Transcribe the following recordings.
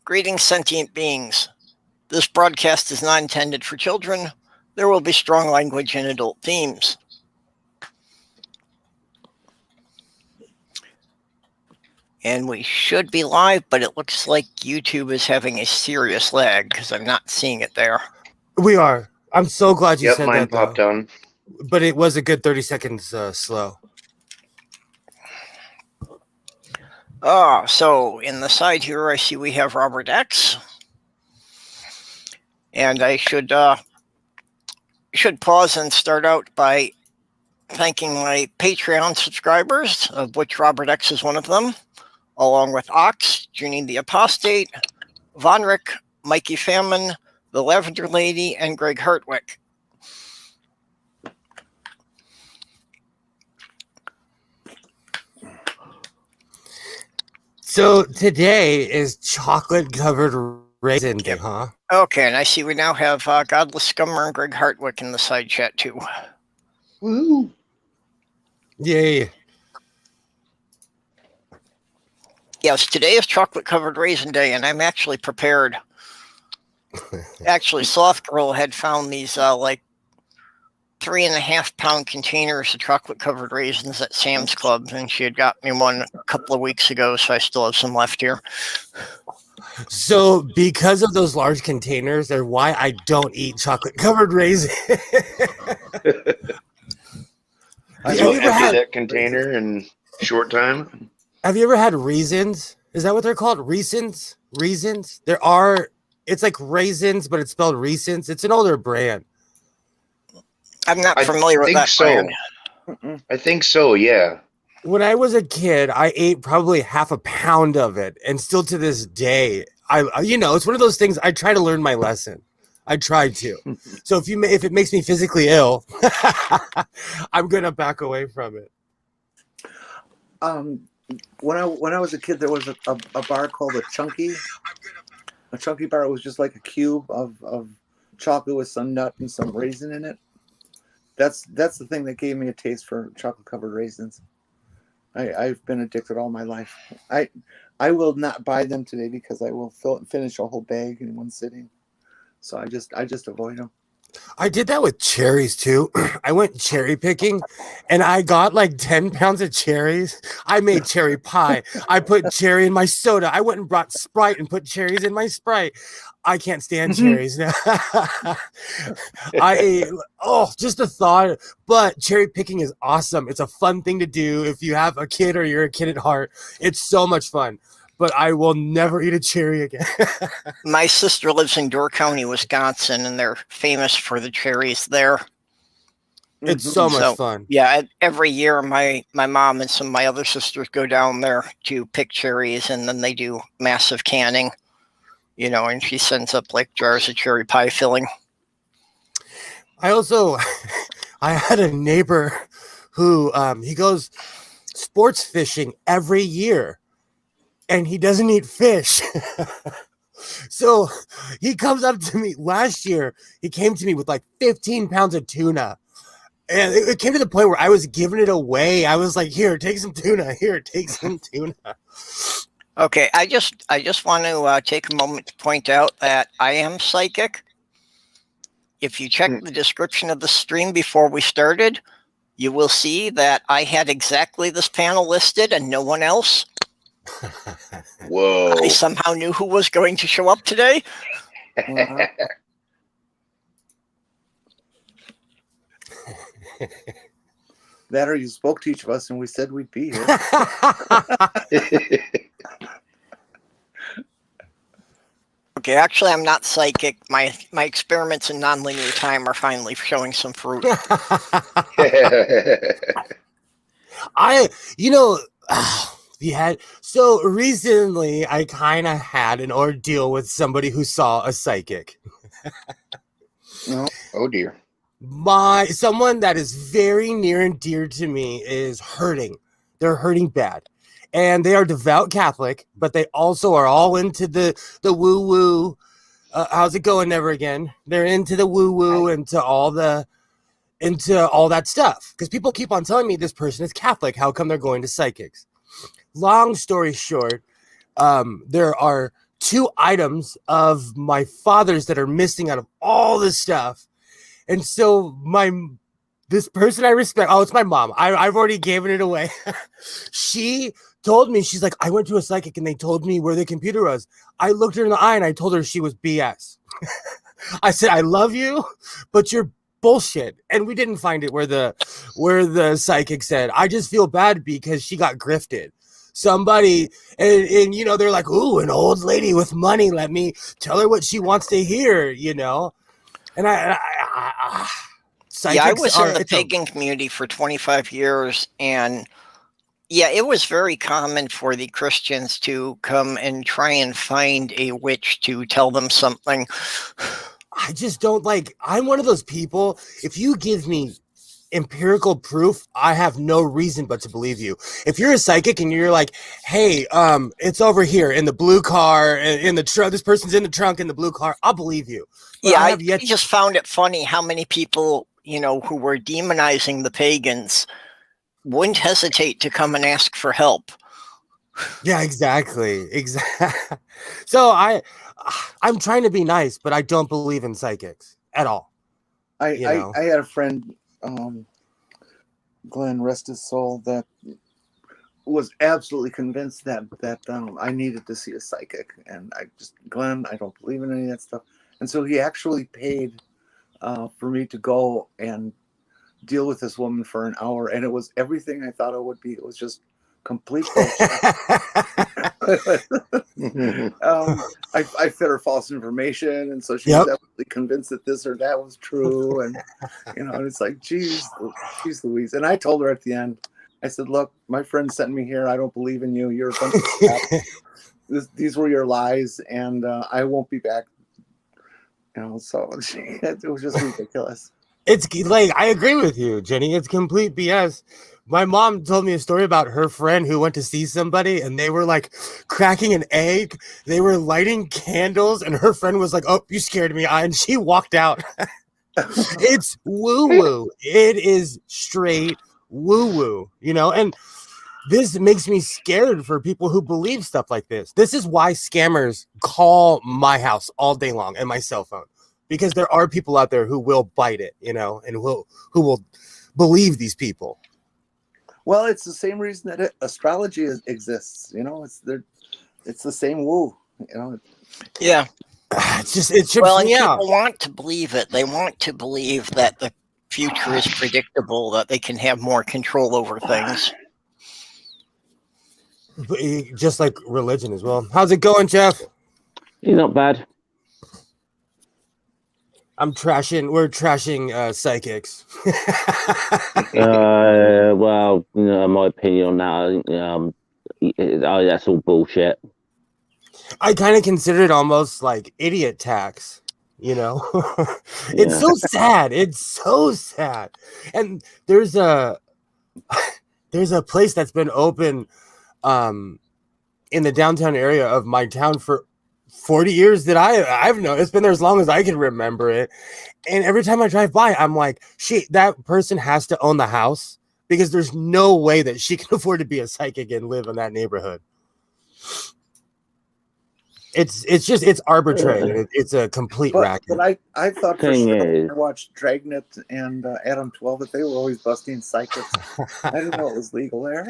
Greetings, sentient beings. This broadcast is not intended for children. There will be strong language and adult themes. And we should be live, but it looks like YouTube is having a serious lag because I'm not seeing it there. We are. I'm so glad you said that. Mine popped on. But it was a good 30 seconds slow. So in the side here, I see we have Robert X. And I should pause and start out by thanking my Patreon subscribers, of which Robert X is one of them, along with Ox, Junie the Apostate, Vonrick, Mikey Famine, The Lavender Lady, and Greg Hartwick. So today is chocolate-covered raisin day, huh? Okay, and I see we now have Godless Scummer and Greg Hartwick in the side chat, too. Woo! Yay. Yes, today is chocolate-covered raisin day, and I'm actually prepared. Actually, Soft Girl had found these, 3.5-pound containers of chocolate-covered raisins at Sam's Club, and she had got me one a couple of weeks ago, so I still have some left here. So because of those large containers, they're why I don't eat chocolate-covered raisins. I will empty that container in a short time. Have you ever had raisins? Is that what they're called? Raisins? Raisins? It's like raisins, but it's spelled raisins. It's an older brand. I'm not familiar with that brand. I think so, yeah. When I was a kid, I ate probably half a pound of it, and still to this day, it's one of those things. I try to learn my lesson. I try to. So if it makes me physically ill, I'm gonna back away from it. When I was a kid, there was a bar called a Chunky. A Chunky bar. It was just like a cube of chocolate with some nut and some raisin in it. That's the thing that gave me a taste for chocolate-covered raisins. I've been addicted all my life. I will not buy them today because I will finish a whole bag in one sitting. So I just avoid them. I did that with cherries too. I went cherry picking and I got like 10 pounds of cherries. I made cherry pie. I put cherry in my soda. I went and brought Sprite and put cherries in my Sprite. I can't stand cherries now. Just a thought. But cherry picking is awesome. It's a fun thing to do if you have a kid or you're a kid at heart. It's so much fun. But I will never eat a cherry again. My sister lives in Door County, Wisconsin, and they're famous for the cherries there. It's so much fun. Yeah, every year my mom and some of my other sisters go down there to pick cherries, and then they do massive canning, and she sends up like jars of cherry pie filling. I had a neighbor who he goes sports fishing every year. And he doesn't eat fish. So he comes up to me last year. He came to me with like 15 pounds of tuna. And it came to the point where I was giving it away. I was like, here, take some tuna. Here, take some tuna. Okay, I just want to take a moment to point out that I am psychic. If you check the description of the stream before we started, you will see that I had exactly this panel listed and no one else. Whoa. I somehow knew who was going to show up today. That or you spoke to each of us and we said we'd be here. Okay, actually, I'm not psychic. My experiments in nonlinear time are finally showing some fruit. So recently I kind of had an ordeal with somebody who saw a psychic. Oh dear. Someone that is very near and dear to me is hurting. They're hurting bad. And they are devout Catholic, but they also are all into the woo-woo. How's it going, Never Again? They're into the woo-woo, into all that stuff. Because people keep on telling me this person is Catholic. How come they're going to psychics? Long story short, there are 2 items of my father's that are missing out of all this stuff. And so this person I respect, it's my mom. I've already given it away. She told me, she's like, I went to a psychic and they told me where the computer was. I looked her in the eye and I told her she was BS. I said, I love you, but you're bullshit. And we didn't find it where the psychic said. I just feel bad because she got grifted. Somebody, and you know, they're like, ooh, an old lady with money. Let me tell her what she wants to hear, you know? And I was in the pagan community for 25 years, and yeah, it was very common for the Christians to come and try and find a witch to tell them something. I just don't I'm one of those people, if you give me empirical proof, I have no reason but to believe you. If you're a psychic and you're like, hey, it's over here in the blue car, in the trunk, this person's in the trunk in the blue car, I'll believe you. But I just found it funny how many people, you know, who were demonizing the pagans wouldn't hesitate to come and ask for help. Yeah, exactly. So I'm trying to be nice, but I don't believe in psychics at all. I had a friend, Glenn, rest his soul, that was absolutely convinced that I needed to see a psychic, and Glenn, I don't believe in any of that stuff. And so he actually paid for me to go and deal with this woman for an hour, and it was everything I thought it would be. It was just complete bullshit. I fed her false information, and so she was absolutely convinced that this or that was true, and you know, and it's like, geez Louise. And I told her at the end, I said, look, my friend sent me here. I don't believe in you. You're a bunch of crap. These were your lies, and I won't be back. You know, so it was just ridiculous. It's like, I agree with you, Jenny. It's complete BS. My mom told me a story about her friend who went to see somebody, and they were like cracking an egg. They were lighting candles, and her friend was like, oh, you scared me. And she walked out. It's woo-woo. It is straight woo-woo, you know? And this makes me scared for people who believe stuff like this. This is why scammers call my house all day long and my cell phone, because there are people out there who will bite it, you know, and who will believe these people. Well, it's the same reason that astrology exists. You know, it's the same woo. You know. Yeah. It should. Well, and people want to believe it. They want to believe that the future is predictable, that they can have more control over things. Just like religion as well. How's it going, Jeff? Not bad. We're trashing psychics. Well, you know, my opinion on that, that's all bullshit. I kind of consider it almost like idiot tax, you know? It's so sad. It's so sad. And there's a place that's been open in the downtown area of my town for 40 years that I've known. It's been there as long as I can remember it. And every time I drive by, I'm like, shit, that person has to own the house, because there's no way that she can afford to be a psychic and live in that neighborhood. It's arbitrary. It's a complete racket. But I thought for sure I watched Dragnet and Adam 12 that they were always busting psychics. I didn't know it was legal there.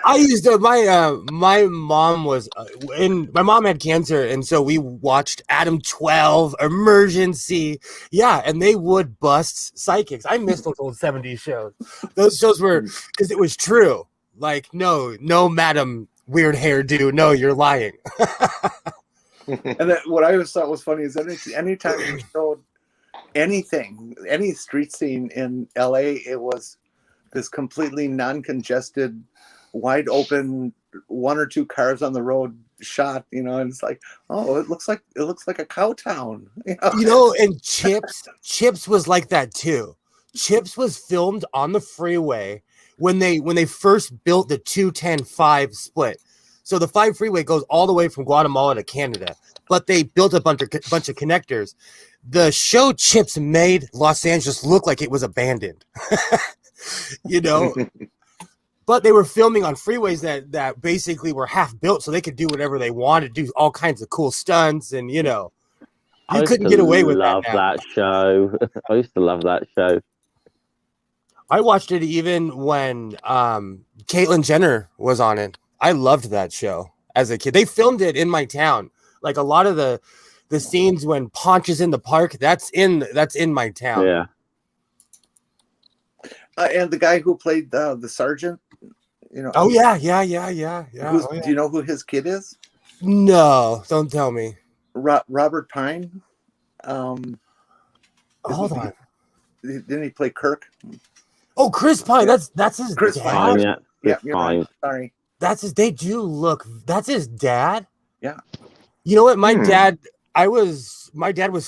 I used to. My mom was my mom had cancer, and so we watched Adam 12, Emergency. Yeah, and they would bust psychics. I missed those old 70s shows. Those shows were, because it was true. Like, no, madam, weird hairdo. No, you're lying. And what I always thought was funny is anytime you showed anything, any street scene in LA, it was this completely non-congested, wide open, 1 or 2 cars on the road shot, you know, and it's like, oh, it looks like a cow town. You know, and Chips was like that too. Chips was filmed on the freeway when they first built the 210-5 split. So the 5 freeway goes all the way from Guatemala to Canada, but they built a bunch of connectors. The show Chips made Los Angeles look like it was abandoned. You know, But they were filming on freeways that basically were half built, so they could do whatever they wanted, do all kinds of cool stunts, and you couldn't get away with that. Love that show. I used to love that show. I watched it even when Caitlyn Jenner was on it. I loved that show as a kid. They filmed it in my town. Like a lot of the scenes when Ponch is in the park, that's in my town. Yeah. And the guy who played the sergeant, Oh yeah. Do you know who his kid is? No, don't tell me. Robert Pine. Hold on. Didn't he play Kirk? Oh, Chris Pine. That's his Chris dad. Pine. Yeah, You're Pine. right. Sorry. That's his. They do look. That's his dad. Yeah. You know what? My dad was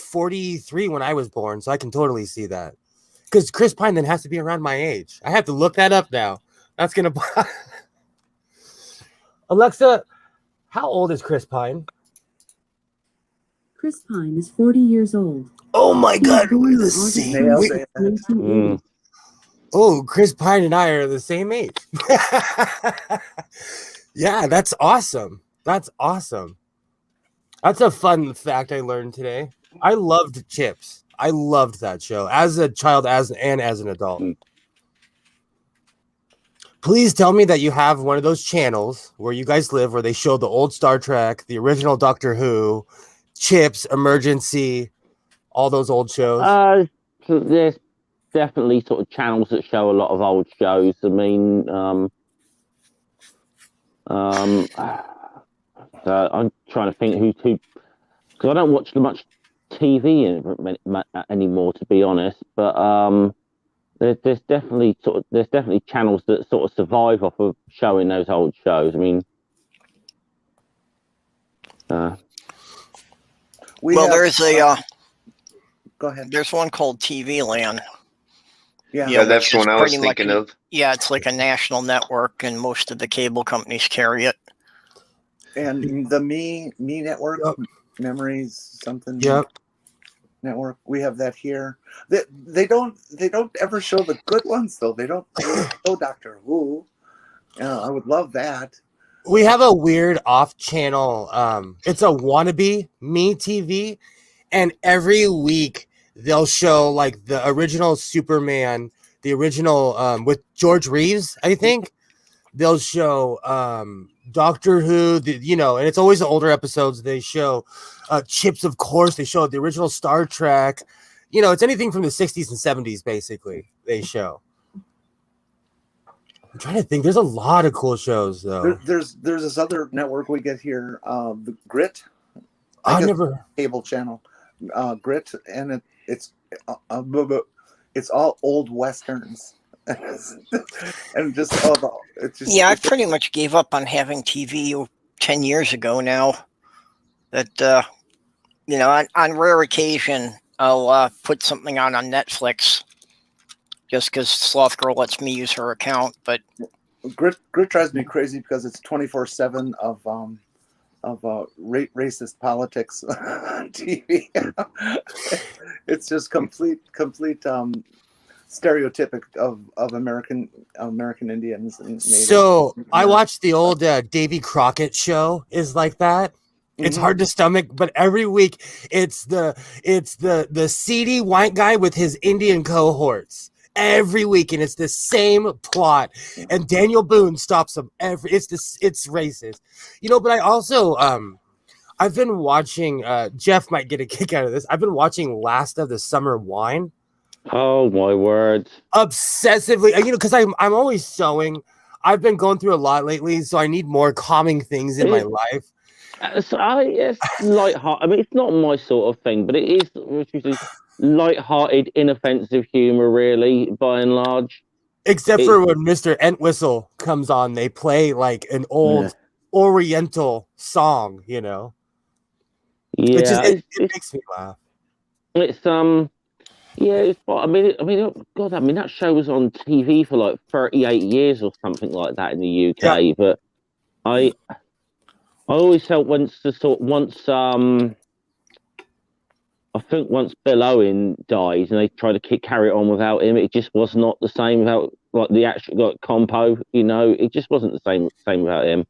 43 when I was born, so I can totally see that. Because Chris Pine then has to be around my age. I have to look that up now. That's gonna. Alexa, how old is Chris Pine? Chris Pine is 40 years old. Oh my God, we're the August same. 1980. Oh, Chris Pine and I are the same age. Yeah, that's awesome. That's awesome. That's a fun fact I learned today. I loved C.H.I.Ps. I loved that show as a child, as an adult. Please tell me that you have one of those channels where you guys live, where they show the old Star Trek, the original Doctor Who, C.H.I.Ps, Emergency, all those old shows. So there's definitely sort of channels that show a lot of old shows. I mean, I'm trying to think who because I don't watch much TV anymore, to be honest. But there's definitely channels that sort of survive off of showing those old shows. I mean, there's Go ahead. There's one called TV Land. Yeah, that's the one I was thinking of. Yeah, it's like a national network, and most of the cable companies carry it. And the Me network, Memories something. Yep. Network. We have that here. They don't ever show the good ones though. They don't show Doctor Who. I would love that. We have a weird off-channel. It's a wannabe Me TV, and every week they'll show like the original Superman, the original with George Reeves, I think. They'll show Doctor Who, and it's always the older episodes. They show C.H.I.Ps, of course. They show the original Star Trek. It's anything from the 60s and 70s, basically, they show. I'm trying to think. There's a lot of cool shows, though. There's this other network we get here, the Grit. I never cable channel, Grit, and it's all old westerns. And just I pretty much gave up on having TV 10 years ago now. That on rare occasion I'll put something on Netflix just because Sloth Girl lets me use her account. But Grit drives me crazy because it's 24/7 of racist politics on TV. It's just complete stereotypic of American Indians. And so I watched the old Davy Crockett show is like that. It's hard to stomach, but every week it's the seedy white guy with his Indian cohorts every week, and it's the same plot. And Daniel Boone stops them it's racist, But I also I've been watching. Jeff might get a kick out of this. I've been watching Last of the Summer Wine. Oh my word! Obsessively, because I'm always sewing. I've been going through a lot lately, so I need more calming things in my life. It's light-hearted. I mean, it's not my sort of thing, but it is light-hearted, inoffensive humor, really, by and large. Except for when Mr. Entwistle comes on, they play like an old Oriental song, Yeah, it makes me laugh. It's that show was on TV for like 38 years or something like that in the UK. But I always felt once I think once Bill Owen dies and they try to carry it on without him, it just was not the same without like the actual like compo. You know, it just wasn't the same about him.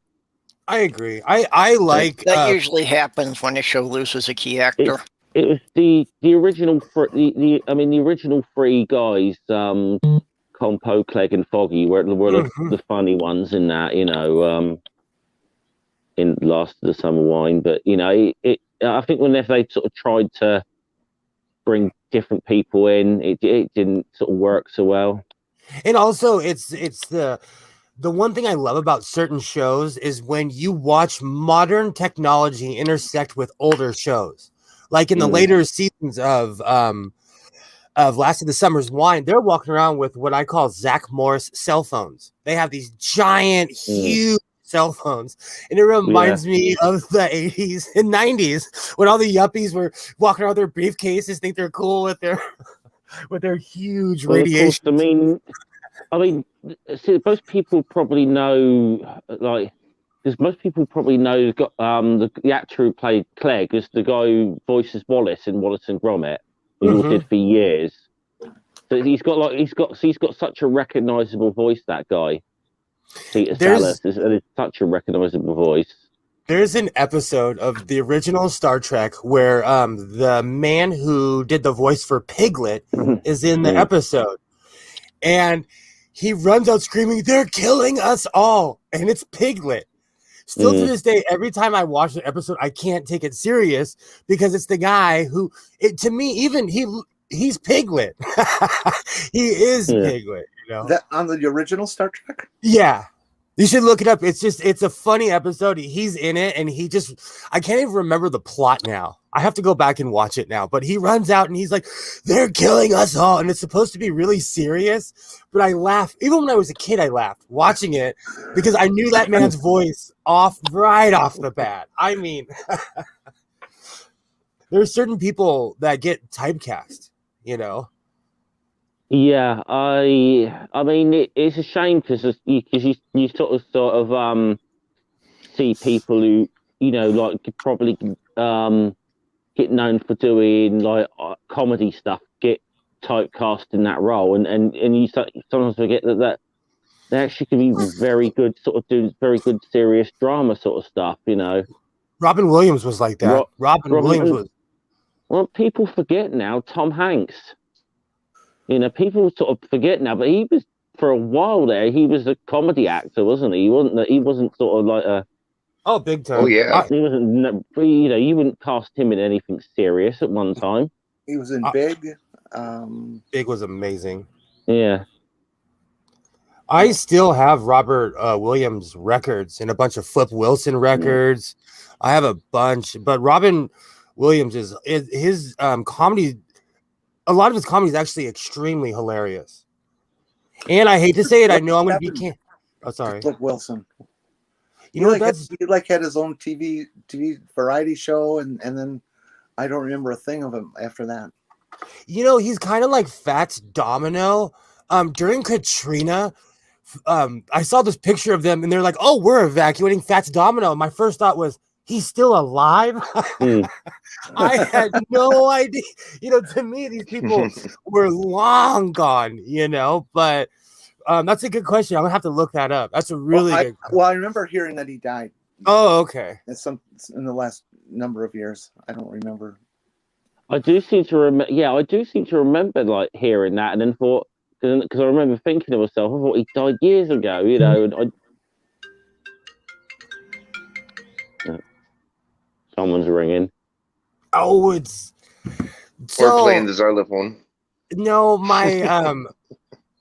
I agree. I like That usually happens when a show loses a key actor. It was the original the original three guys, Compo, Clegg, and Foggy were the funny ones in that, you know, in Last of the Summer Wine. But you know, I think when they sort of tried to bring different people in, it didn't sort of work so well. And also, it's the one thing I love about certain shows is when you watch modern technology intersect with older shows, like in the later seasons of Last of the Summer's Wine. They're walking around with what I call Zach Morris cell phones. They have these giant, huge cell phones, and it reminds me of the 80s and 90s when all the yuppies were walking around with their briefcases, think they're cool with their huge radiation. Of course, I mean, see, most people probably know, like, because most people probably know the actor who played Clegg is the guy who voices Wallace in Wallace and Gromit, who did for years. So he's got such a recognizable voice. That guy, Peter Sallis, is such a recognizable voice. There's an episode of the original Star Trek where the man who did the voice for Piglet is in the episode, and he runs out screaming, "They're killing us all!" And it's Piglet. Still to this day, every time I watch the episode, I can't take it serious because it's the guy who, to me, even he's Piglet. He is Piglet, you know. That on the original Star Trek? Yeah. You should look it up. It's a funny episode. He's in it, and I can't even remember the plot now. I have to go back and watch it now. But he runs out and he's like, "They're killing us all." And it's supposed to be really serious. But I laugh. Even when I was a kid, I laughed watching it because I knew that man's voice right off the bat. I mean, there are certain people that get typecast, you know? Yeah, I mean, it's a shame because you sort of see people who, you know, like could probably get known for doing like comedy stuff get typecast in that role, and you sometimes forget that they actually can be very good, sort of doing very good serious drama sort of stuff, you know. Robin Williams was like that. Robin Williams was. Well, people forget now. Tom Hanks. You know, people sort of forget now, but he was for a while there. He was a comedy actor, wasn't he? He wasn't sort of like a big time. Oh yeah. He wasn't. You know, you wouldn't cast him in anything serious at one time. He was in Big. Big was amazing. Yeah. I still have Robert Williams records and a bunch of Flip Wilson records. I have a bunch, but Robin Williams is his comedy. A lot of his comedy is actually extremely hilarious. And I hate to say it, I know I'm going to be sorry. Flip Wilson. You know, he had his own TV variety show, and then I don't remember a thing of him after that. You know, he's kind of like Fats Domino. During Katrina, I saw this picture of them, and they're like, "Oh, we're evacuating Fats Domino." My first thought was, he's still alive? I had no idea. You know, to me, these people were long gone, you know, but that's a good question. I'm going to have to look that up. That's a really good question. Well, I remember hearing that he died. Oh, okay. In the last number of years. I don't remember. I do seem to remember. Yeah, I do seem to remember like hearing that, and then thought, because I remember thinking to myself, I thought he died years ago, you know, and someone's ringing. Oh, it's Or playing the xylophone. No, my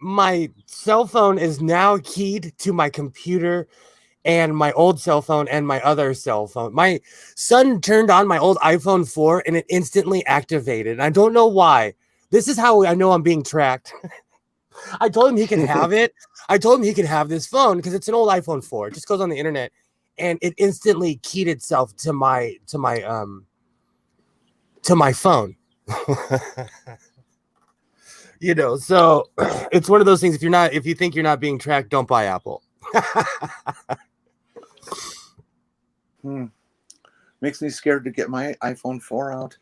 my cell phone is now keyed to my computer and my old cell phone and my other cell phone. My son turned on my old iPhone 4 and it instantly activated. And I don't know why. This is how I know I'm being tracked. I told him he can have it. I told him he could have this phone because it's an old iPhone 4. It just goes on the internet and it instantly keyed itself to my phone. You know, so it's one of those things. If you think you're not being tracked, don't buy Apple. Makes me scared to get my iPhone 4 out.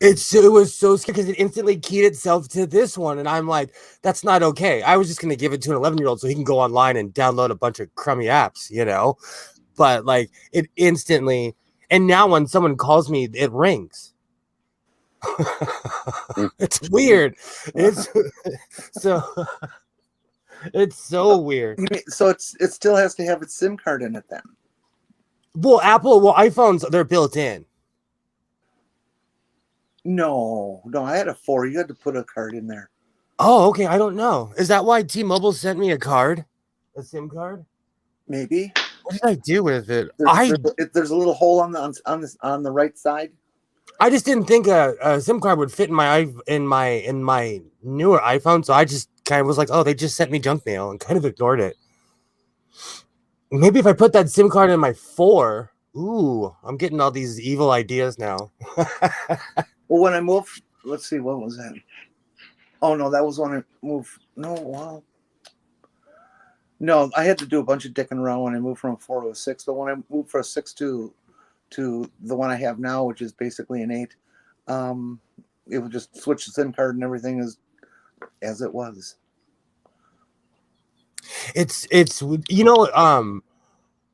It was so scary because it instantly keyed itself to this one, and I'm like, that's not okay. I was just gonna give it to an 11-year-old so he can go online and download a bunch of crummy apps, you know. But like it instantly, and now when someone calls me, it rings. It's weird. It's so it's so weird. You mean, so it still has to have its SIM card in it then? Well, iPhones, they're built in. No, I had a 4. You had to put a card in there. Oh, okay. I don't know. Is that why T-Mobile sent me a card? A SIM card? Maybe. What did I do with it? There's a little hole on the right side. I just didn't think a SIM card would fit in my newer iPhone, so I just kind of was like, oh, they just sent me junk mail, and kind of ignored it. Maybe if I put that SIM card in my 4, ooh, I'm getting all these evil ideas now. Well, when I moved, let's see, what was that? Oh no, that was when I moved. No, wow. No, I had to do a bunch of dicking around when I moved from a 4 to a 6. But when I moved from a 6 to the one I have now, which is basically an 8, it would just switch the SIM card and everything as it was. It's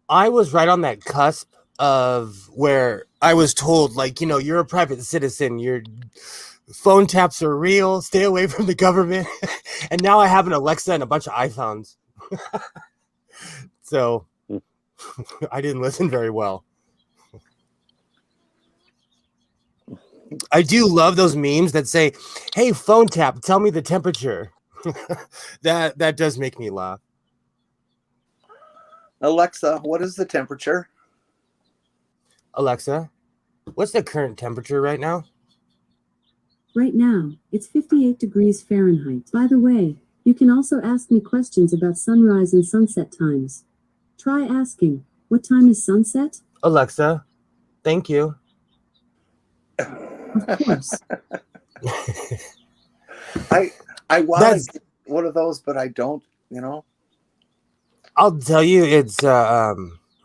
I was right on that cusp of where I was told, like, you're a private citizen, your phone taps are real, stay away from the government. And now I have an Alexa and a bunch of iPhones. So I didn't listen very well. I do love those memes that say, hey, phone tap, tell me the temperature. That does make me laugh. Alexa, what is the temperature? Alexa, what's the current temperature right now? Right now, it's 58 degrees Fahrenheit. By the way, you can also ask me questions about sunrise and sunset times. Try asking, what time is sunset? Alexa, thank you. Of course. I want to get one of those, but I don't, I'll tell you, it's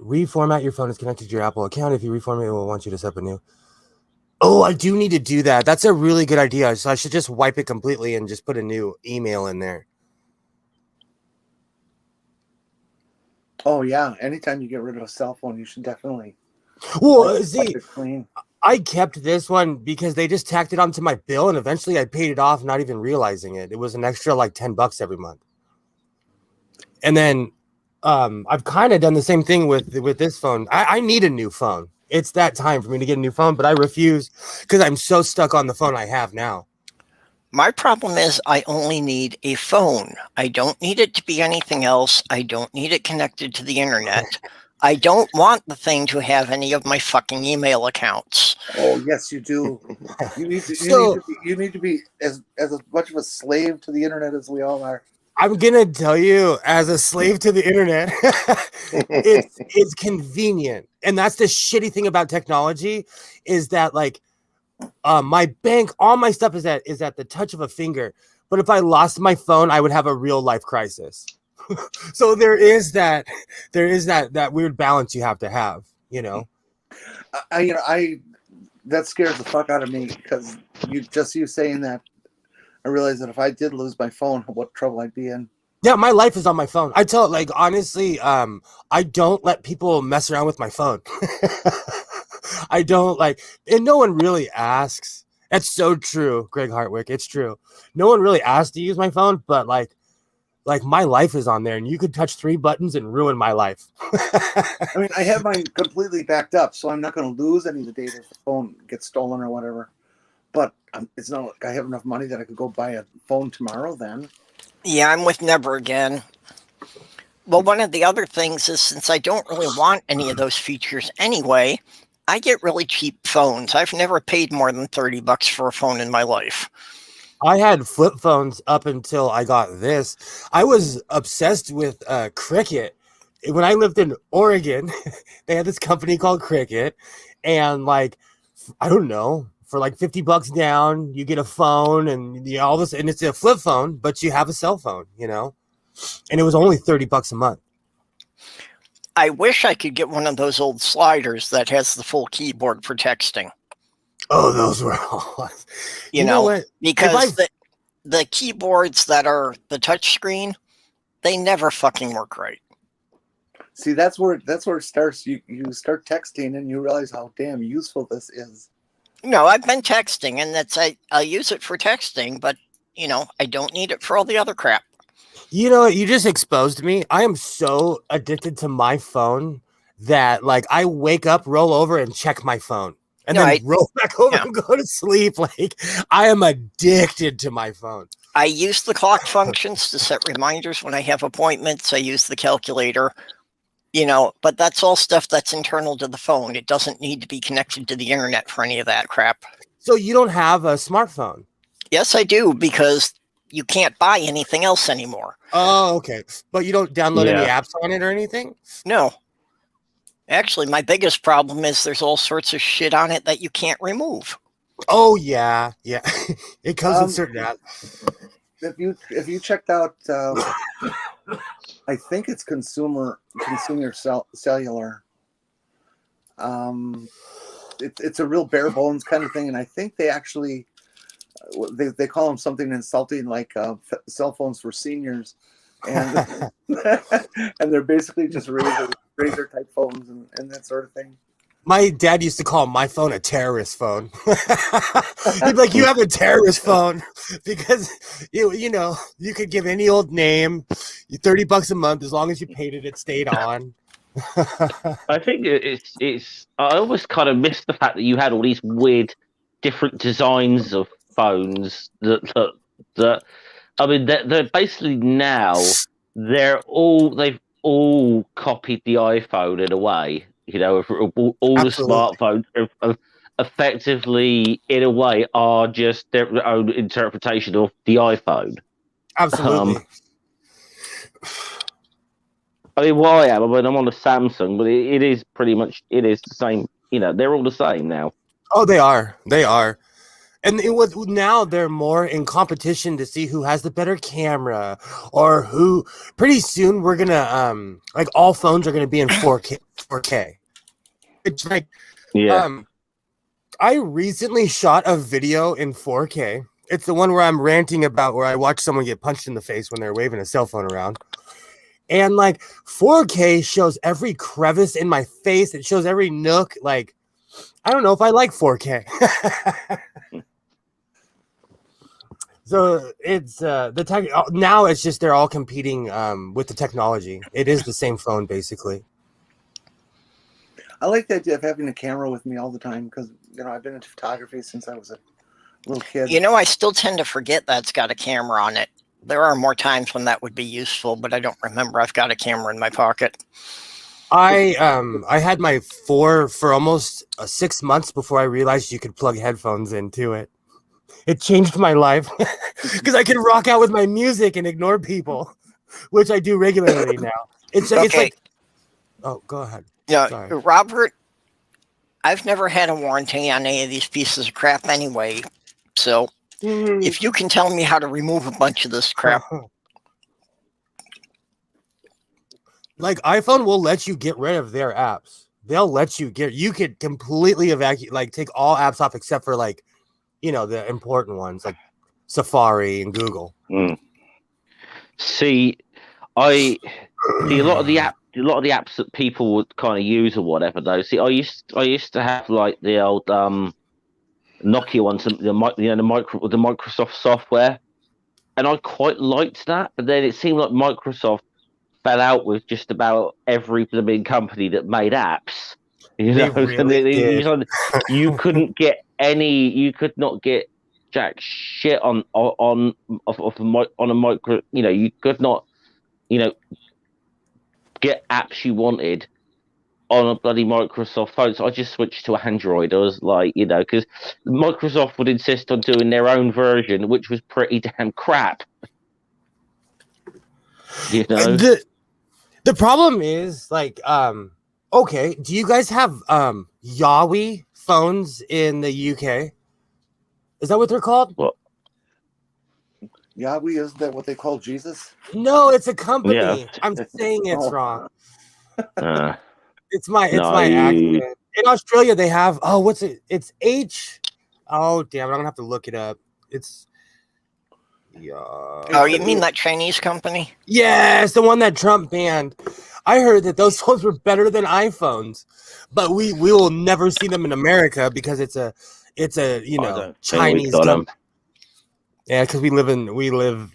reformat your phone is connected to your Apple account. If you reformat it will want you to set up a new. Oh, I do need to do that. That's a really good idea. So I should just wipe it completely and just put a new email in there. Oh yeah, anytime you get rid of a cell phone, you should definitely. Well, see, it clean. I kept this one because they just tacked it onto my bill, and eventually I paid it off, not even realizing it. It was an extra like $10 every month. And then I've kind of done the same thing with this phone. I need a new phone. It's that time for me to get a new phone, but I refuse because I'm so stuck on the phone I have now. My problem is I only need a phone. I don't need it to be anything else. I don't need it connected to the internet. I don't want the thing to have any of my fucking email accounts. Oh yes, you do. You need to be as much of a slave to the internet as we all are. I'm gonna tell you, as a slave to the internet, it's convenient, and that's the shitty thing about technology is that like my bank, all my stuff is at the touch of a finger. But if I lost my phone, I would have a real life crisis. So there is that weird balance you have to have, I that scares the fuck out of me because you saying that, I realized that if I did lose my phone, what trouble I'd be in. Yeah, my life is on my phone. I tell it, like, honestly, I don't let people mess around with my phone. I don't and no one really asks. That's so true, Greg Hartwick. It's true. No one really asks to use my phone, but like my life is on there, and you could touch 3 buttons and ruin my life. I mean, I have mine completely backed up, so I'm not going to lose any of the data if the phone gets stolen or whatever. But it's not like I have enough money that I could go buy a phone tomorrow then. Yeah, I'm with never again. Well, one of the other things is since I don't really want any of those features anyway, I get really cheap phones. I've never paid more than $30 for a phone in my life. I had flip phones up until I got this. I was obsessed with Cricket. When I lived in Oregon, they had this company called Cricket, and I don't know, for like $50 down, you get a phone and all this, and it's a flip phone, but you have a cell phone, and it was only $30 a month. I wish I could get one of those old sliders that has the full keyboard for texting. Oh, those were all. You know what? because the keyboards that are the touch screen, they never fucking work right. See, that's where it starts. You start texting and you realize how damn useful this is. No, I've been texting, and I'll use it for texting, but I don't need it for all the other crap. You know what? You just exposed me. I am so addicted to my phone that like I wake up, roll over, and check my phone, and then roll back over and go to sleep. Like I am addicted to my phone. I use the clock functions to set reminders when I have appointments. I use the calculator, but that's all stuff that's internal to the phone. It doesn't need to be connected to the internet for any of that crap. So you don't have a smartphone? Yes, I do, because you can't buy anything else anymore. Oh, okay. But you don't download any apps on it or anything? No. Actually, my biggest problem is there's all sorts of shit on it that you can't remove. Oh, yeah. It comes with certain apps. If you checked out, I think it's consumer cellular. It's a real bare bones kind of thing, and I think they actually they call them something insulting like cell phones for seniors, and and they're basically just razor type phones and that sort of thing. My dad used to call my phone a terrorist phone. He'd be like, you have a terrorist phone because you could give any old name, $30 a month, as long as you paid it, it stayed on. I think it's I always kind of miss the fact that you had all these weird different designs of phones that I mean they're basically now they've all copied the iPhone in a way. All the smartphones are effectively, in a way, are just their own interpretation of the iPhone. Absolutely. I mean, I'm on a Samsung, but it is pretty much the same. They're all the same now. Oh, they are. And now they're more in competition to see who has the better camera, or who. Pretty soon we're gonna like all phones are gonna be in 4K. It's like, I recently shot a video in 4K. It's the one where I'm ranting about where I watched someone get punched in the face when they're waving a cell phone around. And like 4K shows every crevice in my face. It shows every nook. Like, I don't know if I like 4K. So it's now it's just they're all competing with the technology. It is the same phone basically. I like the idea of having a camera with me all the time because I've been into photography since I was a little kid. I still tend to forget that's got a camera on it. There are more times when that would be useful, but I don't remember I've got a camera in my pocket. I had my 4 for almost 6 months before I realized you could plug headphones into it. It changed my life because I can rock out with my music and ignore people, which I do regularly now. It's like, oh, go ahead. Yeah, sorry. Robert, I've never had a warranty on any of these pieces of crap anyway. So if you can tell me how to remove a bunch of this crap. Like iPhone will let you get rid of their apps. They'll let you could completely evacuate, like take all apps off except for like, the important ones like Safari and Google. See, a lot of the apps that people would kind of use or whatever though. See, I used to have like the old Nokia ones, the Microsoft software, and I quite liked that. But then it seemed like Microsoft fell out with just about every big company that made apps. You couldn't get any. You could not get jack shit on a micro. You could not. Get apps you wanted on a bloody Microsoft phone. So I just switched to Android. I was like, because Microsoft would insist on doing their own version, which was pretty damn crap. The problem is like, okay, do you guys have Yowie phones in the UK? Is that what they're called? What? Yahweh, isn't that what they call Jesus? No, it's a company. Yeah. I'm saying it's wrong. It's my accent. In Australia, they have it's Oh damn! I'm gonna have to look it up. It's Oh, you mean that Chinese company? Yes, the one that Trump banned. I heard that those phones were better than iPhones, but we will never see them in America because it's a Chinese company. Yeah, because we live in the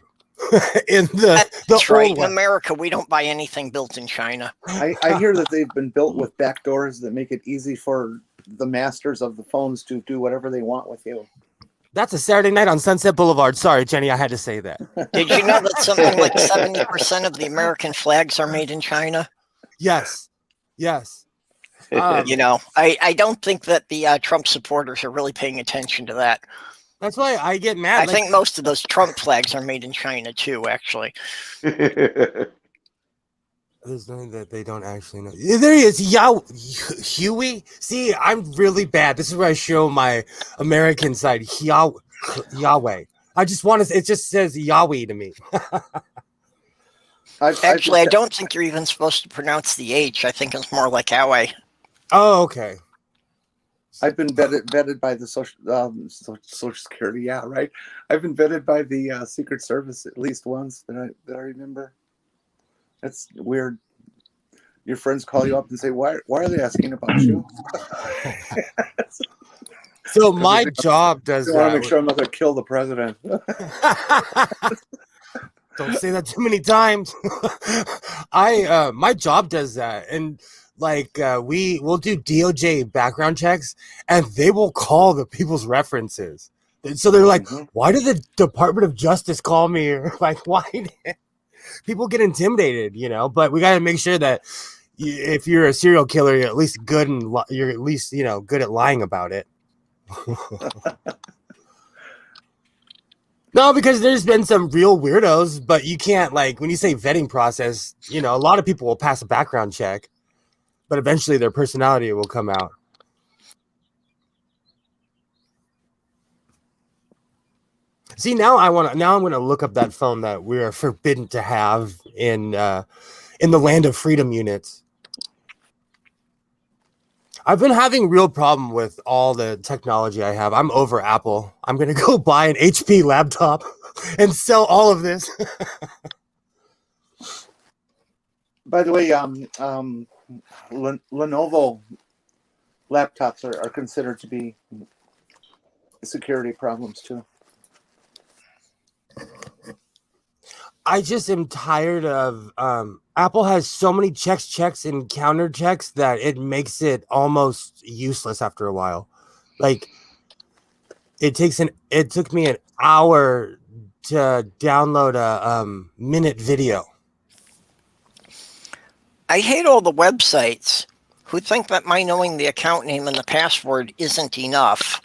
That's right. old In America, we don't buy anything built in China. I hear that they've been built with backdoors that make it easy for the masters of the phones to do whatever they want with you. That's a Saturday night on Sunset Boulevard. Sorry, Jenny, I had to say that. Did you know that something like 70% of the American flags are made in China? Yes. I don't think that the Trump supporters are really paying attention to that. That's why I get mad. I think most of those Trump flags are made in China too, actually. There's nothing that they don't actually know. There he is, Huey. See, I'm really bad. This is where I show my American side. Yahweh. I just want to. It just says Yahweh to me. I don't think you're even supposed to pronounce the H. I think it's more like Yahweh. Oh, okay. I've been vetted by the Social Security. Yeah, right. I've been vetted by the Secret Service at least once that I remember. That's weird. Your friends call you up and say, "Why are they asking about you?" So my job does that. I want to make sure I'm not going to kill the president. Don't say that too many times. My job does that, and we'll do DOJ background checks, and they will call the people's references. So they're like, "Why did the Department of Justice call me?" Or like, "Why?" People get intimidated, but we got to make sure that if you're a serial killer, you're at least good good at lying about it. No, because there's been some real weirdos, but you can't, when you say vetting process, a lot of people will pass a background check, but eventually their personality will come out. See, now I'm going to look up that phone that we are forbidden to have in the land of freedom units. I've been having real problem with all the technology I have. I'm over Apple. I'm going to go buy an HP laptop and sell all of this. By the way, Lenovo laptops are considered to be security problems too. I just am tired of Apple has so many checks and counter checks that it makes it almost useless after a while. It took me an hour to download a minute video. I hate all the websites who think that my knowing the account name and the password isn't enough.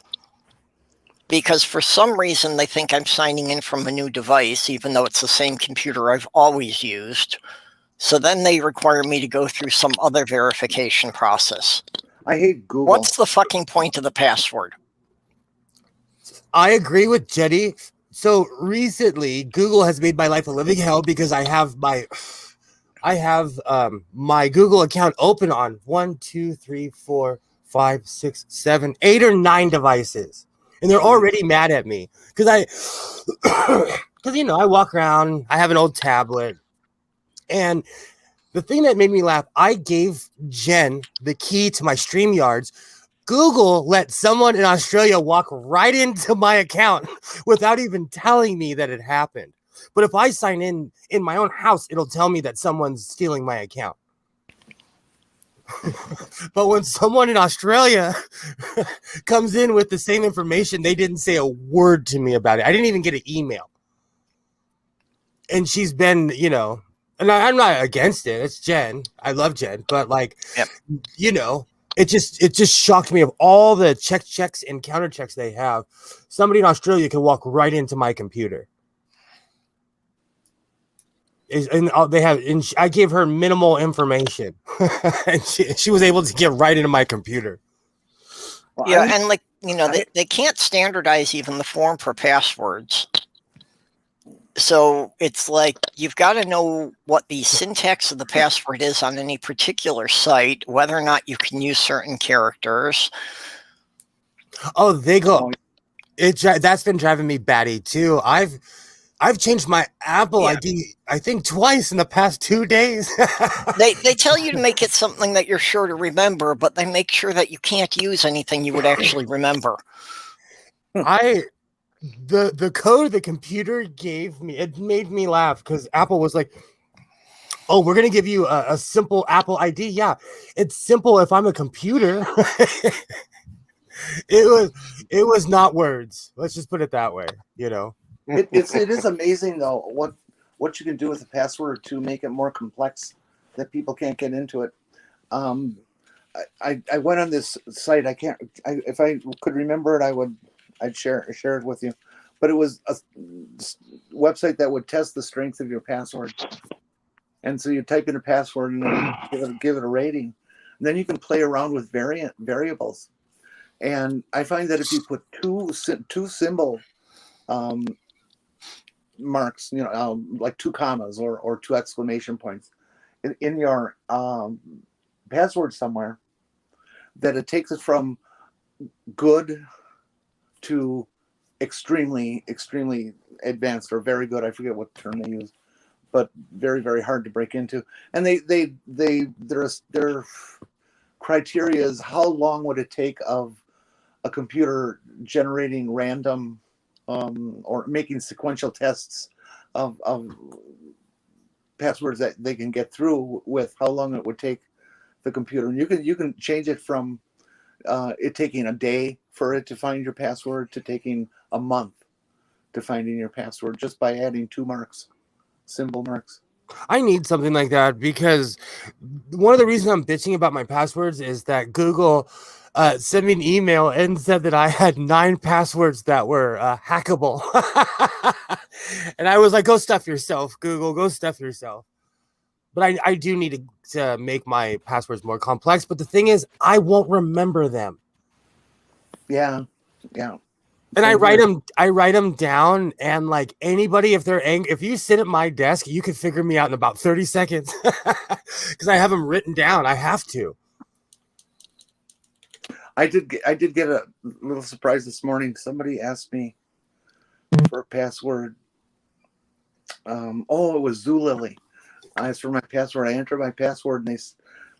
Because for some reason they think I'm signing in from a new device, even though it's the same computer I've always used. So then they require me to go through some other verification process. I hate Google. What's the fucking point of the password? I agree with Jetty. So recently, Google has made my life a living hell because I have my Google account open on 1, 2, 3, 4, 5, 6, 7, 8 or 9 devices. And they're already mad at me because I walk around, I have an old tablet. And the thing that made me laugh, I gave Jen the key to my StreamYards. Google let someone in Australia walk right into my account without even telling me that it happened. But if I sign in my own house, it'll tell me that someone's stealing my account. But when someone in Australia comes in with the same information, they didn't say a word to me about it. I didn't even get an email. And she's been, and I'm not against it. It's Jen. I love Jen. But it just shocked me of all the checks and counter checks they have. Somebody in Australia can walk right into my computer. I gave her minimal information, and she was able to get right into my computer. They can't standardize even the form for passwords. So it's like you've got to know what the syntax of the password is on any particular site, whether or not you can use certain characters. Oh, they go. That's been driving me batty too. I've changed my Apple ID, I think twice in the past 2 days. They tell you to make it something that you're sure to remember, but they make sure that you can't use anything you would actually remember. The code the computer gave me, it made me laugh because Apple was like, "Oh, we're gonna give you a simple Apple ID." Yeah, it's simple if I'm a computer. It was not words. Let's just put it that way. It is amazing though what you can do with a password to make it more complex that people can't get into it. I went on this site. If I could remember it, I'd share it with you. But it was a website that would test the strength of your password. And so you type in a password and then give it a rating. And then you can play around with variables. And I find that if you put two symbol marks, like 2 commas or 2 exclamation points in your password somewhere, that it takes it from good to extremely, extremely advanced or very good. I forget what term they use, but very, very hard to break into. And their criteria is how long would it take of a computer generating random or making sequential tests of passwords that they can get through with, how long it would take the computer. And you can change it from it taking a day for it to find your password to taking a month to finding your password just by adding 2 symbol marks. I need something like that because one of the reasons I'm bitching about my passwords is that Google sent me an email and said that I had 9 passwords that were hackable. And I was like, go stuff yourself, Google, go stuff yourself. But I do need to make my passwords more complex. But the thing is, I won't remember them. Yeah. And I write them down, and like anybody, if they're angry, if you sit at my desk, you can figure me out in about 30 seconds because I have them written down. I have to. I did get a little surprise this morning. Somebody asked me for a password. It was Zoolily. I asked for my password. I entered my password, and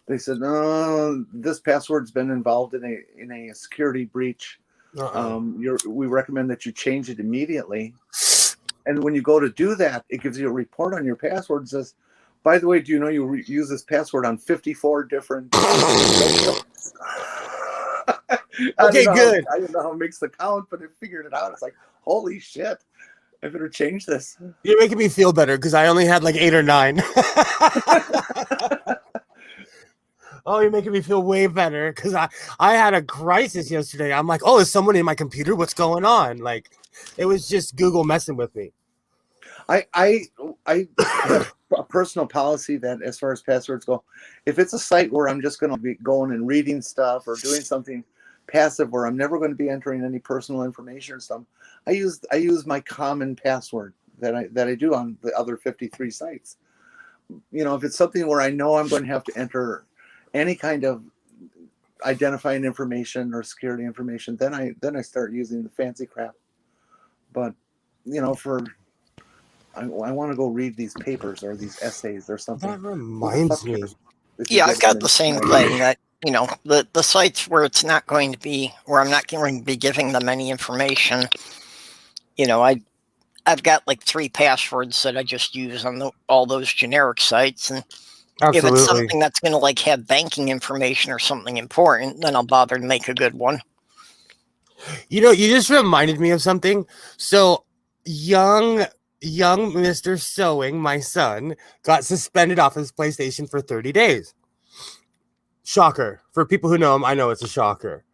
they said, "No, this password's been involved in a security breach. We recommend that you change it immediately." And when you go to do that, it gives you a report on your password. It says, "By the way, do you know you use this password on 54 different?" Okay, good. I don't know how it makes the count, but it figured it out. It's like, holy shit. I better change this. You're making me feel better because I only had like 8 or 9. Oh, you're making me feel way better because I had a crisis yesterday. I'm like, oh, is someone in my computer? What's going on? Like, it was just Google messing with me. I have a personal policy that as far as passwords go, if it's a site where I'm just going to be going and reading stuff or doing something passive where I'm never going to be entering any personal information or something, I use my common password that I do on the other 53 sites. If it's something where I know I'm going to have to enter any kind of identifying information or security information, then I start using the fancy crap. But I want to go read these papers or these essays or something. That reminds me. Yeah, I've got the same thing that, the sites where it's not going to be, where I'm not going to be giving them any information, I've got like 3 passwords that I just use on all those generic sites. And Absolutely. If it's something that's going to like have banking information or something important, then I'll bother to make a good one. You just reminded me of something. So young Mr. Sewing, my son, got suspended off his PlayStation for 30 days. Shocker. For people who know him, I know it's a shocker.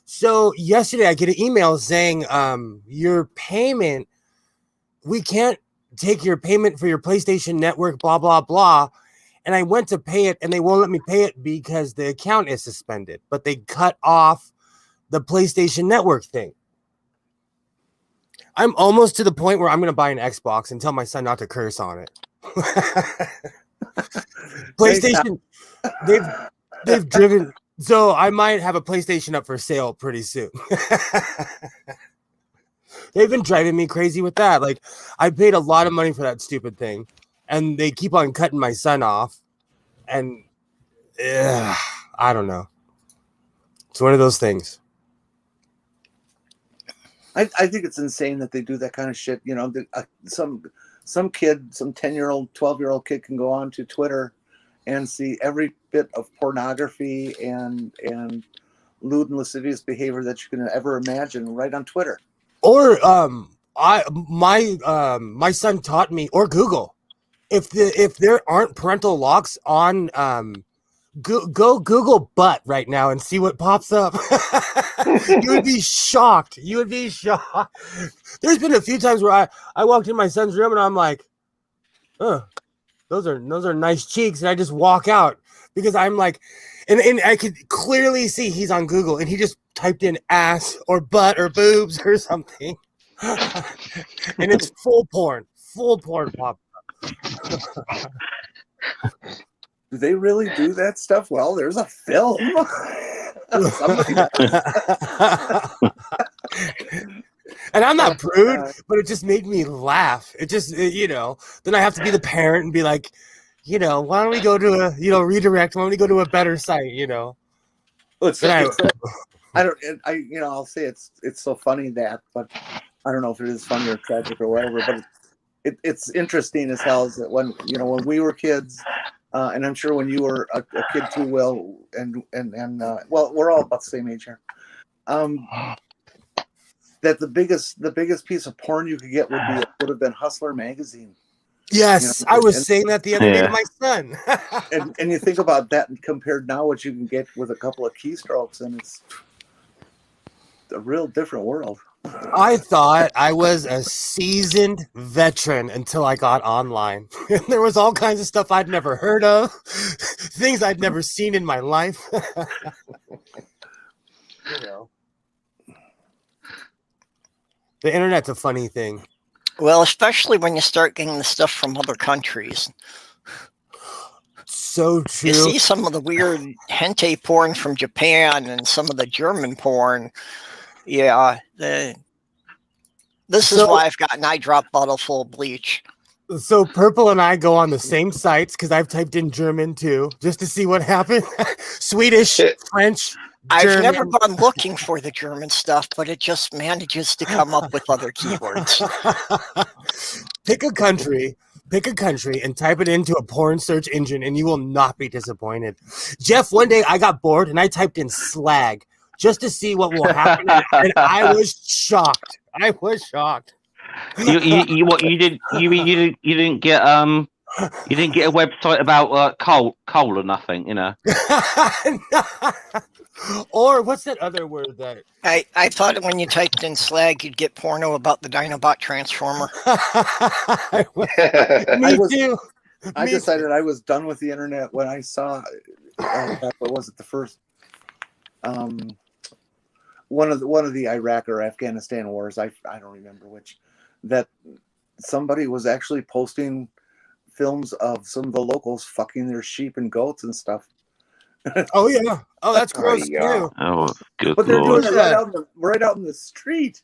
So yesterday I get an email saying, your payment, we can't take your payment for your PlayStation Network, blah, blah, blah. And I went to pay it and they won't let me pay it because the account is suspended, but they cut off the PlayStation Network thing. I'm almost to the point where I'm going to buy an Xbox and tell my son not to curse on it. PlayStation, they've driven. So I might have a PlayStation up for sale pretty soon. They've been driving me crazy with that. Like, I paid a lot of money for that stupid thing, and they keep on cutting my son off. And I don't know. It's one of those things. I think it's insane that they do that kind of shit. You know, some kid, some 10-year-old, 12-year-old kid can go on to Twitter and see every bit of pornography and lewd and lascivious behavior that you can ever imagine right on Twitter. Or my son taught me, or Google, if there aren't parental locks on go Google butt right now and see what pops up. You would be shocked. There's been a few times where I walked in my son's room and I'm like, those are nice cheeks, and I just walk out because I'm like, and I could clearly see he's on Google and he just typed in ass or butt or boobs or something. And it's full porn pop. Do they really do that stuff? Well, there's a film. And I'm not prude, but it just made me laugh. It just, then I have to be the parent and be like, why don't we go to a, redirect? Why don't we go to a better site, I'll say it's so funny that, but I don't know if it is funny or tragic or whatever, but it's interesting as hell is that when we were kids, and I'm sure when you were a kid too, Will, and well, we're all about the same age here. That the biggest piece of porn you could get would have been Hustler magazine. Yes, I was saying that the other day to my son. and you think about that and compared now what you can get with a couple of keystrokes, and it's a real different world. I thought I was a seasoned veteran until I got online. And there was all kinds of stuff I'd never heard of, things I'd never seen in my life. The internet's a funny thing. Well, especially when you start getting the stuff from other countries. So true. You see some of the weird hentai porn from Japan and some of the German porn. Yeah, this is why I've got an eye drop bottle full of bleach. So Purple and I go on the same sites because I've typed in German too, just to see what happens. Swedish, French, I've German. never gone looking for the German stuff, but it just manages to come up with other keywords. Pick a country and type it into a porn search engine and you will not be disappointed. Jeff, one day I got bored and I typed in slag just to see what will happen, and I was shocked. You didn't get a website about coal or nothing, Or what's that other word that I thought when you typed in slag you'd get porno about the Dinobot Transformer. Me too. I decided I was done with the internet when I saw what was it, the first one of the Iraq or Afghanistan wars, I don't remember which, that somebody was actually posting films of some of the locals fucking their sheep and goats and stuff. Oh yeah. Oh, that's gross too. Oh, good but they're Lord. doing it right out in the street.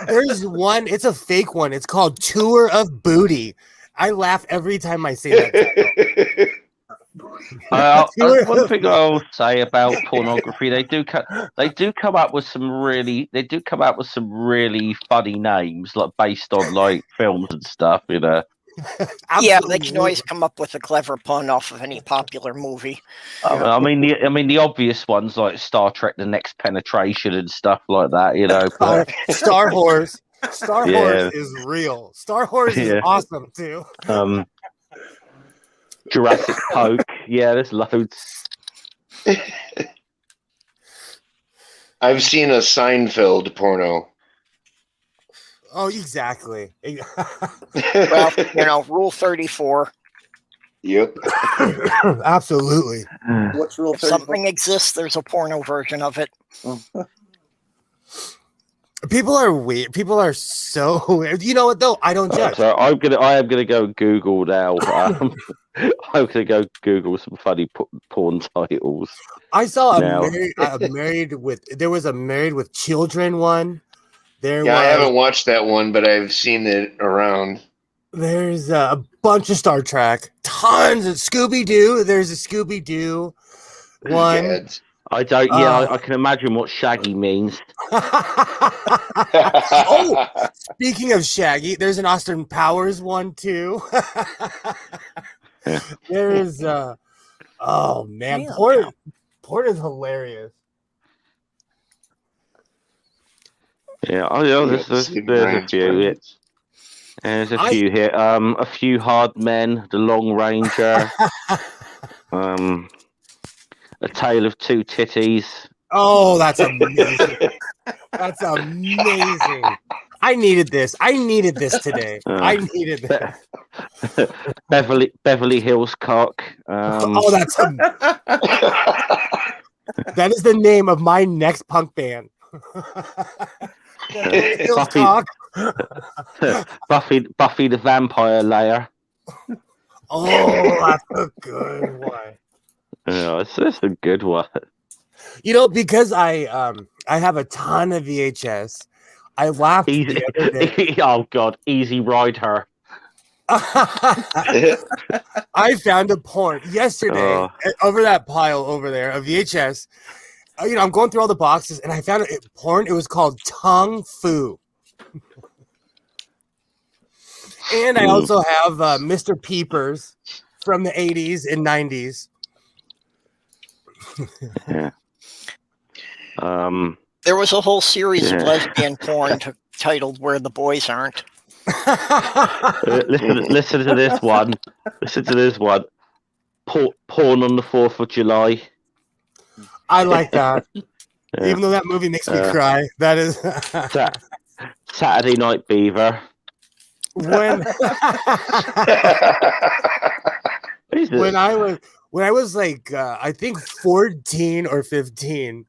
There's one, it's a fake one. It's called Tour of Booty. I laugh every time I say that. One thing I'll say about pornography, they do come up with some really funny names, like based on like films and stuff, Yeah, they can always come up with a clever pun off of any popular movie. I mean the obvious ones like Star Trek: The Next Penetration and stuff like that, but... Star Wars. Star Wars is real. Star Wars is awesome too. Jurassic Poke. Yeah, there's loads. I've seen a Seinfeld porno. Oh, exactly. Well, Rule 34. Yep. Absolutely. What's Rule 34? If something exists, there's a porno version of it. People are weird. People are so weird. You know what though? I don't judge. So I am gonna go Google now. I'm gonna go Google some funny porn titles. I saw a married with children one. There Yeah, I was. haven't watched that one, but I've seen it around. There's a bunch of Star Trek, tons of Scooby Doo. There's a Scooby Doo one. Gads. I don't. Yeah, I can imagine what Shaggy means. Oh, speaking of Shaggy, there's an Austin Powers one too. There's oh man, Yeah. Port is hilarious. Yeah, there's a few. There's a few here. A Few Hard Men, The Long Ranger. A Tale of Two Titties. Oh, that's amazing. That's amazing. I needed this. I needed this today. I needed this. Beverly Hills Cock. Oh, that's that is the name of my next punk band. Beverly Hills Cock. Buffy the Vampire Layer. Oh, that's a good one. Yeah, it's a good one. You know, because I have a ton of VHS. I laughed the other day. Oh God, Easy Ride Her. I found a porn yesterday over that pile over there of VHS. You know, I'm going through all the boxes and I found a porn. It was called Tongue Fu. And I also have Mr. Peepers from the 80s and 90s. Yeah. There was a whole series of lesbian porn titled "Where the Boys Aren't." Listen to this one. Listen to this one. Porn on the 4th of July. I like that. Even though that movie makes me cry. That is Saturday Night Beaver. when I was like I think 14 or 15,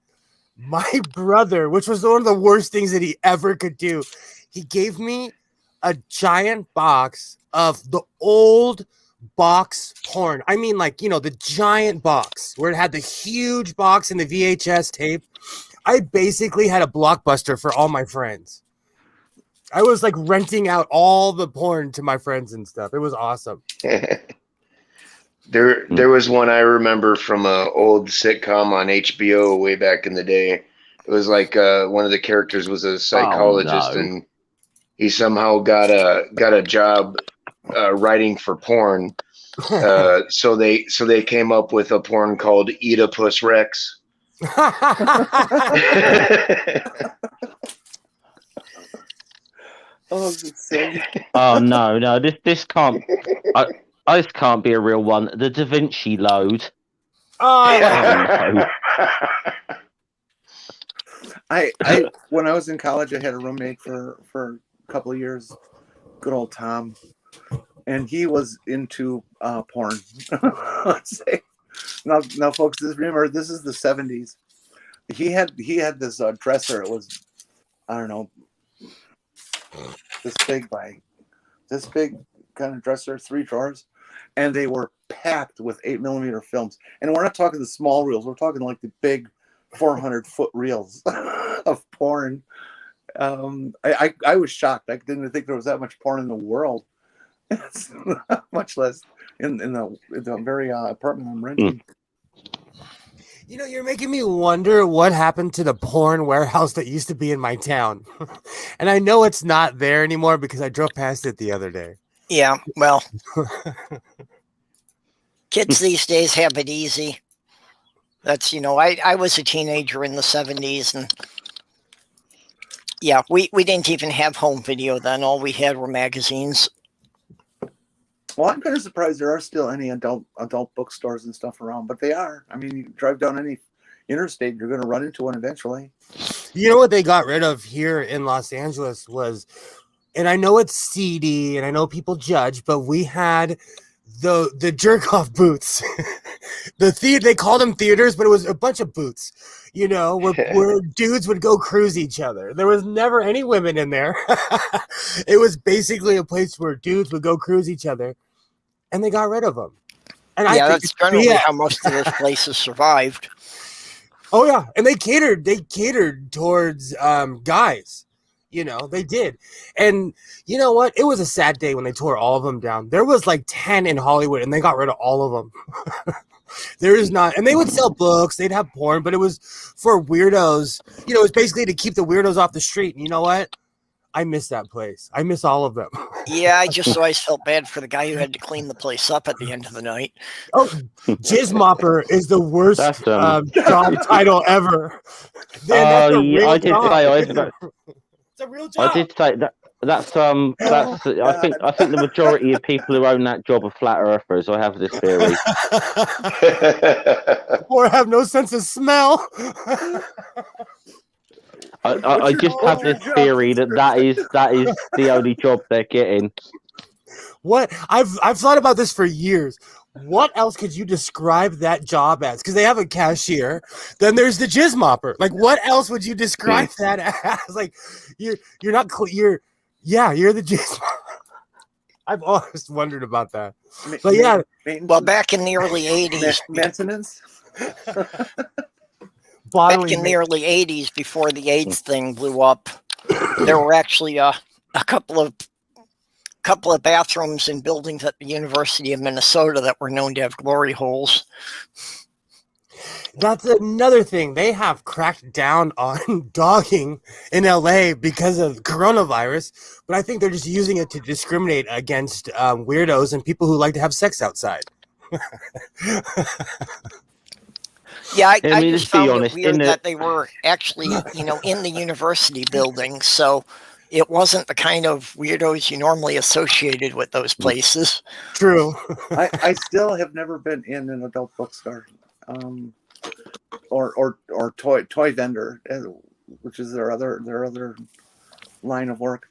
my brother, which was one of the worst things that he ever could do, he gave me a giant box of the old box porn. I mean, like, you know, the giant box where it had the huge box and the VHS tape. I basically had a Blockbuster for all my friends. I was like renting out all the porn to my friends and stuff. It was awesome. There was one I remember from an old sitcom on HBO way back in the day. It was like one of the characters was a psychologist, and he somehow got a job writing for porn. So they came up with a porn called Oedipus Rex. Oh no, this can't. This can't be a real one. The Da Vinci Load. Oh, I when I was in college, I had a roommate for a couple of years. Good old Tom, and he was into porn. Let's say now, folks, remember this is the 70s. He had this dresser. It was, I don't know, this big kind of dresser, 3 drawers, and they were packed with 8mm films. And we're not talking the small reels. We're talking like the big 400-foot reels of porn. I was shocked. I didn't think there was that much porn in the world, much less in the very apartment I'm renting. you know, you're making me wonder what happened to the porn warehouse that used to be in my town. And I know it's not there anymore because I drove past it the other day. Yeah, well, kids these days have it easy. That's, you know, I was a teenager in the 70s, and yeah, we didn't even have home video then. All we had were magazines. Well, I'm kind of surprised there are still any adult bookstores and stuff around, but they are. I mean, you drive down any interstate, you're going to run into one eventually. You know what they got rid of here in Los Angeles was, and I know it's seedy and I know people judge, but we had the jerk off booths. They called them theaters, but it was a bunch of booths, you know, where dudes would go cruise each other. There was never any women in there. It was basically a place where dudes would go cruise each other, and they got rid of them. And yeah, that's generally how most of those places survived. Oh yeah, and they catered towards guys. You know, they did. And you know what? It was a sad day when they tore all of them down. There was like 10 in Hollywood and they got rid of all of them. There is not. And they would sell books. They'd have porn, but it was for weirdos. You know, it was basically to keep the weirdos off the street. And you know what? I miss that place. I miss all of them. Yeah, I just always felt bad for the guy who had to clean the place up at the end of the night. Oh, Jizz Mopper is the worst job title ever. I did say it's a real job. I did say that. That's I think the majority of people who own that job are flat earthers. I have this theory. Or have no sense of smell. I just have this theory that is the only job they're getting. What I've thought about this for years. What else could you describe that job as? Because they have a cashier. Then there's the Jizz Mopper. Like, what else would you describe that as? Like, you're not clear. Yeah, you're the Jizz Mopper. I've always wondered about that. But yeah, well, back in the early '80s, maintenance. Back in the early '80s, before the AIDS thing blew up, there were actually a couple of bathrooms in buildings at the University of Minnesota that were known to have glory holes. That's another thing. They have cracked down on dogging in LA because of coronavirus, but I think they're just using it to discriminate against weirdos and people who like to have sex outside. Yeah, I just found it weird that they were actually, in the university building, so it wasn't the kind of weirdos you normally associated with those places. True. I still have never been in an adult bookstore, or toy vendor, which is their other line of work.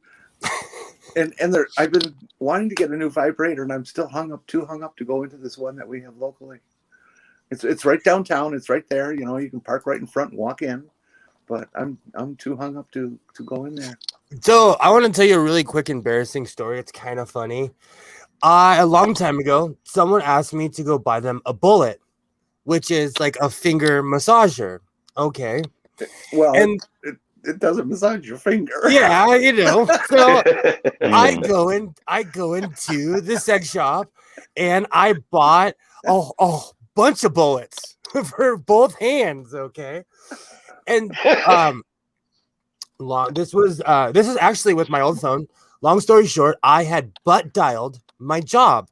And I've been wanting to get a new vibrator, and I'm still too hung up to go into this one that we have locally. It's right downtown. It's right there. You know, you can park right in front and walk in. But I'm too hung up to go in there. So I want to tell you a really quick embarrassing story. It's kind of funny. A long time ago, someone asked me to go buy them a bullet, which is like a finger massager. Okay. Well, and it doesn't massage your finger. Yeah, you know. So I go into the sex shop and I bought a bunch of bullets for both hands. Okay. And this is actually with my old phone. Long story short, I had butt dialed my job,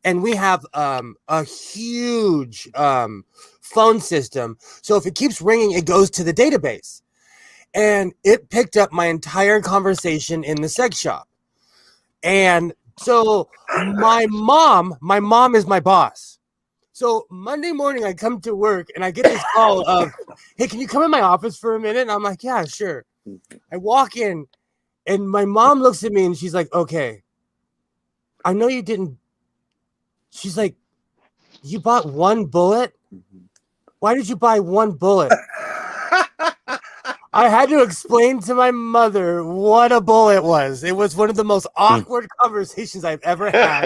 and we have a huge phone system. So if it keeps ringing, it goes to the database, and it picked up my entire conversation in the sex shop. And so my mom is my boss. So Monday morning, I come to work and I get this call of, "Hey, can you come in my office for a minute?" And I'm like, "Yeah, sure." I walk in and my mom looks at me and she's like, "Okay, I know you didn't." She's like, "You bought one bullet? Why did you buy one bullet?" I had to explain to my mother what a bullet was. It was one of the most awkward conversations I've ever had.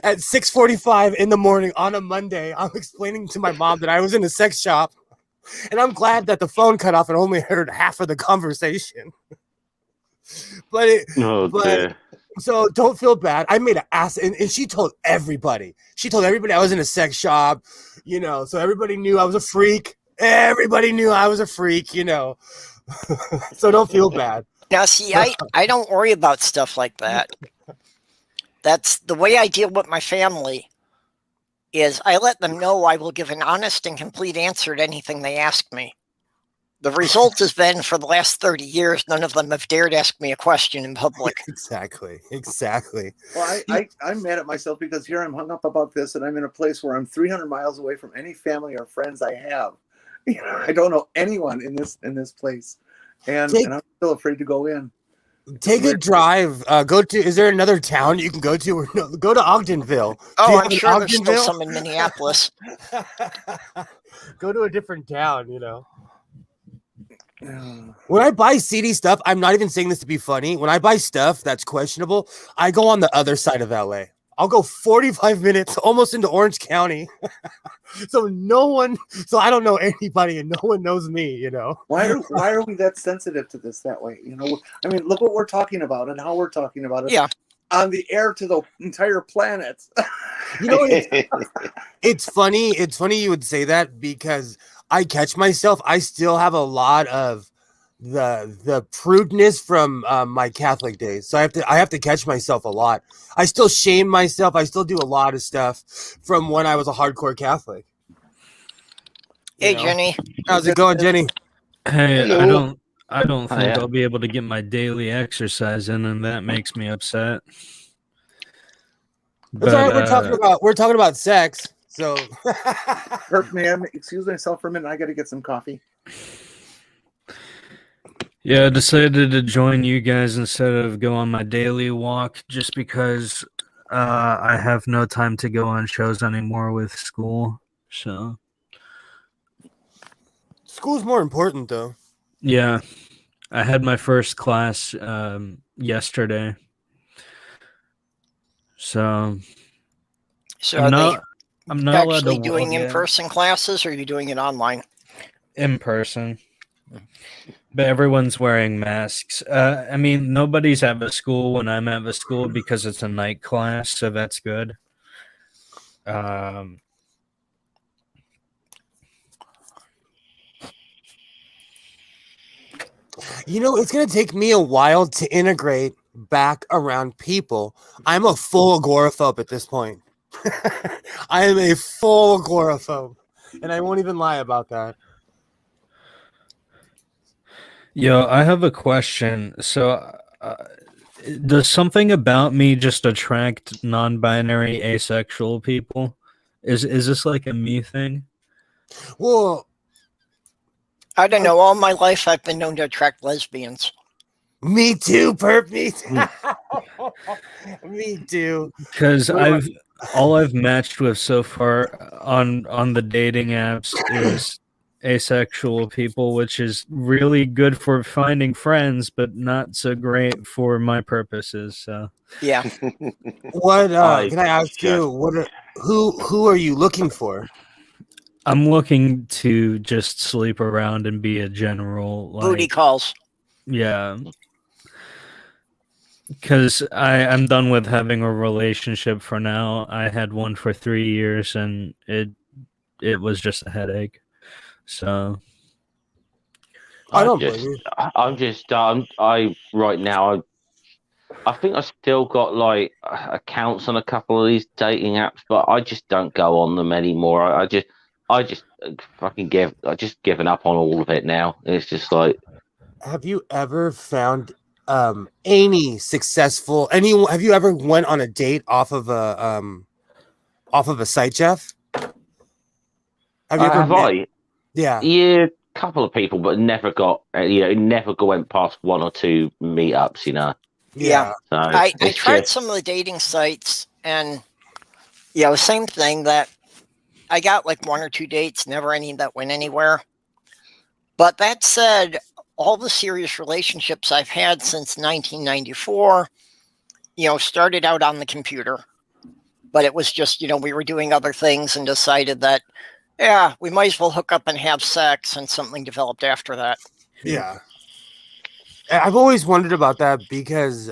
At 6:45 in the morning on a Monday, I'm explaining to my mom that I was in a sex shop, and I'm glad that the phone cut off and only heard half of the conversation. So don't feel bad. I made an ass, and she told everybody. She told everybody I was in a sex shop, so everybody knew I was a freak. Everybody knew I was a freak, So don't feel bad. Now, see, I don't worry about stuff like that. That's the way I deal with my family. Is I let them know I will give an honest and complete answer to anything they ask me. The result has been, for the last 30 years, none of them have dared ask me a question in public. Exactly. Well, I'm mad at myself because here I'm hung up about this, and I'm in a place where I'm 300 miles away from any family or friends I have. I don't know anyone in this place, and I'm still afraid to go in. Take a drive. Is there another town you can go to? Or no, go to Ogdenville. Oh, I'm sure there's still some in Minneapolis. Go to a different town, When I buy CD stuff, I'm not even saying this to be funny. When I buy stuff that's questionable, I go on the other side of LA. I'll go 45 minutes almost into Orange County. So I don't know anybody and no one knows me, you know. Why are we that sensitive to this that way? You know, I mean, look what we're talking about and how we're talking about it. Yeah. On the air to the entire planet. You know, it's funny. It's funny you would say that because I catch myself. I still have a lot of the prudeness from my Catholic days, so I have to catch myself a lot. I still shame myself. I still do a lot of stuff from when I was a hardcore Catholic. Hey, Jenny. How's it going, Jenny? Hey, Hello. I don't think yeah. I'll be able to get my daily exercise in, and that makes me upset. That's all right. We're talking about sex. So, Perp man, excuse myself for a minute. I got to get some coffee. Yeah, I decided to join you guys instead of go on my daily walk just because I have no time to go on shows anymore with school. So, school's more important, though. yeah, I had my first class yesterday. So are they I'm not allowed actually to doing walk yet. in-person classes, or are you doing it online? In person. But everyone's wearing masks. I mean, nobody's at the school when I'm at the school because it's a night class, so that's good. You know, it's going to take me a while to integrate back around people. I'm a full agoraphobe at this point. I am a full agoraphobe, and I won't even lie about that. Yo, I have a question. So, does something about me just attract non-binary asexual people? Is this like a me thing? Well, I don't know. All my life, I've been known to attract lesbians. Me too, Perp. Me too. Me too. Because all I've matched with so far on the dating apps is asexual people, which is really good for finding friends, but not so great for my purposes. So yeah. What can I ask you? Who are you looking for? I'm looking to just sleep around and be a general Booty calls. Yeah. Because I'm done with having a relationship for now. I had one for 3 years and it was just a headache. So I don't blame you. I right now I think I still got like accounts on a couple of these dating apps, but I just don't go on them anymore. I just fucking given up on all of it now. It's just like, have you ever found any successful have you ever went on a date off of a site, Jeff? Have you ever I? Yeah, a couple of people, but never got never went past one or two meetups, Yeah. So I tried some of the dating sites, and same thing, that I got like 1 or 2 dates, never any that went anywhere. But that said, all the serious relationships I've had since 1994, started out on the computer. But it was just, we were doing other things and decided that, we might as well hook up and have sex, and something developed after that. Yeah. I've always wondered about that because,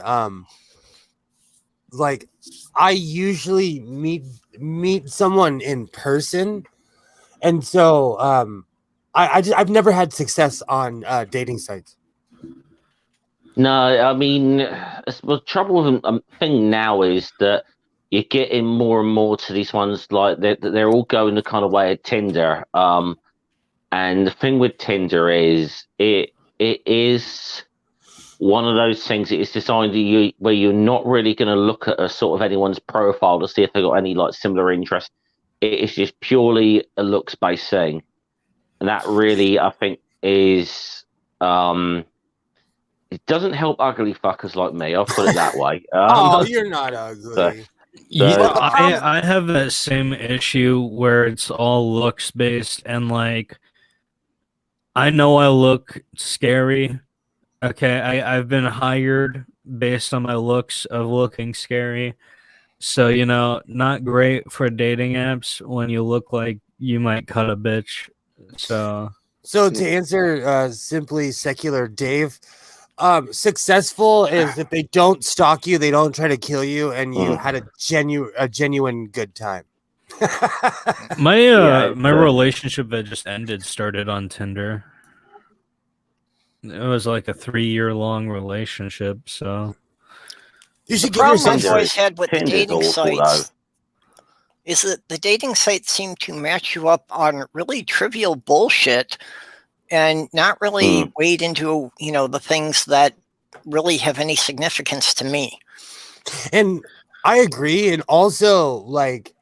like, I usually meet someone in person, and so I've never had success on dating sites. No, I mean, the trouble with the thing now is that you're getting more and more to these ones, like they're all going the kind of way of Tinder. And the thing with Tinder is it is one of those things that is designed where you're not really going to look at a sort of anyone's profile to see if they've got any like similar interests. It is just purely a looks based thing, and that really I think is it doesn't help ugly fuckers like me. I'll put it that way. Oh, you're not ugly. I have that same issue where it's all looks based, and like I know I look scary. Okay, I've been hired based on my looks of looking scary, So, not great for dating apps when you look like you might cut a bitch. So to answer simply secular Dave, successful is if they don't stalk you, they don't try to kill you, and you had a genuine good time. my relationship that just ended started on Tinder. It was like a 3-year long relationship, so you should The give problem yourself I've always had with the Tinder's dating awful, sites is that the dating sites seem to match you up on really trivial bullshit and not really wade into, the things that really have any significance to me. And I agree. And also, like,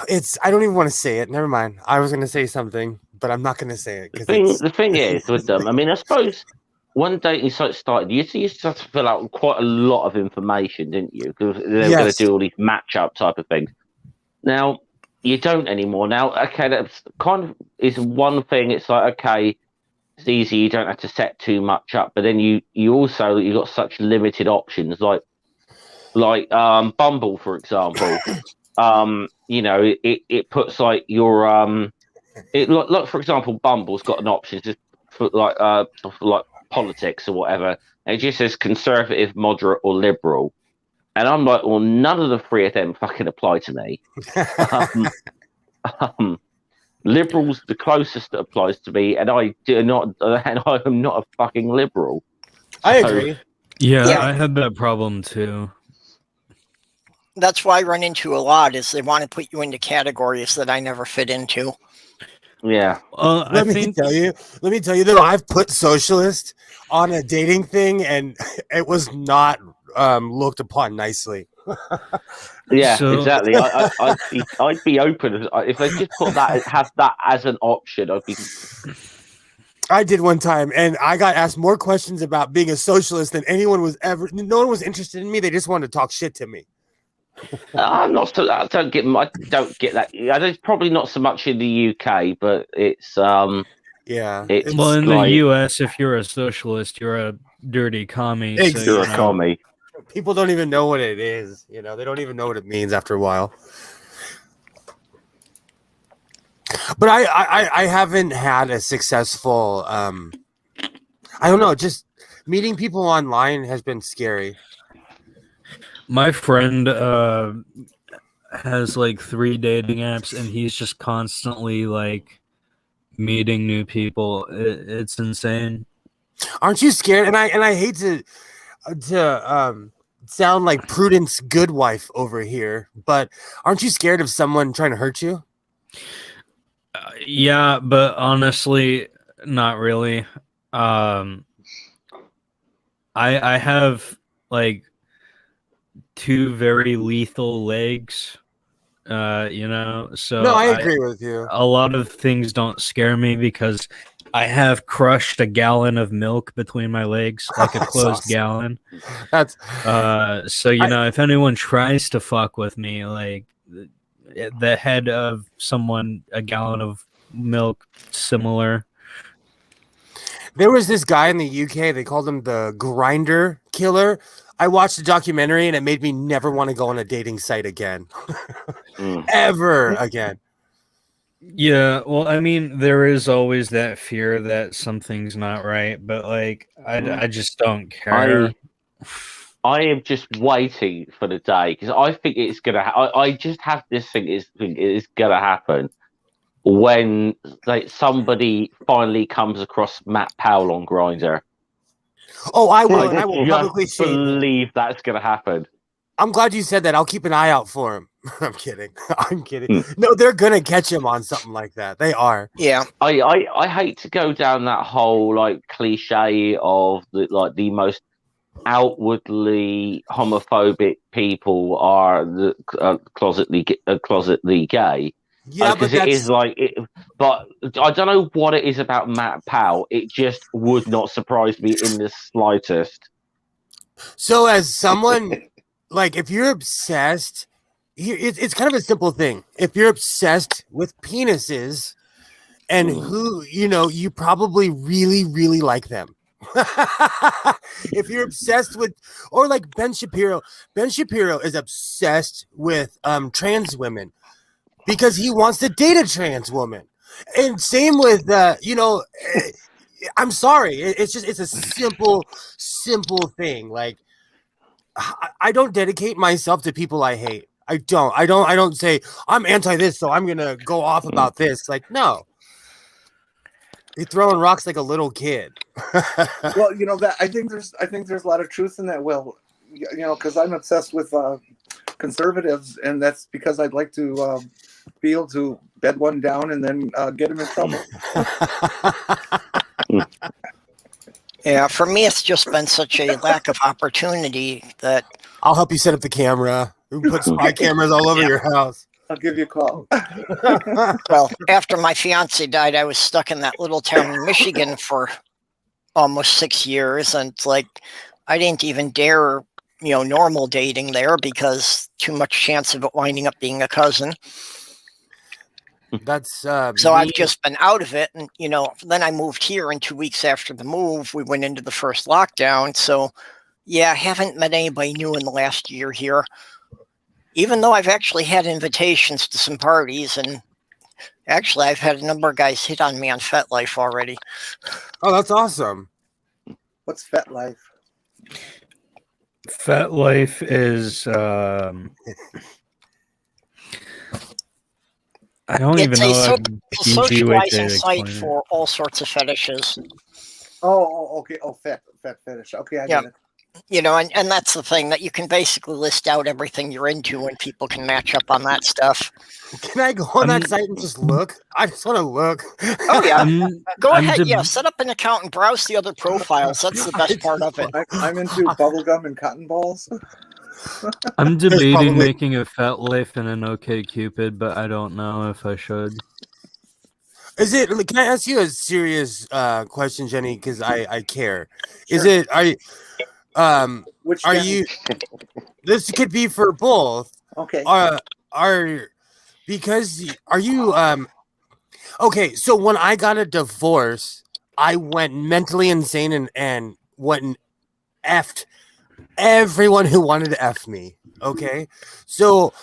it's, I don't even want to say it. Never mind. I was going to say something, but I'm not going to say it. The thing is with them, I mean, I suppose one dating site started, you used to have to fill out quite a lot of information, didn't you? Because they were going to do all these match-up type of things. Now, you don't anymore. Now, okay, that's kind of is one thing. It's like, okay, it's easy. You don't have to set too much up. But then you also, you got such limited options, like Bumble, for example. It puts like your like for example, Bumble's got an option just for like politics or whatever. And it just says conservative, moderate, or liberal. And I'm like, well, none of the three of them fucking apply to me. Liberal's the closest that applies to me, and I am not a fucking liberal. I agree. Yeah, I had that problem too. That's why I run into a lot is they want to put you into categories that I never fit into. Yeah. Let me tell you though, I've put socialist on a dating thing and it was not looked upon nicely. Yeah, exactly. I'd be open if they just put have that as an option. I did one time, and I got asked more questions about being a socialist than anyone was ever. No one was interested in me. They just wanted to talk shit to me. I'm not. I don't get that. It's probably not so much in the UK, but it's yeah. Well, in the US, if you're a socialist, you're a dirty commie. Exactly. You're a commie. People don't even know what it is. They don't even know what it means after a while. But I haven't had a successful. I don't know. Just meeting people online has been scary. My friend has like 3 dating apps, and he's just constantly like meeting new people. It's insane. Aren't you scared? And I hate to sound like Prudence good wife over here, but aren't you scared of someone trying to hurt you? Yeah, but honestly, not really. I have like 2 very lethal legs, so no, I agree with you. A lot of things don't scare me because I have crushed a gallon of milk between my legs, like a closed gallon. That's so if anyone tries to fuck with me, like the head of someone, a gallon of milk, similar. There was this guy in the UK, they called him the grinder killer. I watched the documentary and it made me never want to go on a dating site again. Ever again. Yeah, well, I mean, there is always that fear that something's not right, but like, I just don't care. I am just waiting for the day because I think it's gonna. I just have this thing is gonna happen when like somebody finally comes across Matt Powell on Grindr. Oh, I will. And I will publicly believe that's gonna happen. I'm glad you said that. I'll keep an eye out for him. I'm kidding. No, they're gonna catch him on something like that. They are. Yeah. I hate to go down that whole like cliche of the most outwardly homophobic people are the closetly gay. Yeah, because it is like it. But I don't know what it is about Matt Powell. It just would not surprise me in the slightest. So, as someone like, if you're obsessed, it's kind of a simple thing. If you're obsessed with penises, and who you probably really, really like them. If you're obsessed with, or like Ben Shapiro is obsessed with trans women because he wants to date a trans woman. And same with I'm sorry, it's a simple thing. Like, I don't dedicate myself to people I hate. I don't say I'm anti this, so I'm gonna go off about this. Like, no. You're throwing rocks like a little kid. Well, that I think there's a lot of truth in that. Well, because I'm obsessed with conservatives, and that's because I'd like to be able to bed one down and then get him in trouble. Yeah, for me, it's just been such a lack of opportunity that I'll help you set up the camera. We can put spy cameras all over your house. I'll give you a call. Well, after my fiance died, I was stuck in that little town in Michigan for almost 6 years, and it's like I didn't even dare, normal dating there because too much chance of it winding up being a cousin. That's so I've just been out of it, and then I moved here, and 2 weeks after the move, we went into the first lockdown. So, yeah, I haven't met anybody new in the last year here. Even though I've actually had invitations to some parties, and actually I've had a number of guys hit on me on FetLife already. Oh, that's awesome. What's FetLife? FetLife is I don't even know. It's a socializing site for all sorts of fetishes. Oh, okay. Oh, fat fetish. Okay, I get it. And that's the thing, that you can basically list out everything you're into and people can match up on that stuff. Can I go on that site and just look? I just want to look. Oh, yeah. Go ahead. Yeah, set up an account and browse the other profiles. That's the best part of it. I'm into bubblegum and cotton balls. I'm debating making a FetLife and an OkCupid, but I don't know if I should. Can I ask you a serious question, Jenny? Because I care. Sure. Are you? This could be for both. Okay. Are you? Okay. So when I got a divorce, I went mentally insane and went and effed everyone who wanted to F me. Okay. So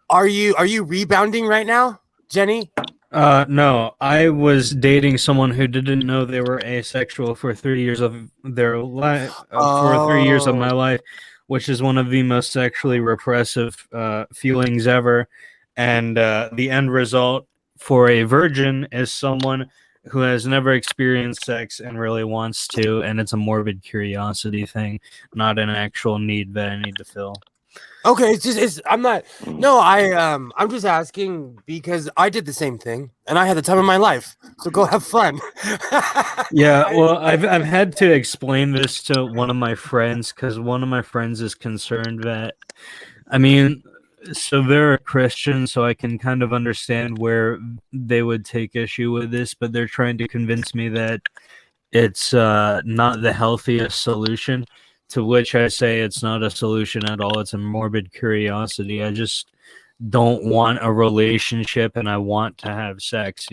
are you rebounding right now, Jenny? No, I was dating someone who didn't know they were asexual for 3 years of their life, for 3 years of my life, which is one of the most sexually repressive feelings ever. And the end result for a virgin is someone who has never experienced sex and really wants to, and it's a morbid curiosity thing, not an actual need that I need to fill. Okay, I'm just asking because I did the same thing and I had the time of my life. So go have fun. Yeah, well, I've had to explain this to one of my friends because one of my friends is concerned that, so they're a Christian, so I can kind of understand where they would take issue with this, but they're trying to convince me that it's not the healthiest solution. To which I say it's not a solution at all. It's a morbid curiosity. I just don't want a relationship and I want to have sex,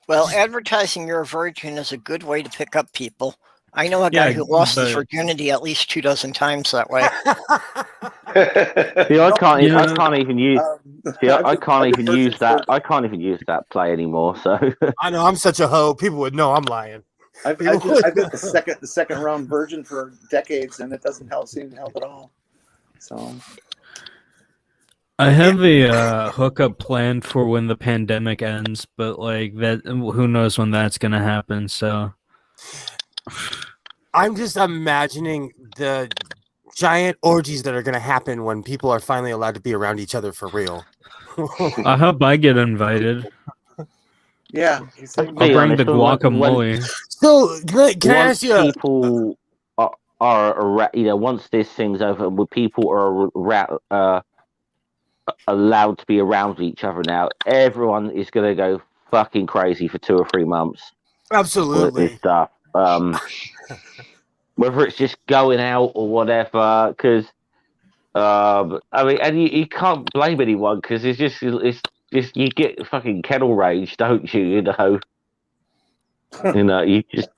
Well, advertising you're a virgin is a good way to pick up people. I know a guy who lost his virginity at least 24 times that way. See, I can't even use. I can't even use that. I can't even use that play anymore. So I know I'm such a hoe. People would know I'm lying. I've been the second round virgin for decades, and it doesn't seem to help at all. So I have a hookup planned for when the pandemic ends, but like that, who knows when that's gonna happen? So I'm just imagining the giant orgies that are gonna happen when people are finally allowed to be around each other for real. I hope I get invited. Yeah, I'll bring the guacamole. So can I ask you? People are once this thing's over, when people are allowed to be around each other now, everyone is going to go fucking crazy for 2 or 3 months. Absolutely. With this stuff. Whether it's just going out or whatever, because and you can't blame anyone because it's just you get fucking kettle rage, don't you? You know, you just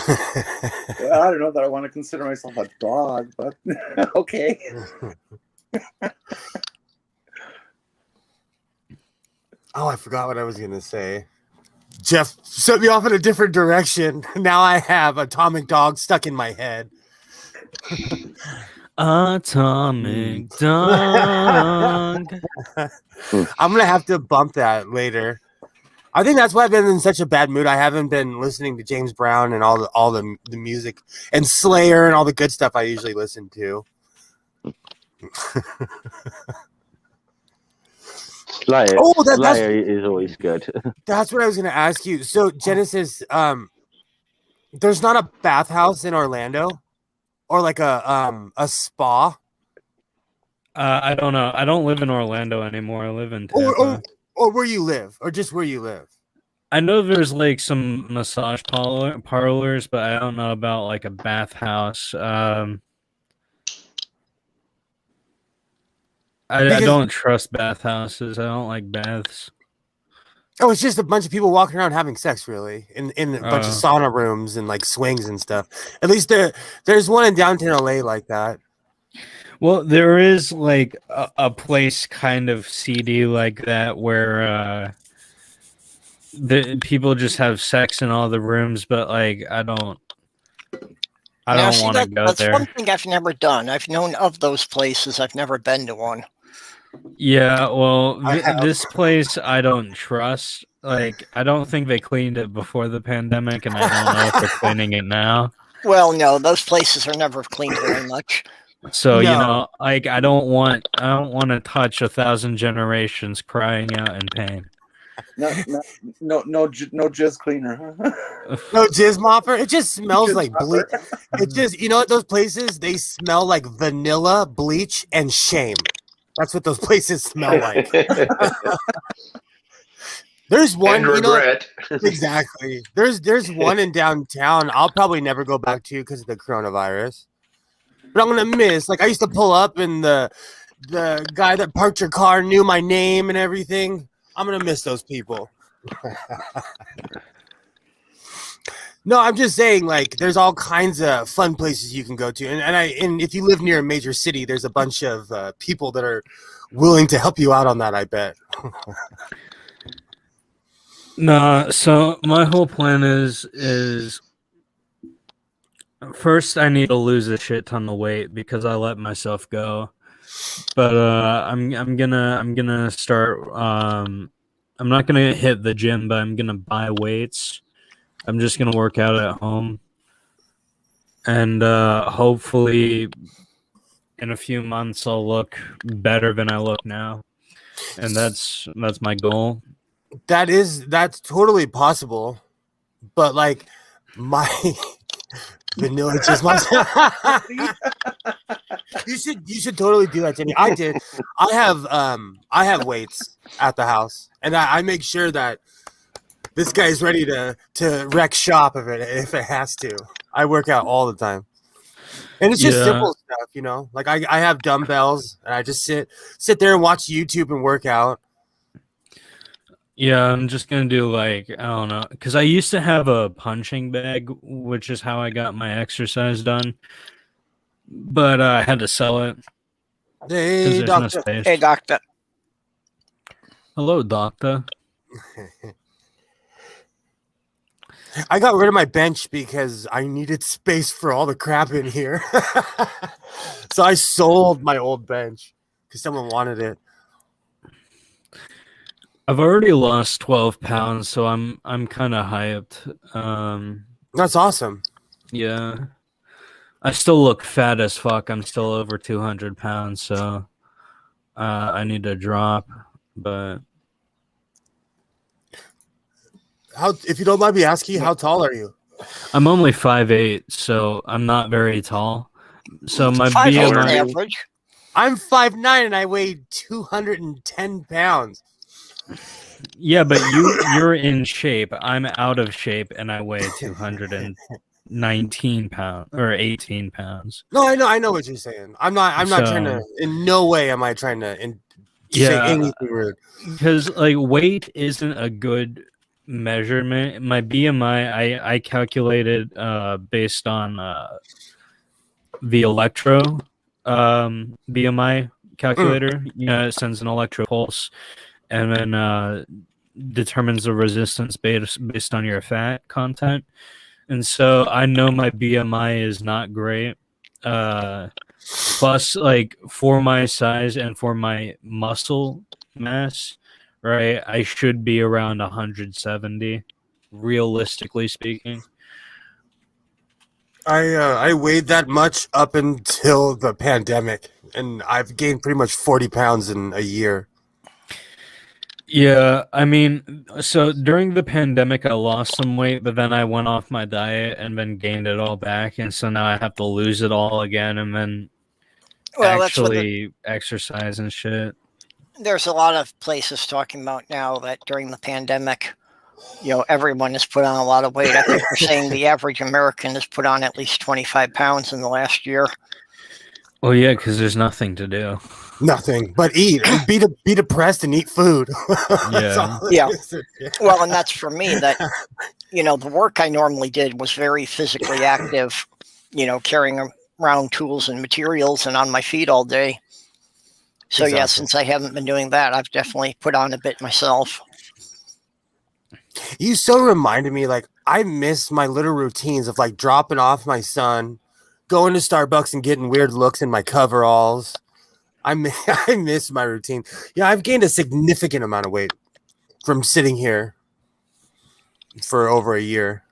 Well, I don't know that I want to consider myself a dog, but okay. Oh, I forgot what I was gonna say. Jeff set me off in a different direction. Now I have Atomic Dog stuck in my head. Atomic Dog. I'm gonna have to bump that later. I think that's why I've been in such a bad mood. I haven't been listening to James Brown and all the music and Slayer and all the good stuff I usually listen to. Slayer, Oh, Slayer is always good. That's what I was going to ask you. So Genesis, there's not a bathhouse in Orlando, or like a spa. I don't know. I don't live in Orlando anymore. I live in Tampa. Or where you live, or just where you live. I know there's like some massage parlors, but I don't know about like a bathhouse. I don't trust bathhouses. I don't like baths. Oh, it's just a bunch of people walking around having sex, really, in a bunch of sauna rooms and like swings and stuff. At least there's one in downtown LA like that. Well, there is like a place kind of seedy like that where the people just have sex in all the rooms, but like I don't want to go that's there. That's one thing I've never done. I've known of those places. I've never been to one. Yeah, well, this place I don't trust. Like, I don't think they cleaned it before the pandemic, and I don't know if they're cleaning it now. Well, no, those places are never cleaned very much. So, you know, like I don't want to touch 1,000 generations crying out in pain. No jizz cleaner, huh? No jizz mopper. It just smells like bleach. It just, you know what, those places, they smell like vanilla, bleach, and shame. That's what those places smell like. There's one, and regret. Exactly. There's one in downtown I'll probably never go back to because of the coronavirus. But I'm gonna miss. Like, I used to pull up and the guy that parked your car knew my name and everything. I'm gonna miss those people. No, I'm just saying, like, there's all kinds of fun places you can go to, and if you live near a major city, there's a bunch of people that are willing to help you out on that, I bet. No, so my whole plan is first I need to lose a shit ton of weight because I let myself go. But I'm gonna start. I'm not gonna hit the gym, but I'm gonna buy weights. I'm just gonna work out at home, and hopefully, in a few months, I'll look better than I look now, and that's my goal. That's totally possible, but like my vanilla just you should totally do that, Jenny. I did. I have weights at the house, and I make sure that this guy's ready to wreck shop if it has to. I work out all the time, and it's just simple stuff, you know. Like I have dumbbells, and I just sit there and watch YouTube and work out. Yeah, I'm just gonna do like, I don't know, because I used to have a punching bag, which is how I got my exercise done, but I had to sell it. Hey, doctor. No space. Hey, doctor. Hello, doctor. I got rid of my bench because I needed space for all the crap in here. So I sold my old bench because someone wanted it. I've already lost 12 pounds, so I'm kind of hyped. That's awesome. Yeah. I still look fat as fuck. I'm still over 200 pounds, so I need to drop, but If you don't mind me asking, how tall are you? I'm only 5'8", so I'm not very tall. So my 5'8" BMI average. I'm 5'9" and I weigh 210 pounds. Yeah, but you're in shape. I'm out of shape, and I weigh 219 pounds or 18 pounds. No, I know what you're saying. I'm not trying to. In no way am I trying to say anything rude. Because like weight isn't a good measurement. My BMI, I calculated based on the electro BMI calculator. You know, it sends an electro pulse and then determines the resistance based on your fat content. And so I know my BMI is not great. Plus, like, for my size and for my muscle mass, right, I should be around 170, realistically speaking. I weighed that much up until the pandemic, and I've gained pretty much 40 pounds in a year. Yeah, I mean, so during the pandemic, I lost some weight, but then I went off my diet and then gained it all back, and so now I have to lose it all again and then Well, actually exercise and shit. there's a lot of places talking about now that during the pandemic, everyone has put on a lot of weight. I think they're saying the average American has put on at least 25 pounds in the last year. Well, yeah, because there's nothing to do. Nothing but eat and be depressed and eat food. Yeah. Yeah. Well, and that's for me that, the work I normally did was very physically active, carrying around tools and materials and on my feet all day. So yeah, since I haven't been doing that, I've definitely put on a bit myself. You so reminded me, like, I miss my little routines of like dropping off my son, going to Starbucks and getting weird looks in my coveralls. I miss my routine. Yeah, I've gained a significant amount of weight from sitting here for over a year.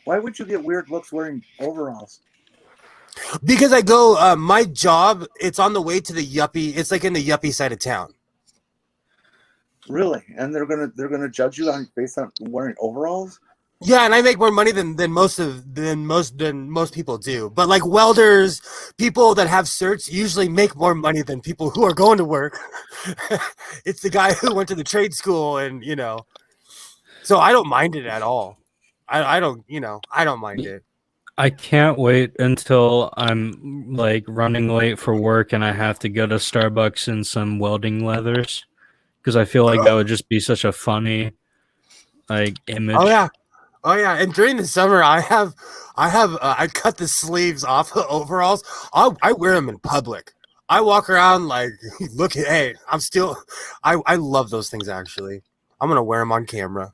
Why would you get weird looks wearing overalls? Because I go, my job, it's on the way to the yuppie. It's like in the yuppie side of town. Really? And they're gonna judge you based on wearing overalls? Yeah, and I make more money than most people do. But like welders, people that have certs usually make more money than people who are going to work. It's the guy who went to the trade school, and so I don't mind it at all. I don't mind it. I can't wait until I'm like running late for work and I have to go to Starbucks in some welding leathers, because I feel like that would just be such a funny image. Oh yeah, and during the summer, I cut the sleeves off the overalls. I wear them in public. I walk around like, hey, I love those things actually. I'm gonna wear them on camera.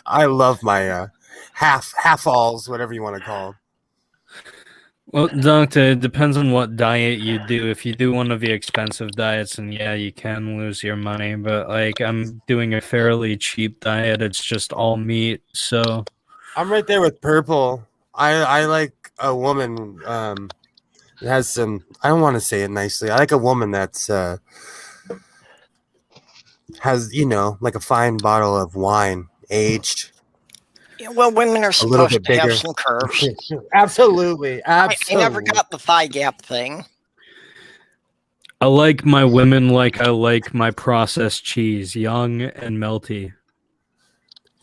I love my half-alls, whatever you want to call them. Well, Doctor, it depends on what diet you do. If you do one of the expensive diets, and yeah, you can lose your money. But I'm doing a fairly cheap diet. It's just all meat. So I'm right there with Purple. I like a woman that has some. I don't want to say it nicely. I like a woman that's has like a fine bottle of wine, aged. Yeah, well, women are supposed to have some curves. Absolutely. I never got the thigh gap thing. I like my women like I like my processed cheese, young and melty.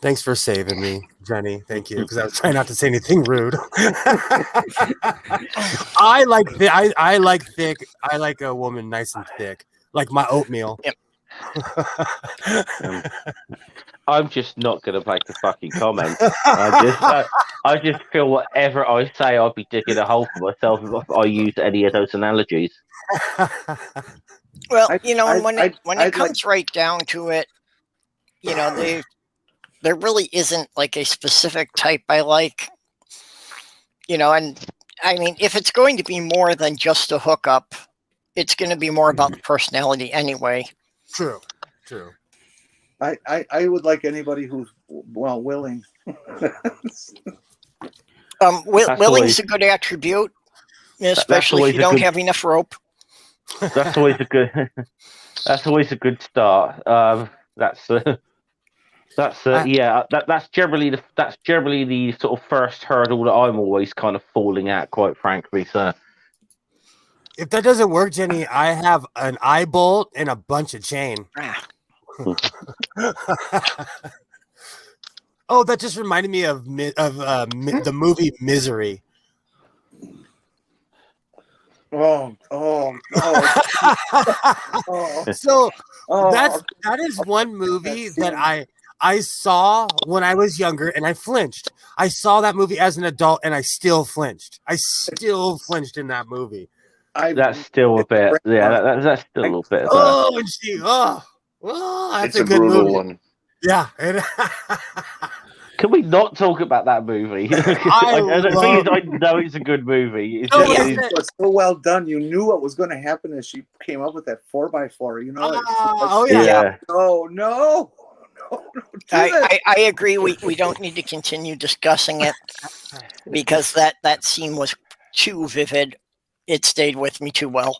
Thanks for saving me, Jenny. Thank you, because I was trying not to say anything rude. I like thick. I like a woman nice and thick, like my oatmeal. Yep. I'm just not going to make a fucking comment. I just feel whatever I say, I'll be digging a hole for myself if I use any of those analogies. Well, when it comes right down to it, there really isn't like a specific type I like. And I mean, if it's going to be more than just a hookup, it's going to be more about the personality anyway. True. I would like anybody who's willing. Willing's a good attribute, especially if you don't have enough rope. That's always a good. That's always a good start. That's generally the sort of first hurdle that I'm always kind of falling at, quite frankly. So if that doesn't work, Jenny, I have an eye bolt and a bunch of chain. Oh, that just reminded me of the movie Misery. Oh. So that is one movie that I saw when I was younger and I flinched. I saw that movie as an adult and I still flinched. I still flinched in that movie. That's still a bit. Yeah, that's still a little bit of a. Oh, and that's It's a a good brutal movie. one. Yeah. And Can we not talk about that movie? I know it's a good movie. It's No, just- yeah. it's- It was so well done. You knew what was going to happen as she came up with that 4x4. You know? oh, yeah. yeah. No. Don't do that. I agree. We don't need to continue discussing it because that scene was too vivid. It stayed with me too well.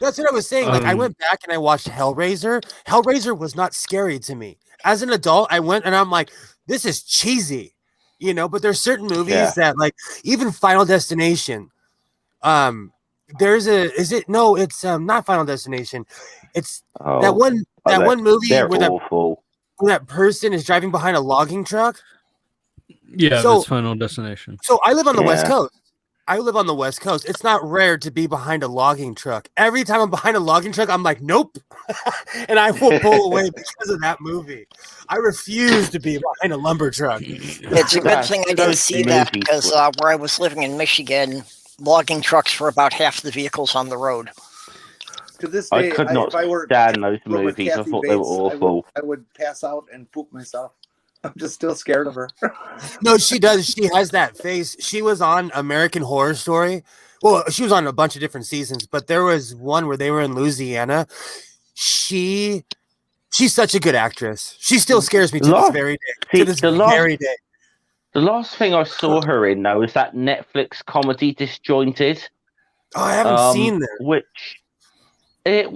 That's what I was saying. Like, I went back and I watched Hellraiser. Hellraiser was not scary to me. As an adult, I went and I'm like, this is cheesy, you know. But there's certain movies that, like, even Final Destination. It's not Final Destination. It's that one movie they're where awful. that person is driving behind a logging truck. Yeah, So- that's Final Destination. So I live on the West Yeah. Coast. It's not rare to be behind a logging truck. Every time I'm behind a logging truck, I'm like, nope. And I will pull away because of that movie. I refuse to be behind a lumber truck. It's a good thing I didn't see that because where I was living in Michigan, logging trucks were about half the vehicles on the road. To this I day, could not if I were stand those with movies. I Kathy thought they were Bates, awful. I would pass out and poop myself. I'm just still scared of her. No, she does. She has that face. She was on American Horror Story. Well, she was on a bunch of different seasons, but there was one where they were in Louisiana. She's such a good actress. She still scares me to this very day. Very day. The last thing I saw her in, though, was that Netflix comedy Disjointed. Oh, I haven't seen that. Which it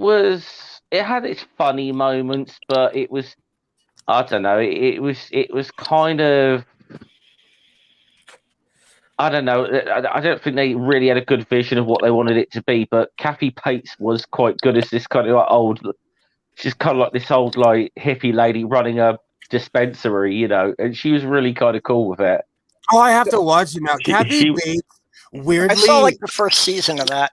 had its funny moments, but it was, I don't know, it was kind of, I don't know, I don't think they really had a good vision of what they wanted it to be, but Kathy Bates was quite good as this kind of like she's kind of like this old like hippie lady running a dispensary, you know, and she was really kind of cool with it. Oh, I have to watch it now. Kathy Bates, weirdly, I saw like the first season of that.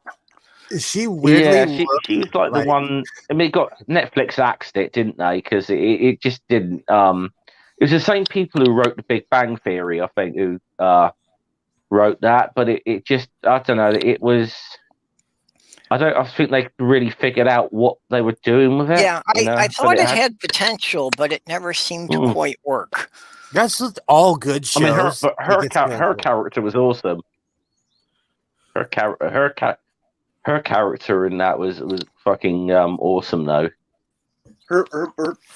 She weirdly, she was like the one. I mean, Netflix axed it, didn't they? Because it just didn't. It was the same people who wrote The Big Bang Theory, I think, who wrote that, but it just, I don't know. It was. I think they really figured out what they were doing with it. Yeah, I thought it had potential, but it never seemed to quite work. That's just all good shows. I mean, her character was awesome. Her character in that was fucking awesome, though. Her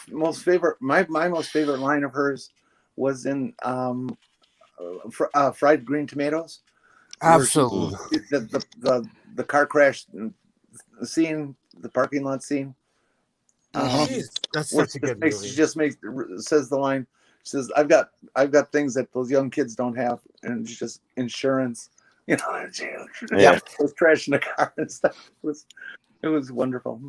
most favorite, my most favorite line of hers was in Fried Green Tomatoes. Absolutely. The car crash scene, the parking lot scene. That's such a good movie. She just says the line. She says, "I've got things that those young kids don't have," and it's just insurance. You know, it was trash in the car and stuff. It was wonderful.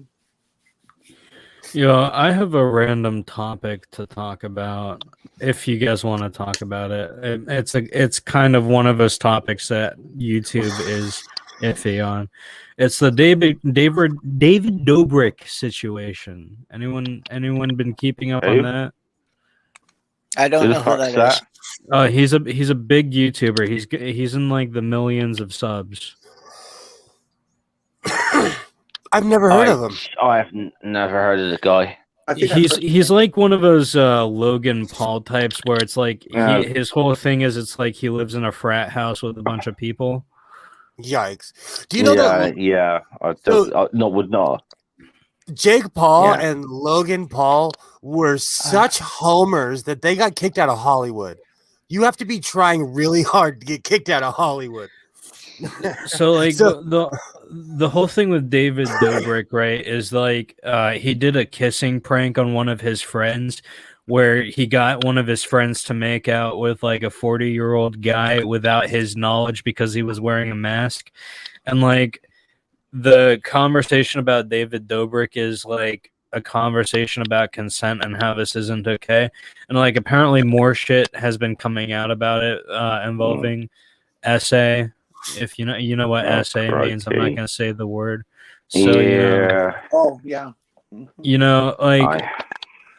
Yeah, I have a random topic to talk about. If you guys want to talk about it, it's kind of one of those topics that YouTube is iffy on. It's the David Dobrik situation. Anyone been keeping up on that? I don't know who that is. He's a big YouTuber. He's in like the millions of subs. I've never heard of him. I have never heard of the guy. He's like one of those Logan Paul types where it's like his whole thing is it's like he lives in a frat house with a bunch of people. Yikes! Do you know that? Yeah, I would not. Jake Paul and Logan Paul were such homers that they got kicked out of Hollywood. You have to be trying really hard to get kicked out of Hollywood. So like the whole thing with David Dobrik, right, is like he did a kissing prank on one of his friends where he got one of his friends to make out with like a 40-year-old guy without his knowledge because he was wearing a mask. And like the conversation about David Dobrik is like a conversation about consent and how this isn't okay. And like apparently more shit has been coming out about it involving essay. If you know what essay means, I'm not gonna say the word. So yeah. Oh yeah. You know, like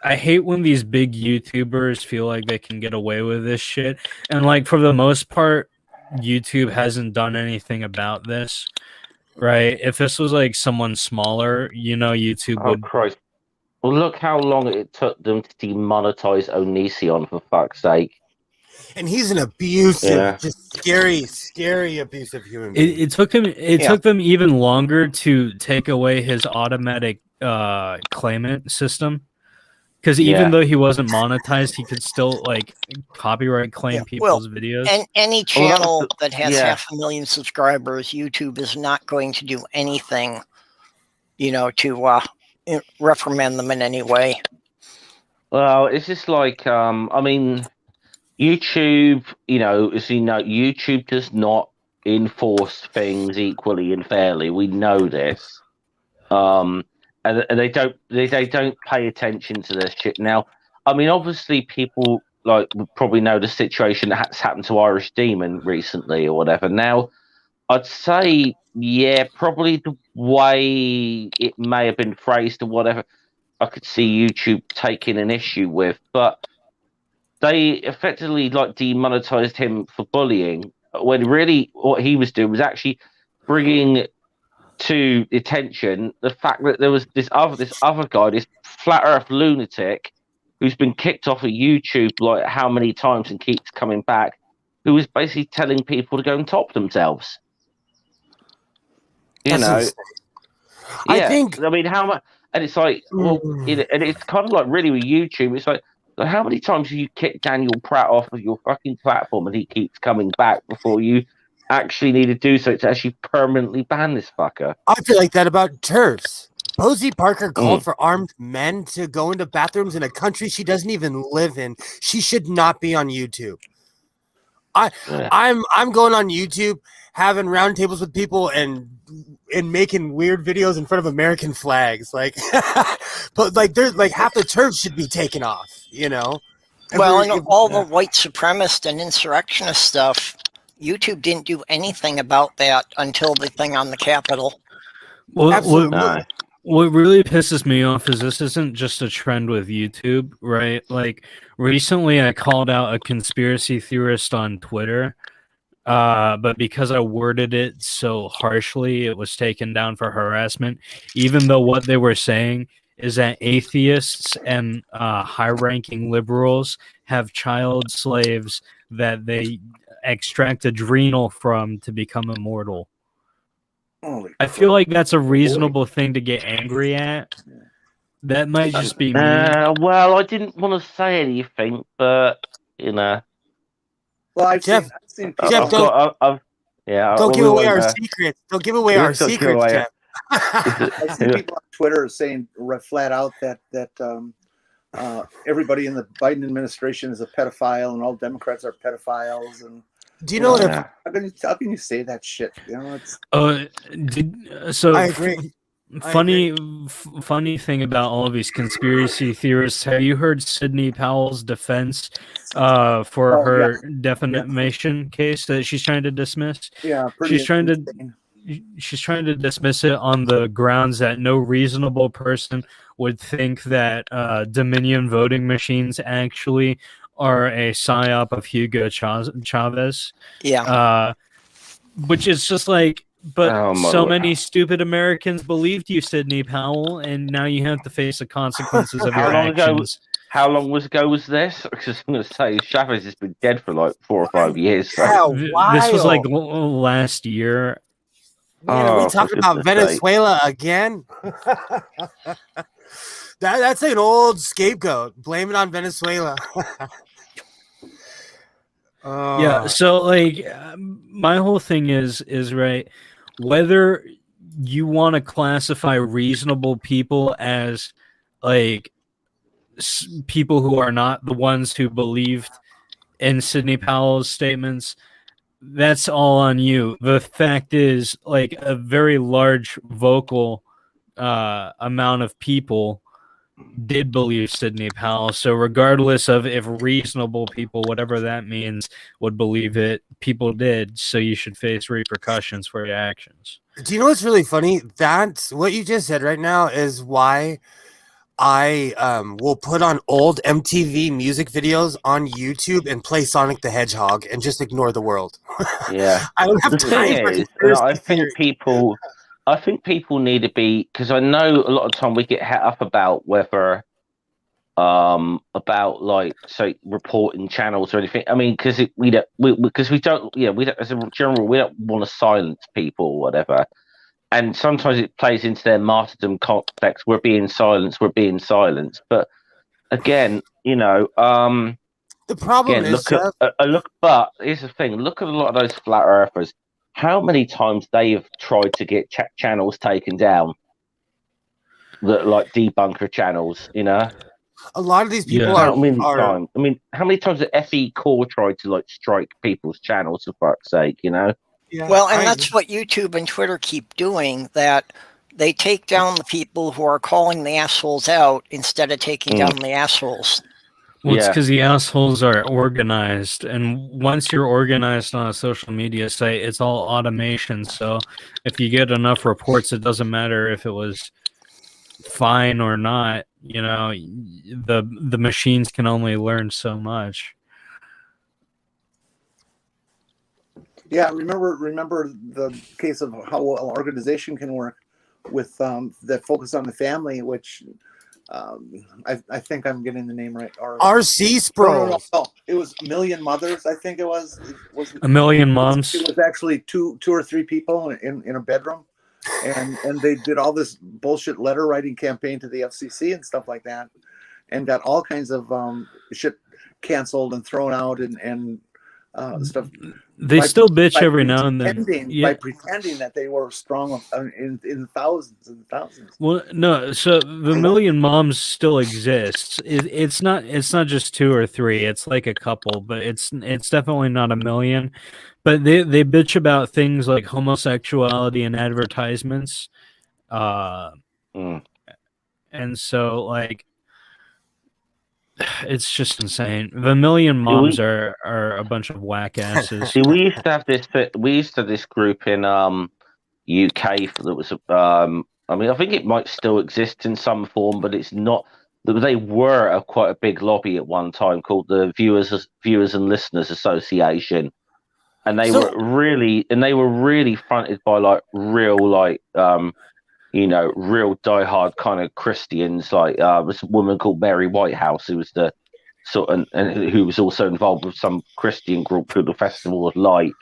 I hate when these big YouTubers feel like they can get away with this shit. And like for the most part, YouTube hasn't done anything about this. Right? If this was like someone smaller, YouTube Oh would. Christ! Well, look how long it took them to demonetize Onision, for fuck's sake. And he's an abusive, Yeah. just scary abusive human being. It took him. It took them even longer to take away his automatic claimant system, because even though he wasn't monetized, he could still like copyright claim people's videos. And any channel that has 500,000 subscribers, YouTube is not going to do anything, to reprimand them in any way. Well, it's just like I mean, YouTube, YouTube does not enforce things equally and fairly. We know this. And they don't pay attention to this shit. Now, I mean, obviously people would probably know the situation that's happened to Irish Demon recently or whatever. Now, I'd say, probably the way it may have been phrased or whatever, I could see YouTube taking an issue with, but they effectively demonetized him for bullying, when really what he was doing was actually bringing to attention the fact that there was this other guy, this flat earth lunatic, who's been kicked off of YouTube like how many times and keeps coming back, who was basically telling people to go and top themselves. Insane. I mean, how much? And it's like, and it's kind of like really with YouTube. It's like how many times have you kicked Daniel Pratt off of your fucking platform and he keeps coming back before you actually need to do so to actually permanently ban this fucker? I feel like that about TERFs. Posey Parker called for armed men to go into bathrooms in a country she doesn't even live in. She should not be on YouTube. I'm going on YouTube, having roundtables with people and making weird videos in front of American flags. Like, but like there's like half the TERFs should be taken off. Well, and all the white supremacist and insurrectionist stuff, YouTube didn't do anything about that until the thing on the Capitol. Well, what really pisses me off is this isn't just a trend with YouTube, right? Like recently I called out a conspiracy theorist on Twitter, but because I worded it so harshly, it was taken down for harassment, even though what they were saying is that atheists and high-ranking liberals have child slaves that they extract adrenal from to become immortal. I feel like that's a reasonable thing to get angry at. That might just be me. Well, I didn't want to say anything, but Well, I've seen people. Jeff, don't give away our secrets. Don't give away our secrets, Jeff. I've seen people on Twitter saying flat out that everybody in the Biden administration is a pedophile and all Democrats are pedophiles. And do you know what? How can you say that shit? It's. So I agree. Funny thing about all of these conspiracy theorists. Have you heard Sidney Powell's defense for her defamation case that she's trying to dismiss? Yeah, she's trying to dismiss it on the grounds that no reasonable person would think that Dominion voting machines actually are a psyop of Hugo Chavez. Yeah. Which is just like, but so many stupid Americans believed you, Sidney Powell, and now you have to face the consequences of your actions. How long ago was this? Because I'm going to say Chavez has been dead for like 4 or 5 years. So. This was like last year. Man, we talking about Venezuela again? That's an old scapegoat. Blame it on Venezuela. Yeah, so like my whole thing is right, whether you want to classify reasonable people as like people who are not the ones who believed in Sidney Powell's statements, that's all on you. The fact is, like, a very large vocal amount of people did believe Sidney Powell. So regardless of if reasonable people, whatever that means, would believe it, people did. So you should face repercussions for your actions. Do you know what's really funny? That's what you just said right now is why I will put on old MTV music videos on YouTube and play Sonic the Hedgehog and just ignore the world. Yeah. I don't have The time thing for is, and conspiracy I theories. think people need to be, because I know a lot of time we get het up about whether about like say reporting channels or anything. I mean, because we don't as a general we don't want to silence people or whatever. And sometimes it plays into their martyrdom complex. We're being silenced. But again, The problem again, is, Jeff, look. But here's the thing: look at a lot of those flat earthers. How many times they have tried to get channels taken down, that like debunker channels, a lot of these people How many are times? I mean, how many times has FE Core tried to like strike people's channels for fuck's sake? yeah, Well, and I that's agree. what YouTube and Twitter keep doing, that they take down the people who are calling the assholes out instead of taking down the assholes. Well, it's Yeah. because the assholes are organized, and once you're organized on a social media site, it's all automation. So if you get enough reports, it doesn't matter if it was fine or not. The machines can only learn so much. Yeah, remember the case of how an organization can work with that focus on the family, which I think I'm getting the name right. Or RC Sproles. no. It was Million Mothers. I think it was. A Million Moms. It was actually two or three people in a bedroom, and they did all this bullshit letter writing campaign to the FCC and stuff like that, and got all kinds of shit canceled and thrown out and stuff. They still bitch every now and then. By pretending that they were strong in thousands and thousands. Well, no. So the Million Moms still exists. It's not just 2 or 3. It's like a couple, but it's definitely not a million. But they bitch about things like homosexuality and advertisements, and so like it's just insane. The Million Moms are a bunch of whack asses. See, we used to have this group in UK that was I mean, I think it might still exist in some form, but it's not. They were quite a big lobby at one time called the Viewers and Listeners Association, and they were really fronted by like real like real diehard kind of Christians. Like this woman called Mary Whitehouse, who was the and who was also involved with some Christian group called the Festival of Light,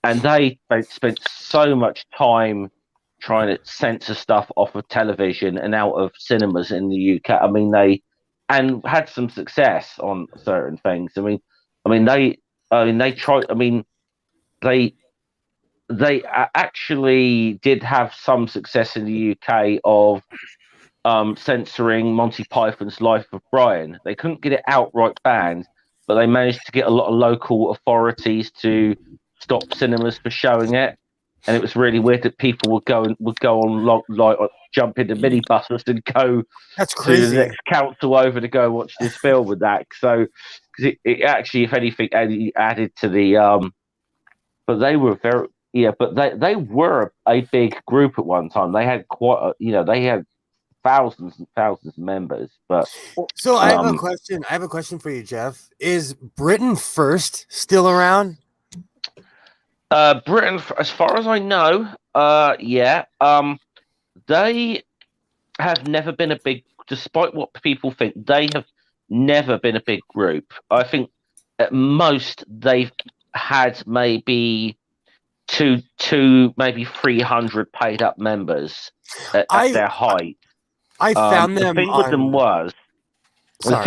and they spent so much time trying to censor stuff off of television and out of cinemas in the UK. I mean, they had some success on certain things. I mean, they tried. I mean, they actually did have some success in the UK of censoring Monty Python's Life of Brian. They couldn't get it outright banned, but they managed to get a lot of local authorities to stop cinemas for showing it. And it was really weird that people would go on like jump into minibuses and go That's to crazy. the next council over to go watch this film with that. So because it actually, if anything, added to the but they were they were a big group at one time. They had they had thousands and thousands of members. But so I have a question. I have a question for you, Jeff. Is Britain First still around? Britain, as far as I know, yeah. They have never been a big, despite what people think, they have never been a big group. I think at most they've had maybe two, maybe 300 paid up members at their height. I found them. The thing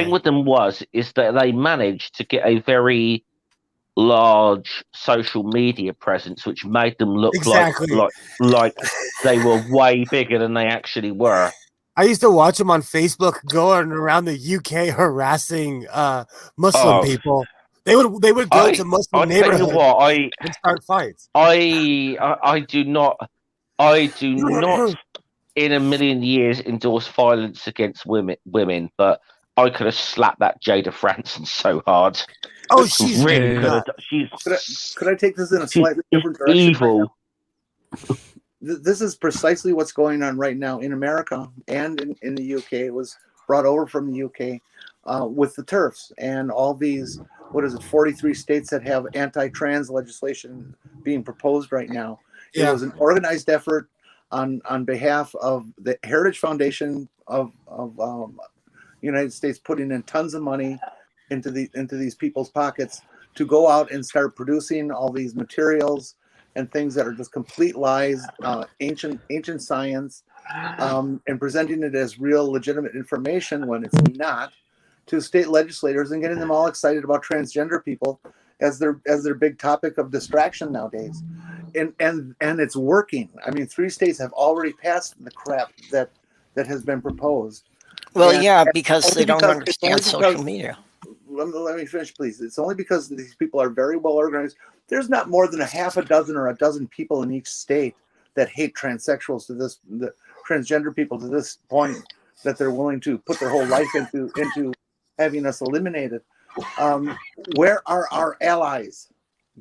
with them was is that they managed to get a very large social media presence, which made them look like they were way bigger than they actually were. I used to watch them on Facebook going around the UK harassing Muslim people. They would go to Muslim neighborhoods and start fights. I do not in a million years endorse violence against women, but I could have slapped that Jada Franson so hard. Oh, she's really good. Could I take this in a slightly different direction? Evil. This is precisely what's going on right now in America and in the UK. It was brought over from the UK with the TERFs and all these, 43 states that have anti-trans legislation being proposed right now. It was an organized effort on behalf of the Heritage Foundation of United States, putting in tons of money into these people's pockets to go out and start producing all these materials and things that are just complete lies, ancient science, and presenting it as real legitimate information when it's not, to state legislators and getting them all excited about transgender people as their big topic of distraction nowadays. And it's working. I mean, 3 states have already passed the crap that has been proposed. Well, And because they don't understand social media. Let me finish, please. It's only because these people are very well organized. There's not more than a half a dozen or a dozen people in each state that hate transsexuals the transgender people to this point that they're willing to put their whole life into having us eliminated. Where are our allies?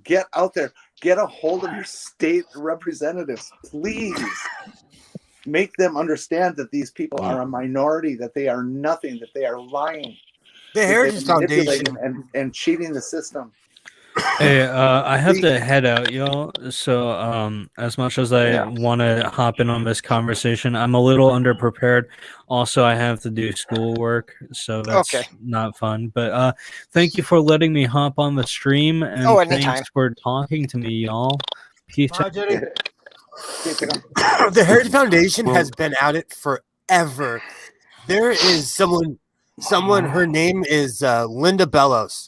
Get out there. Get a hold of your state representatives, please. Make them understand that these people are a minority, that they are nothing, that they are lying. The Heritage Foundation and cheating the system. Hey, I have to head out, y'all. So, as much as I want to hop in on this conversation, I'm a little underprepared. Also, I have to do schoolwork, so that's not fun. But thank you for letting me hop on the stream, and thanks for talking to me, y'all. Peace out. The Heritage Foundation has been at it forever. There is someone. Her name is Linda Bellows.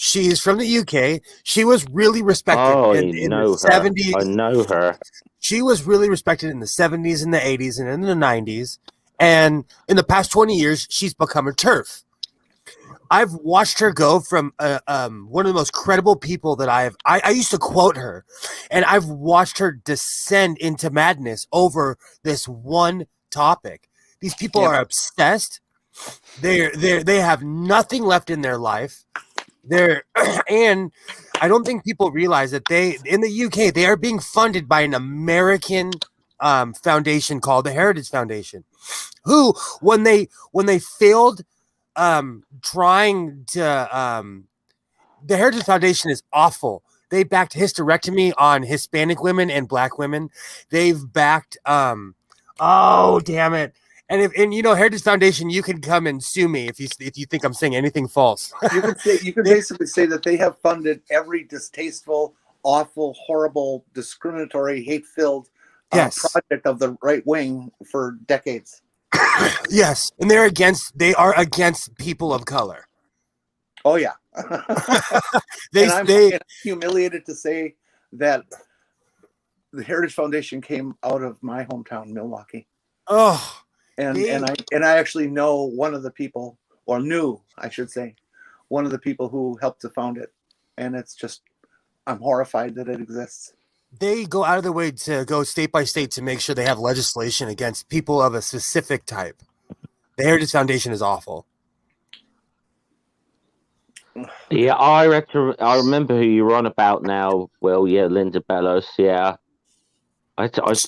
She's from the UK. She was really respected in the 70s. I know her. She was really respected in the 70s and the 80s and in the 90s. And in the past 20 years, she's become a TERF. I've watched her go from one of the most credible people that I used to quote her, and I've watched her descend into madness over this one topic. These people are obsessed. They have nothing left in their life. And I don't think people realize that in the UK they are being funded by an American foundation called the Heritage Foundation, who when they failed trying to the Heritage Foundation is awful. They backed hysterectomy on Hispanic women and Black women. They've backed oh damn it. And you know, Heritage Foundation, you can come and sue me if you think I'm saying anything false. You can basically say that they have funded every distasteful, awful, horrible, discriminatory, hate-filled project of the right wing for decades. Yes, and they are against people of color. Oh yeah. I'm humiliated to say that the Heritage Foundation came out of my hometown, Milwaukee. Oh. And I actually know one of the people, or knew, I should say, one of the people who helped to found it. And it's just, I'm horrified that it exists. They go out of their way to go state by state to make sure they have legislation against people of a specific type. The Heritage Foundation is awful. Yeah, I remember who you're on about now. Well, yeah, Linda Bellows. Yeah. I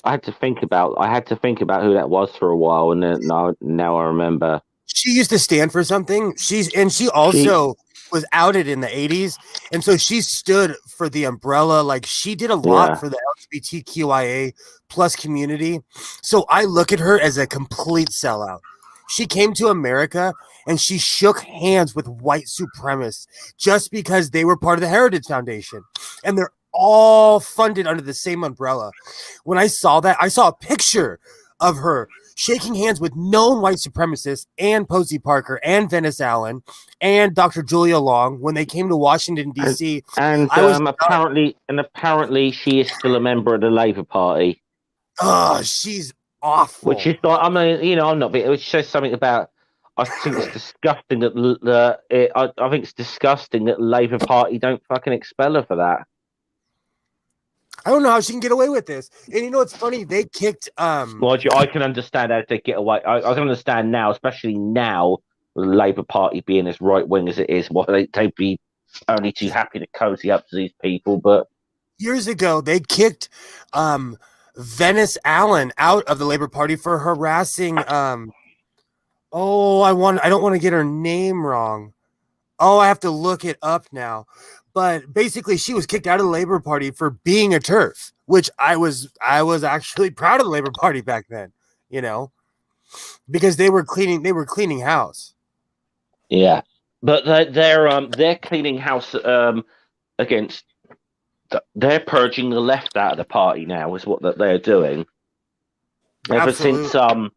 had to think about who that was for a while, and then now I remember. She used to stand for something. She also was outed in the 80s, and so she stood for the umbrella. Like, she did a lot for the LGBTQIA plus community. So I look at her as a complete sellout. She came to America and she shook hands with white supremacists just because they were part of the Heritage Foundation, and they're all funded under the same umbrella. When I saw that, I saw a picture of her shaking hands with known white supremacists and Posey Parker and Venice Allen and Dr. Julia Long when they came to Washington, D.C. And apparently she is still a member of the Labour Party. Oh, she's awful. Which is like, I mean, you know, I'm not. It says something about. I think it's disgusting that I think it's disgusting that the Labour Party don't fucking expel her for that. I don't know how she can get away with this. And you know what's funny? They kicked Well, I can understand how they get away. I can understand now, especially now, the Labour Party being as right wing as it is, why they'd be only too happy to cozy up to these people. But years ago, they kicked Venice Allen out of the Labour Party for harassing Oh, I don't want to get her name wrong. Oh, I have to look it up now. But basically, she was kicked out of the Labor Party for being a TERF, which I was actually proud of the Labor Party back then, because they were cleaning house. Yeah, but they're cleaning house against. They're purging the left out of the party now. Is what that they're doing. Absolutely.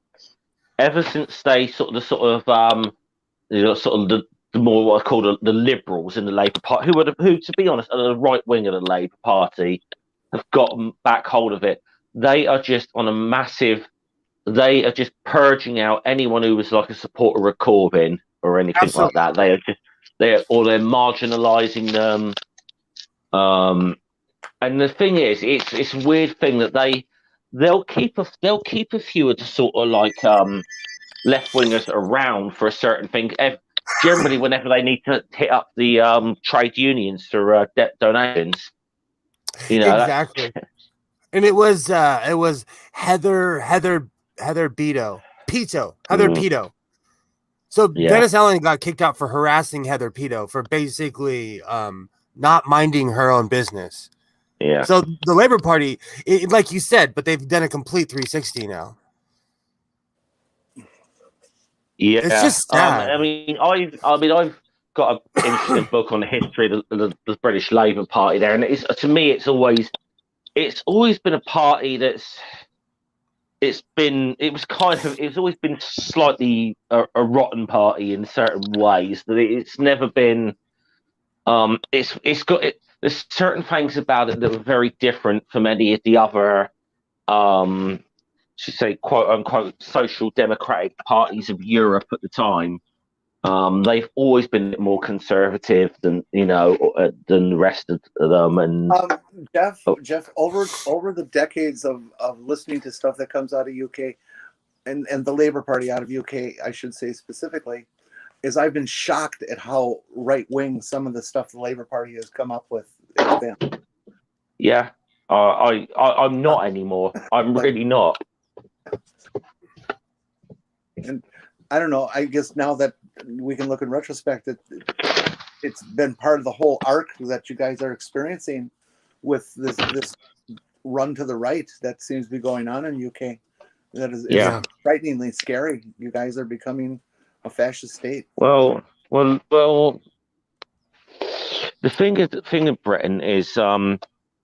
Ever since they sort of the more what I call the liberals in the Labour Party, who to be honest are the right wing of the Labour Party, have gotten back hold of it. They are just on a massive. They are just purging out anyone who was like a supporter of Corbyn or anything like that. They're marginalising them. And the thing is, it's a weird thing that they'll keep a few of the sort of like left wingers around for a certain thing. Generally, whenever they need to hit up the trade unions for debt donations, Exactly. And it was Heather Pito. So Dennis Allen got kicked out for harassing Heather Pito for basically not minding her own business. Yeah. So the Labor Party, like you said, but they've done a complete 360 now. Yeah, it's just sad. I've got an interesting book on the history of the British Labour Party there, and to me it's always been a party it's always been slightly a rotten party in certain ways. That it's never been there's certain things about it that were very different from any of the other should say quote unquote social democratic parties of Europe at the time. They've always been more conservative than the rest of them. And Jeff, over the decades of listening to stuff that comes out of UK and the Labour Party out of UK, I should say specifically, is I've been shocked at how right wing some of the stuff the Labour Party has come up with has been. Yeah, I'm not anymore. I'm really not. And I don't know. I guess now that we can look in retrospect, it's been part of the whole arc that you guys are experiencing with this run to the right that seems to be going on in UK. That is frighteningly scary. You guys are becoming a fascist state. Well. The thing of Britain is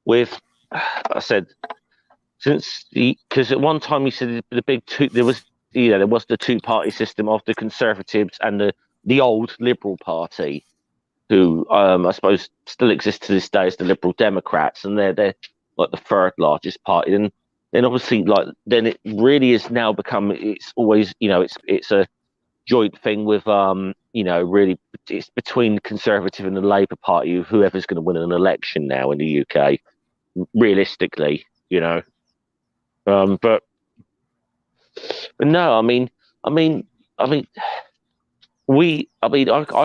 with I said since because at one time you said the big two there was the two-party system of the Conservatives and the old Liberal Party, who I suppose still exists to this day as the Liberal Democrats, and they're like the third largest party. And then obviously then it really is now become it's always it's a joint thing with really it's between the Conservative and the Labour Party of whoever's going to win an election now in the UK, realistically, but no, I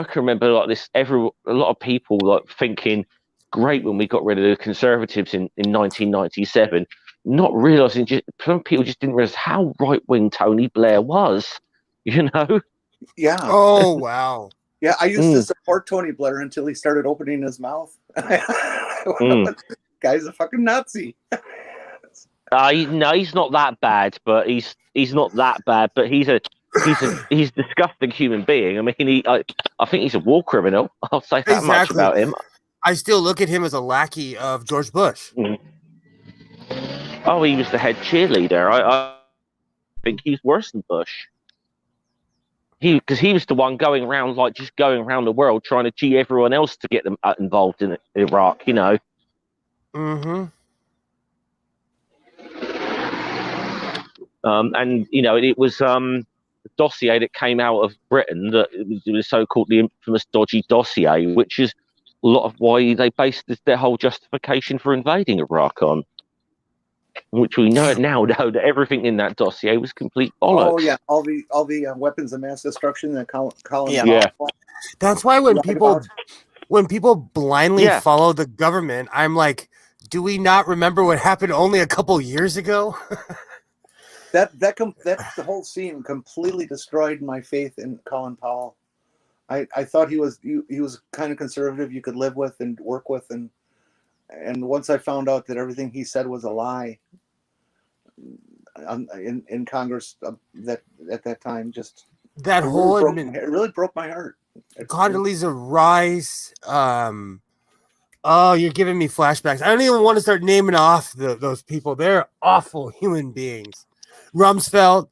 can remember like this. A lot of people like thinking, great when we got rid of the Conservatives in 1997, not realizing some people just didn't realize how right wing Tony Blair was. Yeah. Oh wow. Yeah, I used to support Tony Blair until he started opening his mouth. Guy's a fucking Nazi. No, he's not that bad, but he's not that bad, but he's a disgusting human being. I mean, I think he's a war criminal. I'll say that much about him. I still look at him as a lackey of George Bush. Oh, he was the head cheerleader. I think he's worse than Bush. Because he was the one going around the world trying to cheat everyone else to get them involved in Iraq. Mm-hmm. And it was a dossier that came out of Britain that it was so-called the infamous dodgy dossier, which is a lot of why they based their whole justification for invading Iraq on. Which we now know that everything in that dossier was complete bollocks. Oh yeah, all the weapons of mass destruction that Colin. Yeah. That's why when people blindly follow the government, I'm like, do we not remember what happened only a couple years ago? the whole scene completely destroyed my faith in Colin Powell. I thought he was kind of conservative you could live with and work with, and once I found out that everything he said was a lie in Congress that at that time, just that it whole it really broke my heart. Condoleezza Rice. Oh, you're giving me flashbacks. I don't even want to start naming off those people. They're awful human beings. Rumsfeld,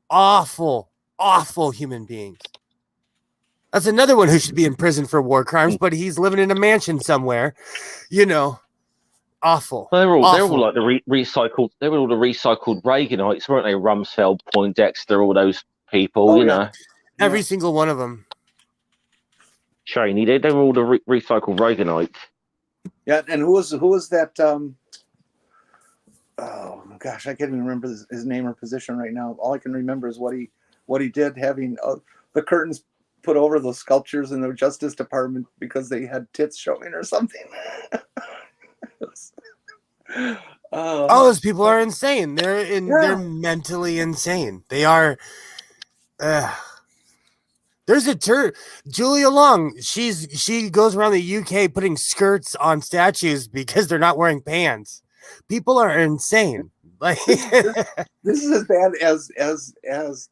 awful human beings. That's another one who should be in prison for war crimes, but he's living in a mansion somewhere. Awful. They're all awful. like the recycled. They were all the recycled Reaganites, weren't they? Rumsfeld, Poindexter, all those people. Know, every single one of them. Cheney, they were all the recycled Reaganites. Yeah, and who was that? Oh gosh, I can't even remember his name or position right now. All I can remember is what he did, having the curtains put over those sculptures in the Justice Department because they had tits showing or something. All those people are insane. They're mentally insane. They are. There's Julia Long. She goes around the UK putting skirts on statues because they're not wearing pants. People are insane. Like this is as bad as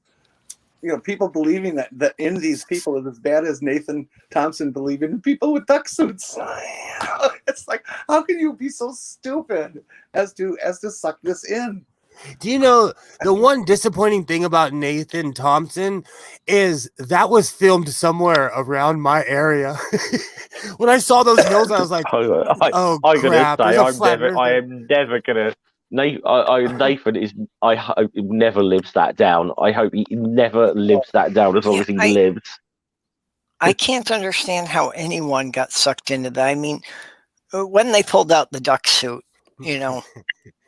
people believing that in these people is as bad as Nathan Thompson believing in people with duck suits. It's like, how can you be so stupid as to suck this in? Do you know the one disappointing thing about Nathan Thompson is that was filmed somewhere around my area. When I saw those hills, I was like, "Oh crap!" I am never gonna. Nathan is. I hope he never lives that down. I hope he never lives that down as long as he lives. I can't understand how anyone got sucked into that. I mean, when they pulled out the duck suit,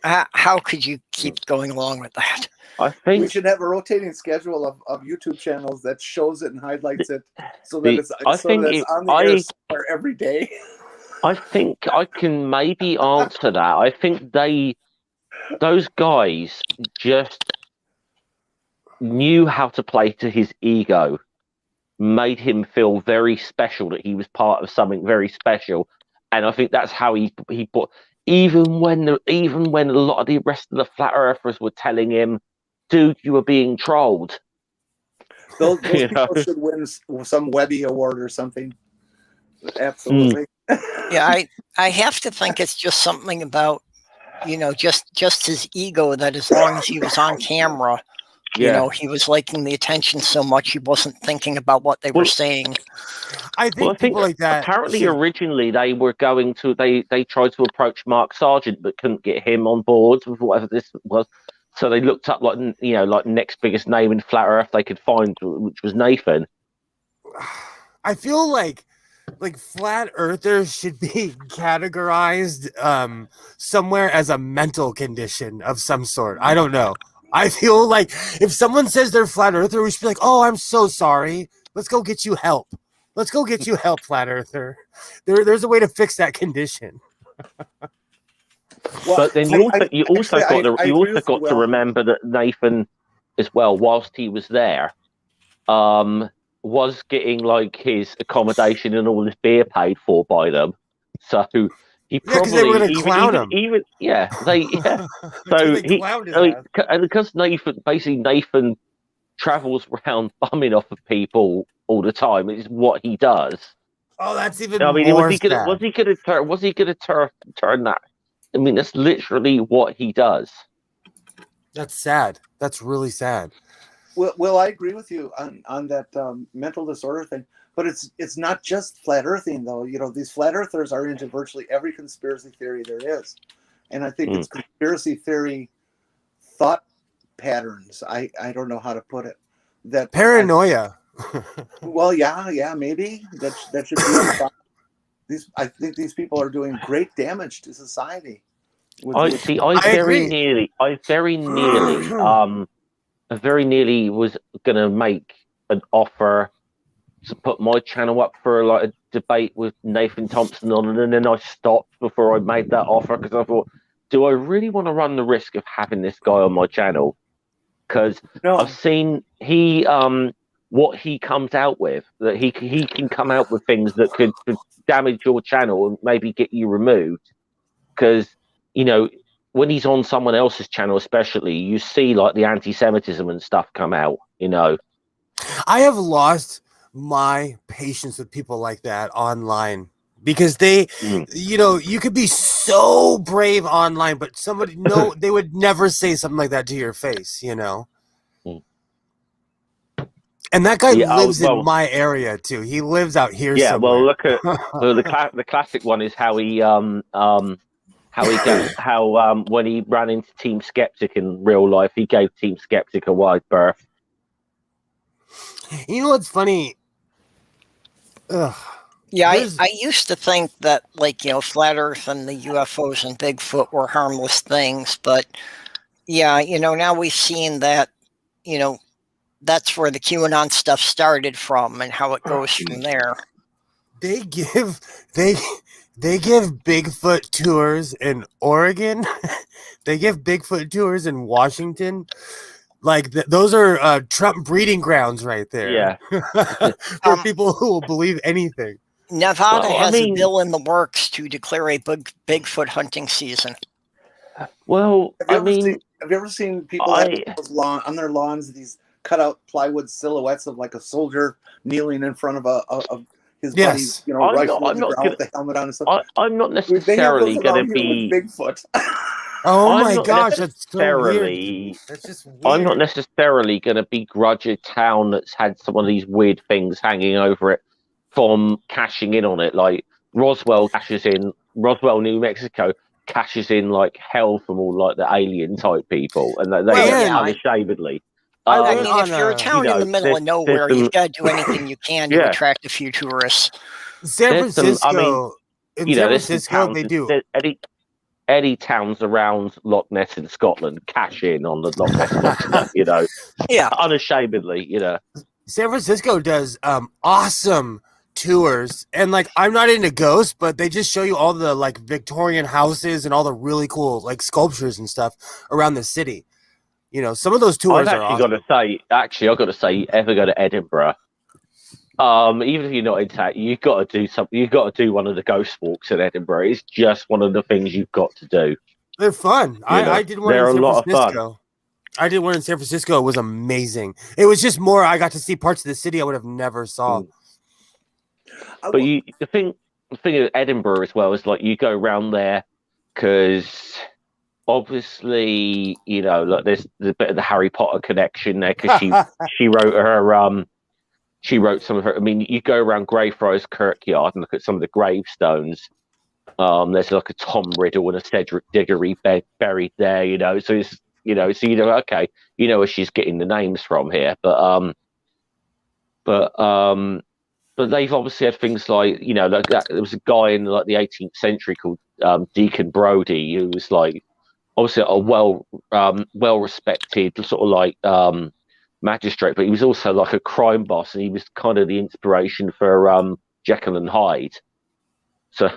how could you keep going along with that? I think we should have a rotating schedule of YouTube channels that shows it and highlights it, so that it's on the air somewhere every day. I think I can maybe answer that. I think those guys just knew how to play to his ego, made him feel very special, that he was part of something very special, and I think that's how he put. Even when a lot of the rest of the flat earthers were telling him, "Dude, you were being trolled." Those people should win some Webby award or something. Absolutely. Yeah, I have to think it's just something about just his ego, that as long as he was on camera, he was liking the attention so much he wasn't thinking about what they were saying. I think people like that. Apparently, originally they were going to. They tried to approach Mark Sargent, but couldn't get him on board with whatever this was. So they looked up like next biggest name in flat Earth they could find, which was Nathan. I feel like flat earthers should be categorized somewhere as a mental condition of some sort. I don't know. I feel like if someone says they're flat earther, we should be like, "Oh, I'm so sorry. Let's go get you help. Let's go get you help, flat earther." There's a way to fix that condition. But then you also got to remember that Nathan, as well, whilst he was there, was getting like his accommodation and all his beer paid for by them. So he probably they were going to clown him. So and because Nathan travels around bumming off of people all the time. It's what he does. Oh, that's even more. Was he going to turn that? I mean, that's literally what he does. That's sad. That's really sad. Well, I agree with you on that mental disorder thing. But it's not just flat earthing, though. These flat earthers are into virtually every conspiracy theory there is. And I think it's conspiracy theory thought patterns. I don't know how to put it. That paranoia. Yeah, maybe that should be. I think these people are doing great damage to society. I very nearly was going to make an offer to put my channel up for like a debate with Nathan Thompson on it, and then I stopped before I made that offer because I thought, do I really want to run the risk of having this guy on my channel? because No. I've seen what he comes out with, that he can come out with things that could damage your channel and maybe get you removed. Because, when he's on someone else's channel, especially, you see like the anti-Semitism and stuff come out, I have lost my patience with people like that online because they, you could be so brave online, but they would never say something like that to your face, And that guy lives in my area too. He lives out here somewhere. Well, look at the classic one is how he when he ran into Team Skeptic in real life, he gave Team Skeptic a wide berth. You know what's funny? Yeah, I used to think that, Flat Earth and the UFOs and Bigfoot were harmless things, but yeah, now we've seen that, that's where the QAnon stuff started from and how it goes from there. They give Bigfoot tours in Oregon. They give Bigfoot tours in Washington. Like those are Trump breeding grounds right there. Yeah. For people who will believe anything. Nevada has a bill in the works to declare a Bigfoot hunting season. Well, have you ever seen people on their lawns, these cut out plywood silhouettes of like a soldier kneeling in front of his buddy, rifle on the ground with the helmet on and stuff? I'm not necessarily going to be Bigfoot. Oh my gosh, that's so weird. That's just weird. I'm not necessarily going to begrudge a town that's had some of these weird things hanging over it from cashing in on it. Like Roswell, New Mexico cashes in like hell from all like the alien type people, and they unashamedly. If you're a town in the middle of nowhere, you've got to do anything you can to attract a few tourists. San Francisco, they do. Any towns around Loch Ness in Scotland cash in on the Loch Ness monster, Yeah, unashamedly, San Francisco does awesome tours, and like I'm not into ghosts, but they just show you all the like Victorian houses and all the really cool like sculptures and stuff around the city. Some of those tours are awesome. I've got to say, ever go to Edinburgh? Even if you're not into that, you've got to do something. You've got to do one of the ghost walks in Edinburgh. It's just one of the things you've got to do. They're fun. I did one in San Francisco. I did one in San Francisco. It was amazing. It was just more. I got to see parts of the city I would have never saw. But the thing of Edinburgh as well is like you go around there because obviously there's a bit of the Harry Potter connection there because she wrote some of her. I mean, you go around Greyfriars Kirkyard and look at some of the gravestones. There's like a Tom Riddle and a Cedric Diggory buried there. So it's okay, where she's getting the names from here, but they've obviously had things like like that. There was a guy in like the 18th century called Deacon Brodie who was like obviously a well respected sort of like magistrate, but he was also like a crime boss, and he was kind of the inspiration for Jekyll and Hyde. So,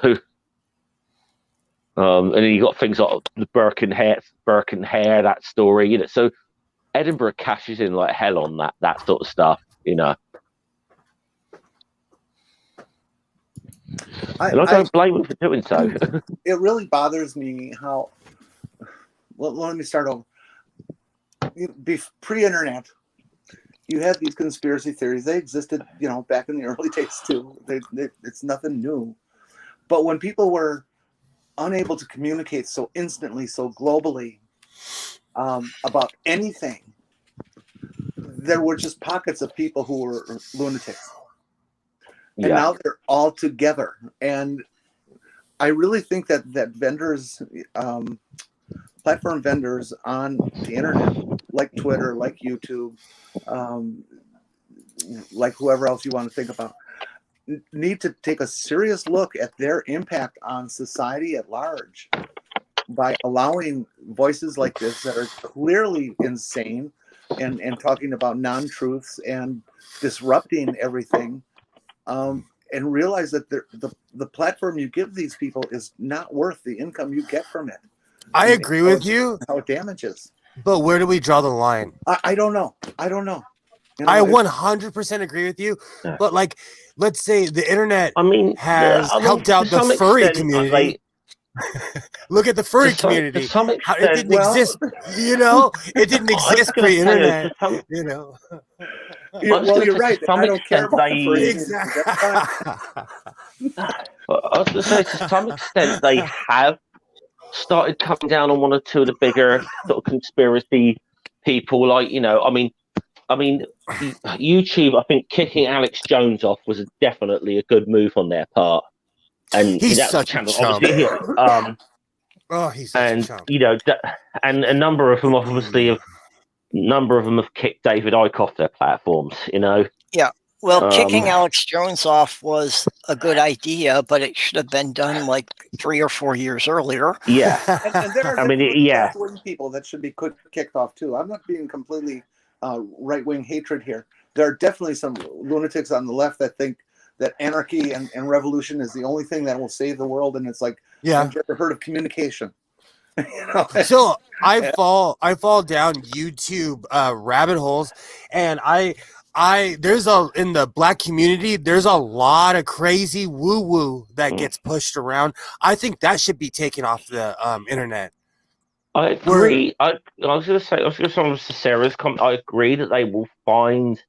and then you got things like the Burke and Hare, that story, So Edinburgh cashes in like hell on that sort of stuff, And I don't blame them for doing so. It really bothers me how. Well, let me start over. Pre-internet, you had these conspiracy theories. They existed, back in the early days too. It's nothing new. But when people were unable to communicate so instantly, so globally about anything, there were just pockets of people who were lunatics. And now they're all together. And I really think that vendors, platform vendors on the internet, like Twitter, like YouTube, like whoever else you want to think about, need to take a serious look at their impact on society at large by allowing voices like this that are clearly insane and talking about non-truths and disrupting everything, and realize that the platform you give these people is not worth the income you get from it. I agree with you. How it damages. But where do we draw the line? I don't know. I don't know. You know, I 100% agree with you. Yeah. But like, let's say the internet has helped to out the some furry extent, community. Look at the furry to community. some How extent, it didn't exist, you know. It didn't I was exist gonna say, pre-internet, to some, you know. well, you're right. to some I don't care extent, about the furry they. community. That's fine. I was going to say, to some extent, they have started coming down on one or two of the bigger sort of conspiracy people. Like, you know, I mean, YouTube. I think kicking Alex Jones off was definitely a good move on their part, and He's that's a such a channel, chump. obviously. Oh, he's such a chump. You know, and a number of them obviously have. Number of them have kicked David Icke off their platforms. You know. Yeah. Well, kicking Alex Jones off was a good idea, but it should have been done like 3 or 4 years earlier. Yeah. And there are left-wing people that should be kicked off too. I'm not being completely right-wing hatred here. There are definitely some lunatics on the left that think that anarchy and revolution is the only thing that will save the world. And it's like, have you ever heard of communication? You know? So I fall down YouTube rabbit holes, and there's in the black community, there's a lot of crazy woo-woo that gets pushed around. I think that should be taken off the internet. I agree. I was going to say, to Sarah's comment, I agree that they will find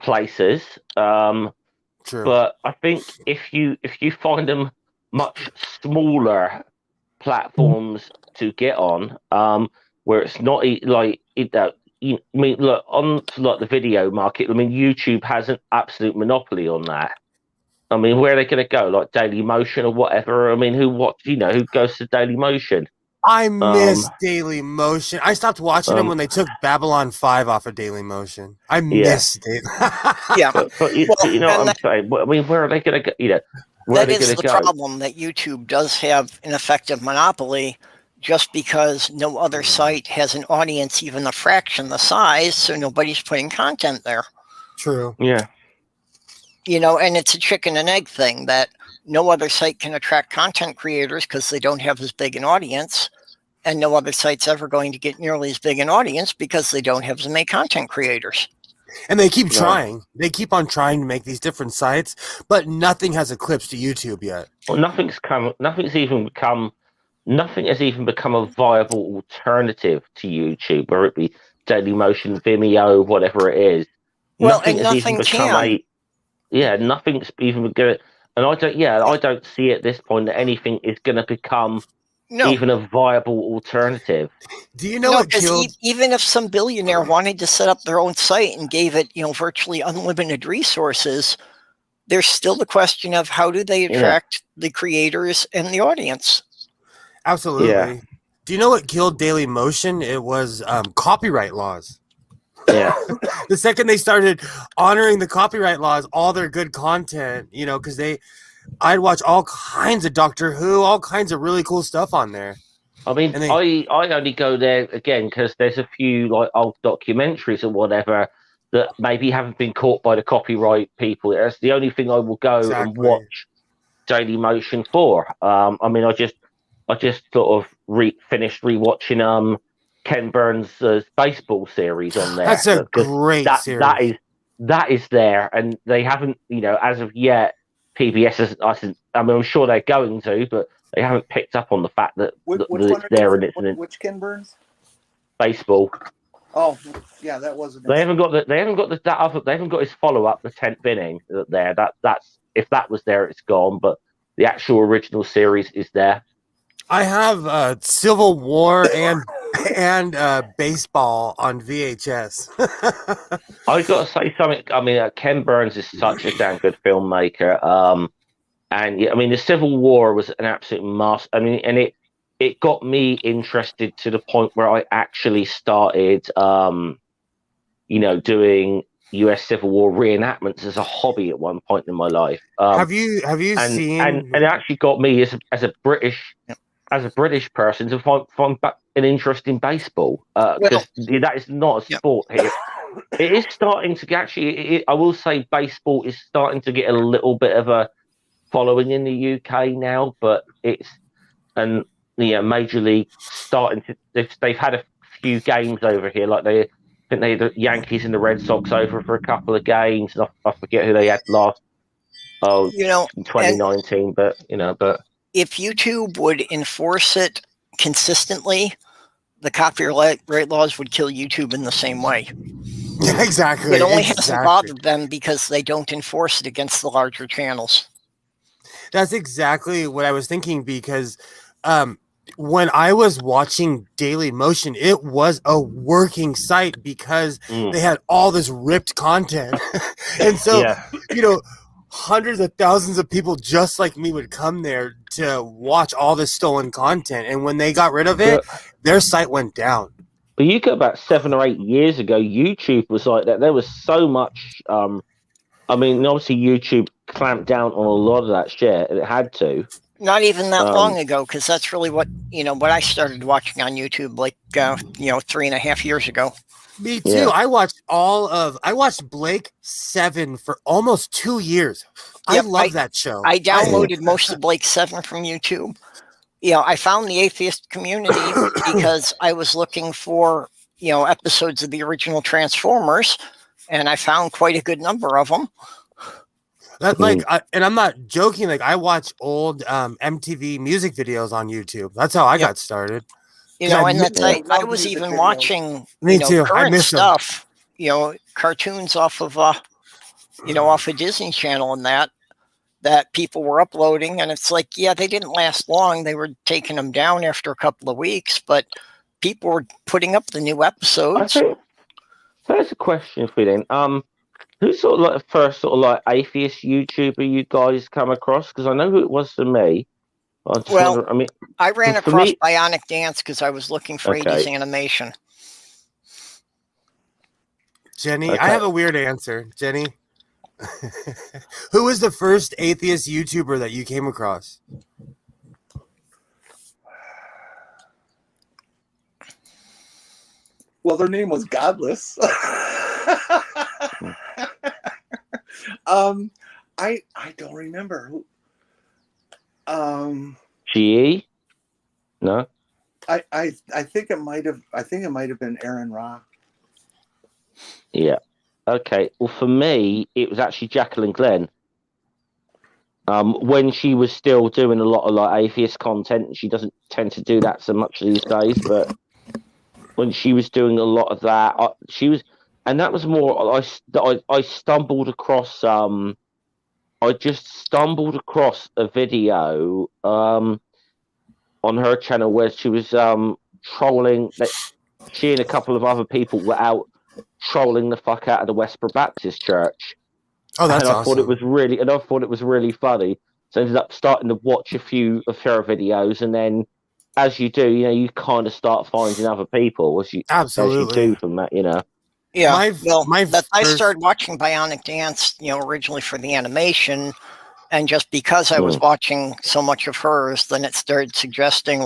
places. True. But I think if you find them much smaller platforms to get on, where it's not like it. I mean, look on like the video market. I mean, YouTube has an absolute monopoly on that. I mean, where are they going to go? Like Daily Motion or whatever? I mean, who goes to Daily Motion? I miss Daily Motion. I stopped watching them when they took Babylon 5 off of Daily Motion. I miss it. Yeah. But you know what I'm saying? I mean, where are they going to go? You know, where that are they is going the to go? problem, that YouTube does have an effective monopoly just because no other site has an audience even a fraction the size, so nobody's putting content there. True. Yeah. You know, and it's a chicken and egg thing that no other site can attract content creators because they don't have as big an audience, and no other site's ever going to get nearly as big an audience because they don't have as many content creators. And they keep trying. They keep on trying to make these different sites, but nothing has eclipsed YouTube yet. Well, nothing has even become a viable alternative to YouTube, whether it be Dailymotion, Vimeo, whatever it is. Well, nothing can. Nothing's even good. And I don't see at this point that anything is going to become even a viable alternative. Do you know what killed? Even if some billionaire wanted to set up their own site and gave it, virtually unlimited resources, there's still the question of how do they attract the creators and the audience? Absolutely. Yeah. Do you know what killed Daily Motion? It was copyright laws. Yeah. The second they started honoring the copyright laws, all their good content, because I'd watch all kinds of Doctor Who, all kinds of really cool stuff on there. I mean, I only go there again because there's a few like old documentaries or whatever that maybe haven't been caught by the copyright people. That's the only thing I will go and watch Daily Motion for. I mean, I just sort of finished rewatching Ken Burns' baseball series on there. That's a great series. That is there, and they haven't, as of yet. PBS I'm sure they're going to, but they haven't picked up on the fact that it's there and it's which Ken Burns? Baseball. Oh, yeah, that wasn't. They haven't got his follow up, the 10th inning there. That's if that was there, it's gone. But the actual original series is there. I have Civil War and baseball on VHS. I got to say something. I mean, Ken Burns is such a damn good filmmaker. And yeah, I mean, the Civil War was an absolute master. I mean, and it got me interested to the point where I actually started, doing U.S. Civil War reenactments as a hobby at one point in my life. Have you seen? And it actually got me as a British. As a British person, to find an interest in baseball, because that is not a sport here. It is starting to actually. I will say, baseball is starting to get a little bit of a following in the UK now, but it's Major League starting to. They've had a few games over here. Like I think they had the Yankees and the Red Sox over for a couple of games, and I forget who they had last. Oh, You know, in 2019, but if YouTube would enforce it consistently, the copyright laws would kill YouTube in the same way. Yeah, exactly. It only hasn't bothered them because they don't enforce it against the larger channels. That's exactly what I was thinking, because when I was watching Daily Motion, it was a working site because they had all this ripped content. And so, hundreds of thousands of people just like me would come there to watch all this stolen content. And when they got rid of it, their site went down. But you go about 7 or 8 years ago, YouTube was like that. There was so much. Obviously, YouTube clamped down on a lot of that shit. It had to. Not even that long ago, because that's really what I started watching on YouTube, like 3.5 years ago. Me too. Yeah. I watched Blake 7 for almost 2 years. Yep, I love that show. I downloaded most of Blake 7 from YouTube. I found the atheist community because I was looking for, episodes of the original Transformers, and I found quite a good number of them. That and I'm not joking. Like, I watch old MTV music videos on YouTube. That's how I got started. I was even watching, current stuff. Cartoons off of, off of Disney Channel and that people were uploading, and it's like, they didn't last long. They were taking them down after a couple of weeks, but people were putting up the new episodes. So that's a question for you then. Who's sort of like the first sort of like atheist YouTuber you guys come across? Because I know who it was for me. I ran across Bionic Dance because I was looking for 80s animation. Jenny, I have a weird answer. Jenny, who was the first atheist YouTuber that you came across? Well, their name was Godless. I don't remember who. GE? No. I think it might have been Aaron Ra. Yeah. Okay. Well, for me, it was actually Jacqueline Glenn. When she was still doing a lot of like atheist content, she doesn't tend to do that so much these days. But when she was doing a lot of that, and that was more. I stumbled across. I just stumbled across a video on her channel where she was trolling. She and a couple of other people were out trolling the fuck out of the Westboro Baptist Church. Oh, that's awesome. I thought it was really funny. So I ended up starting to watch a few of her videos, and then, as you do, you kind of start finding other people as you do from that, Yeah, I started watching Bionic Dance, originally for the animation, and just because I was watching so much of hers, then it started suggesting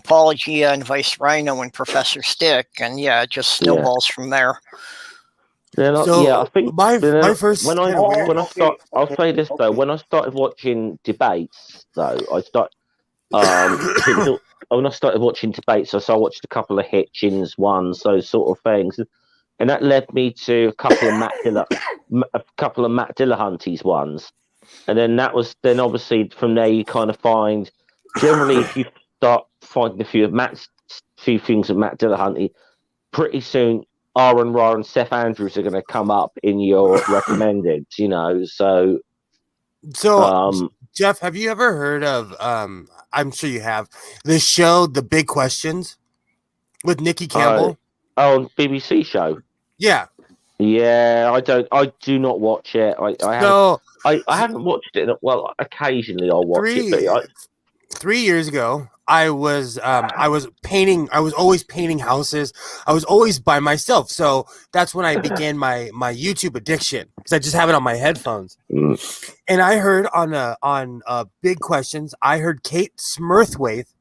Paula Gia and Vice Rhino and Professor Stick, and it just snowballs from there. I think my first I'll say this though, when I started watching debates though, when I started watching debates, so I watched a couple of Hitchens ones, those sort of things. And that led me to a couple of Matt Dillahunty's ones, and then obviously from there you kind of find, generally if you start finding a few things of Matt Dillahunty, pretty soon Aaron Ra and Seth Andrews are going to come up in your recommended, So Jeff, have you ever heard of? I'm sure you have, the show The Big Questions with Nikki Campbell. BBC show. Yeah. I do not watch it. I haven't watched it. Well, occasionally I'll watch it. But 3 years ago, I was painting. I was always painting houses. I was always by myself. So that's when I began my YouTube addiction, because I just have it on my headphones. And I heard on Big Questions, I heard Kate Smurthwaite.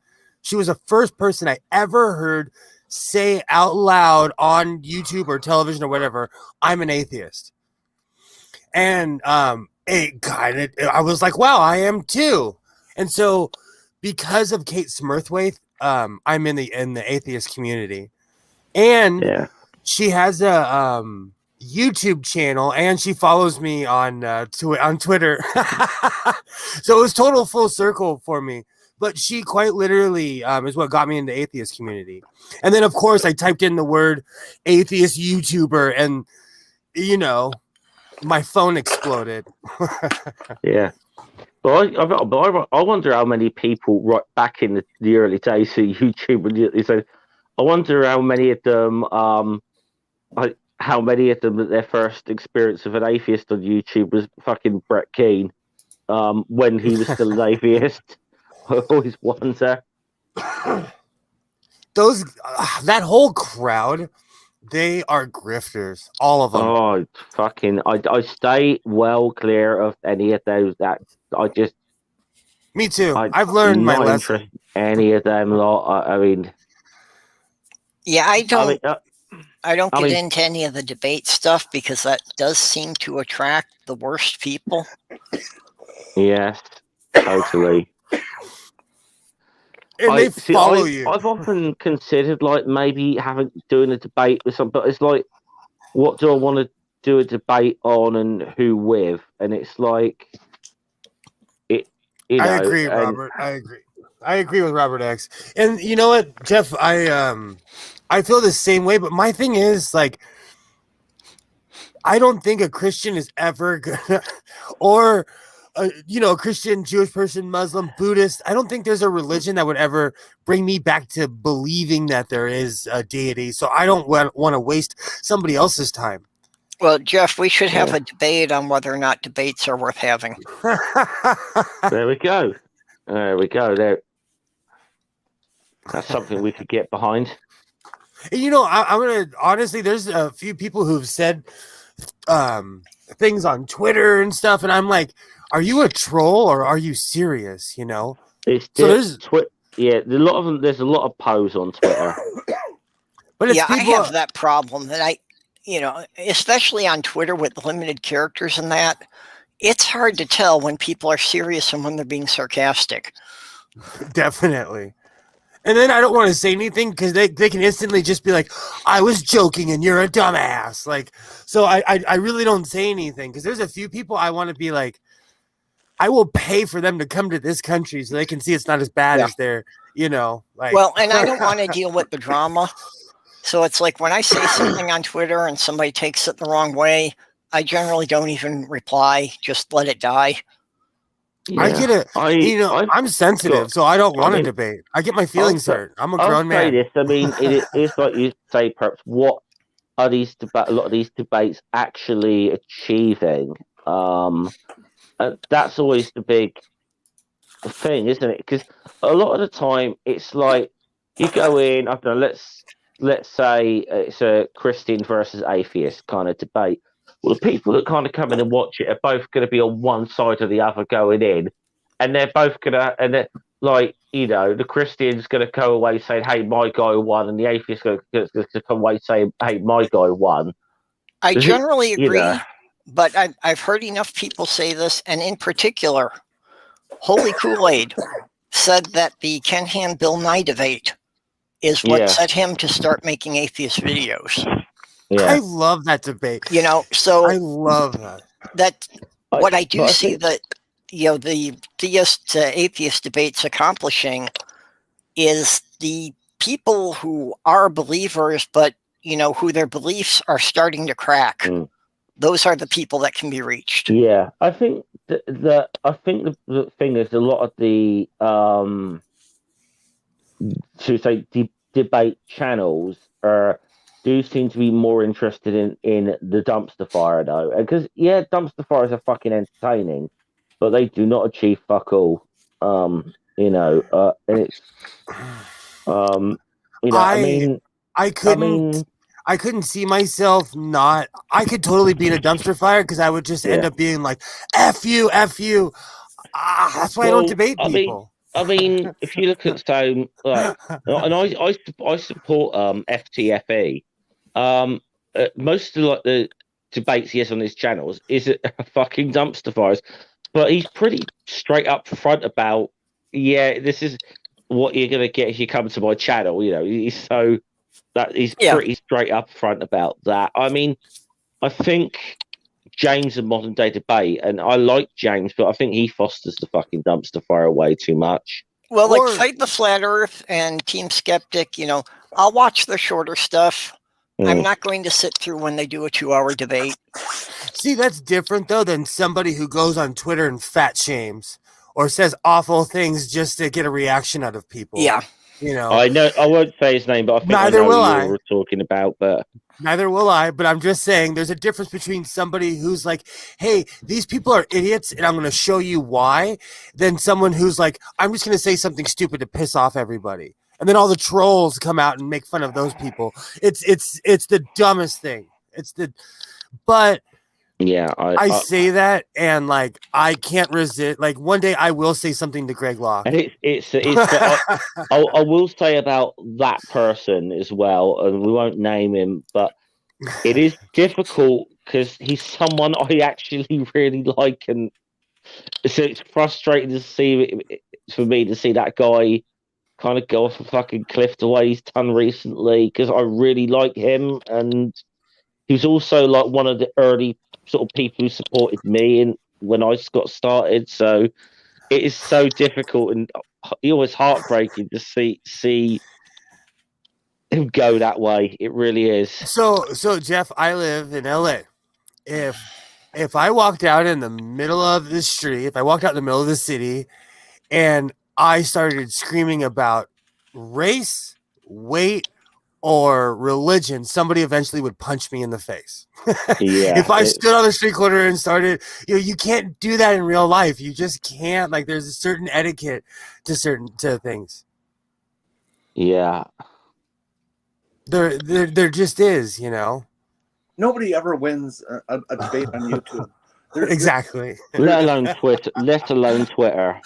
She was the first person I ever heard say out loud on YouTube or television or whatever, I'm an atheist. And I was like, wow, I am too. And so because of Kate Smurthwaite, I'm in the atheist community. And Yeah. she has a YouTube channel, and she follows me on Twitter. So it was total full circle for me. But she quite literally is what got me into the atheist community. And then, of course, I typed in the word atheist YouTuber, and my phone exploded. Yeah. But I wonder how many people right back in the early days of YouTube. So I wonder how many of them their first experience of an atheist on YouTube was fucking Brett Keane, when he was still an atheist. I always wonder. That whole crowd, they are grifters, all of them. Oh, I stay well clear of any of those. That I just. Me too. I've learned my lesson. Any of them lot. I mean. Yeah, I don't get into any of the debate stuff because that does seem to attract the worst people. Yes, totally. And they follow you. I've often considered maybe doing a debate with somebody, but it's like, what do I want to do a debate on and who with? And it's like, I agree, Robert. I agree with Robert X. And you know what, Jeff, I feel the same way, but my thing is I don't think a Christian is ever gonna, or a Christian, Jewish person, Muslim, Buddhist. I don't think there's a religion that would ever bring me back to believing that there is a deity. So I don't want to waste somebody else's time. Well, Jeff, we should have a debate on whether or not debates are worth having. There we go. There. That's something we could get behind. I'm gonna honestly. There's a few people who've said things on Twitter and stuff, and I'm like, are you a troll or are you serious? There's a lot of them. There's a lot of pose on Twitter. But I have that problem that especially on Twitter with limited characters and that, it's hard to tell when people are serious and when they're being sarcastic. Definitely. And then I don't want to say anything because they can instantly just be like, I was joking and you're a dumbass. So I really don't say anything because there's a few people I want to be like, I will pay for them to come to this country so they can see it's not as bad as they're, Well, and I don't want to deal with the drama. So it's like when I say something on Twitter and somebody takes it the wrong way, I generally don't even reply. Just let it die. Yeah. I get it. I'm sensitive, so I don't want to debate. I get my feelings hurt. I'm a grown man. This. I mean, it is like you say, perhaps. What are a lot of these debates actually achieving? That's always the big thing, isn't it? Because a lot of the time, it's like you go in. I don't know. Let's say it's a Christian versus atheist kind of debate. Well, the people that kind of come in and watch it are both going to be on one side or the other going in, and they're both going to, and they're like, the Christian's going to go away saying, "Hey, my guy won," and the atheist going to come away saying, "Hey, my guy won." I generally agree, but I've heard enough people say this, and in particular, Holy Kool-Aid said that the Ken Hand Bill Nye debate is what set him to start making atheist videos. Yeah. I love that debate. So I love that. What I do see that the theist to atheist debates accomplishing is the people who are believers, but who their beliefs are starting to crack. Those are the people that can be reached. Yeah, I think the thing is a lot of the debate channels do seem to be more interested in the dumpster fire though, because dumpster fires are fucking entertaining, but they do not achieve fuck all. And it's I couldn't see myself not. I could totally be in a dumpster fire because I would just end up being like, "F you." That's why I don't debate people. I mean, if you look at and I support FTFE. Most of the debates he has on his channels is a fucking dumpster fires, but he's pretty straight up front about this is what you're gonna get if you come to my channel. He's so That he's Yeah. pretty straight up front about that. I mean, I think James a modern day debate, and I like James, but I think he fosters the fucking dumpster fire way too much. Well, like Or- Fight the Flat Earth and Team Skeptic, I'll watch the shorter stuff. I'm not going to sit through when they do a 2-hour debate. See, that's different though than somebody who goes on Twitter and fat shames or says awful things just to get a reaction out of people. Yeah. I know I won't say his name, but I think Neither I know will who I. you're talking about. But neither will I. But I'm just saying, there's a difference between somebody who's like, "Hey, these people are idiots, and I'm going to show you why," than someone who's like, "I'm just going to say something stupid to piss off everybody," and then all the trolls come out and make fun of those people. It's the dumbest thing. But. yeah, I say that, and like I can't resist. Like one day I will say something to Greg Locke. and I will say about that person as well, and we won't name him, but it is difficult because he's someone I actually really like, and so it's frustrating to see for me to see that guy kind of go off a fucking cliff the way he's done recently, because I really like him, and he was also like one of the early sort of people who supported me when I got started. So it is so difficult and always heartbreaking to see him go that way. It really is. So Jeff, I live in LA. If I walked out in the middle of the street, if I walked out in the middle of the city and I started screaming about race, weight, or religion, somebody eventually would punch me in the face. Yeah. If I stood on the street corner and started, you can't do that in real life. You just can't. Like, there's a certain etiquette to things. Yeah. There just is, Nobody ever wins a debate on YouTube. Exactly. Let alone Twitter. Let alone Twitter.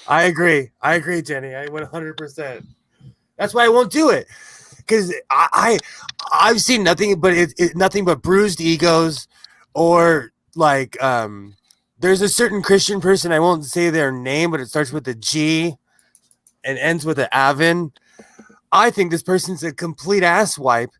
I agree, Jenny. I 100%. That's why I won't do it, because I've seen nothing but nothing but bruised egos, or like there's a certain Christian person, I won't say their name, but it starts with a G and ends with an Avin. I think this person's a complete asswipe,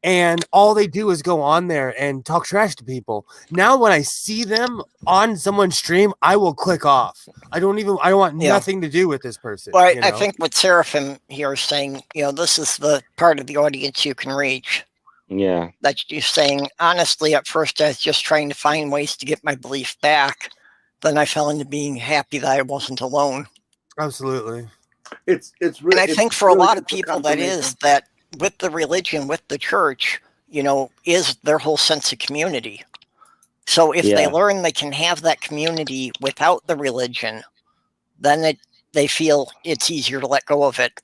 and all they do is go on there and talk trash to people. Now, when I see them on someone's stream, I will click off. I don't want nothing to do with this person. Well, I think what Seraphim here is saying, this is the part of the audience you can reach. Yeah. That you're saying, honestly, at first I was just trying to find ways to get my belief back. Then I fell into being happy that I wasn't alone. Absolutely. It's really. And I think for a lot of people that is that with the religion, with the church, is their whole sense of community. So if they learn they can have that community without the religion, then they feel it's easier to let go of it.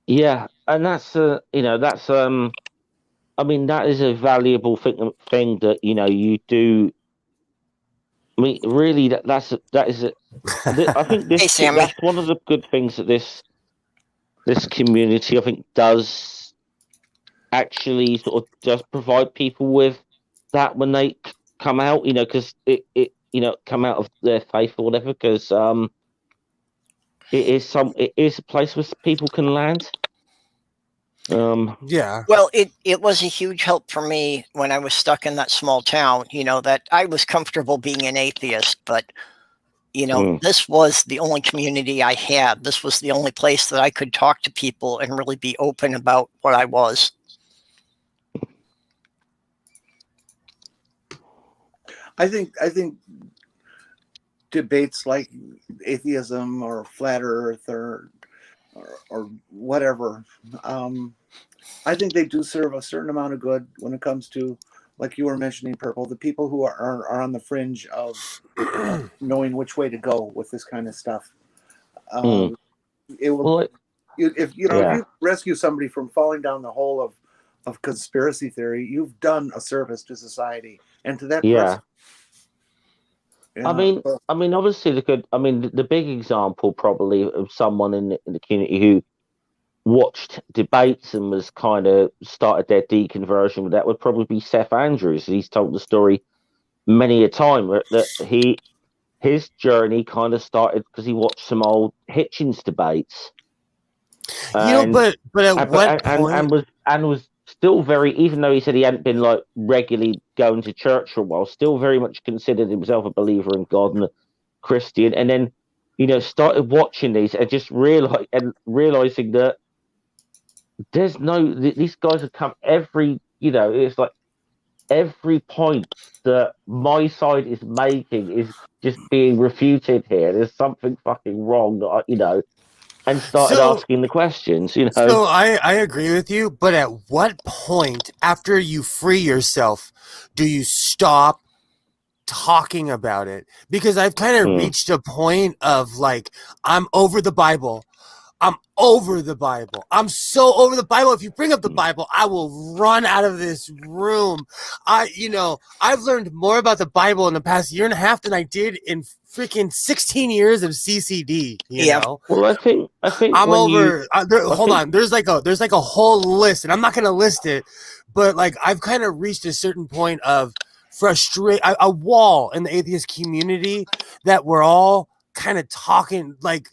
Yeah, and that's I mean, that is a valuable thing that you do. I mean, really, that is I think Hey, Sammy. that's one of the good things that this community, I think, does actually sort of just provide people with that when they come out, because it come out of their faith or whatever, because it is a place where people can land. Yeah. Well, it was a huge help for me when I was stuck in that small town, that I was comfortable being an atheist, but this was the only community I had. This was the only place that I could talk to people and really be open about what I was. I think debates like atheism or flat Earth or whatever, I think they do serve a certain amount of good when it comes to, like you were mentioning, Purple, the people who are on the fringe of knowing which way to go with this kind of stuff. It will. If you rescue somebody from falling down the hole of conspiracy theory, you've done a service to society and to that person. I mean, obviously the big example probably of someone in the community who watched debates and was kind of started their deconversion with that would probably be Seth Andrews. He's told the story many a time that his journey kind of started because he watched some old Hitchens debates, And, but at what point? And was still very, even though he said he hadn't been like regularly going to church for a while, still very much considered himself a believer in God and a Christian. And then, started watching these and just realizing that these guys have come it's like every point that my side is making is just being refuted here. There's something fucking wrong, and started asking the questions, So I agree with you, but at what point after you free yourself do you stop talking about it? Because I've kind of reached a point of like, I'm over the Bible. I'm over the Bible. I'm so over the Bible. If you bring up the Bible, I will run out of this room. I've learned more about the Bible in the past year and a half than I did in freaking 16 years of CCD. You know. Well, I think I'm over. Hold on. There's like a whole list, and I'm not gonna list it, but like I've kind of reached a certain point of a wall in the atheist community that we're all kind of talking like.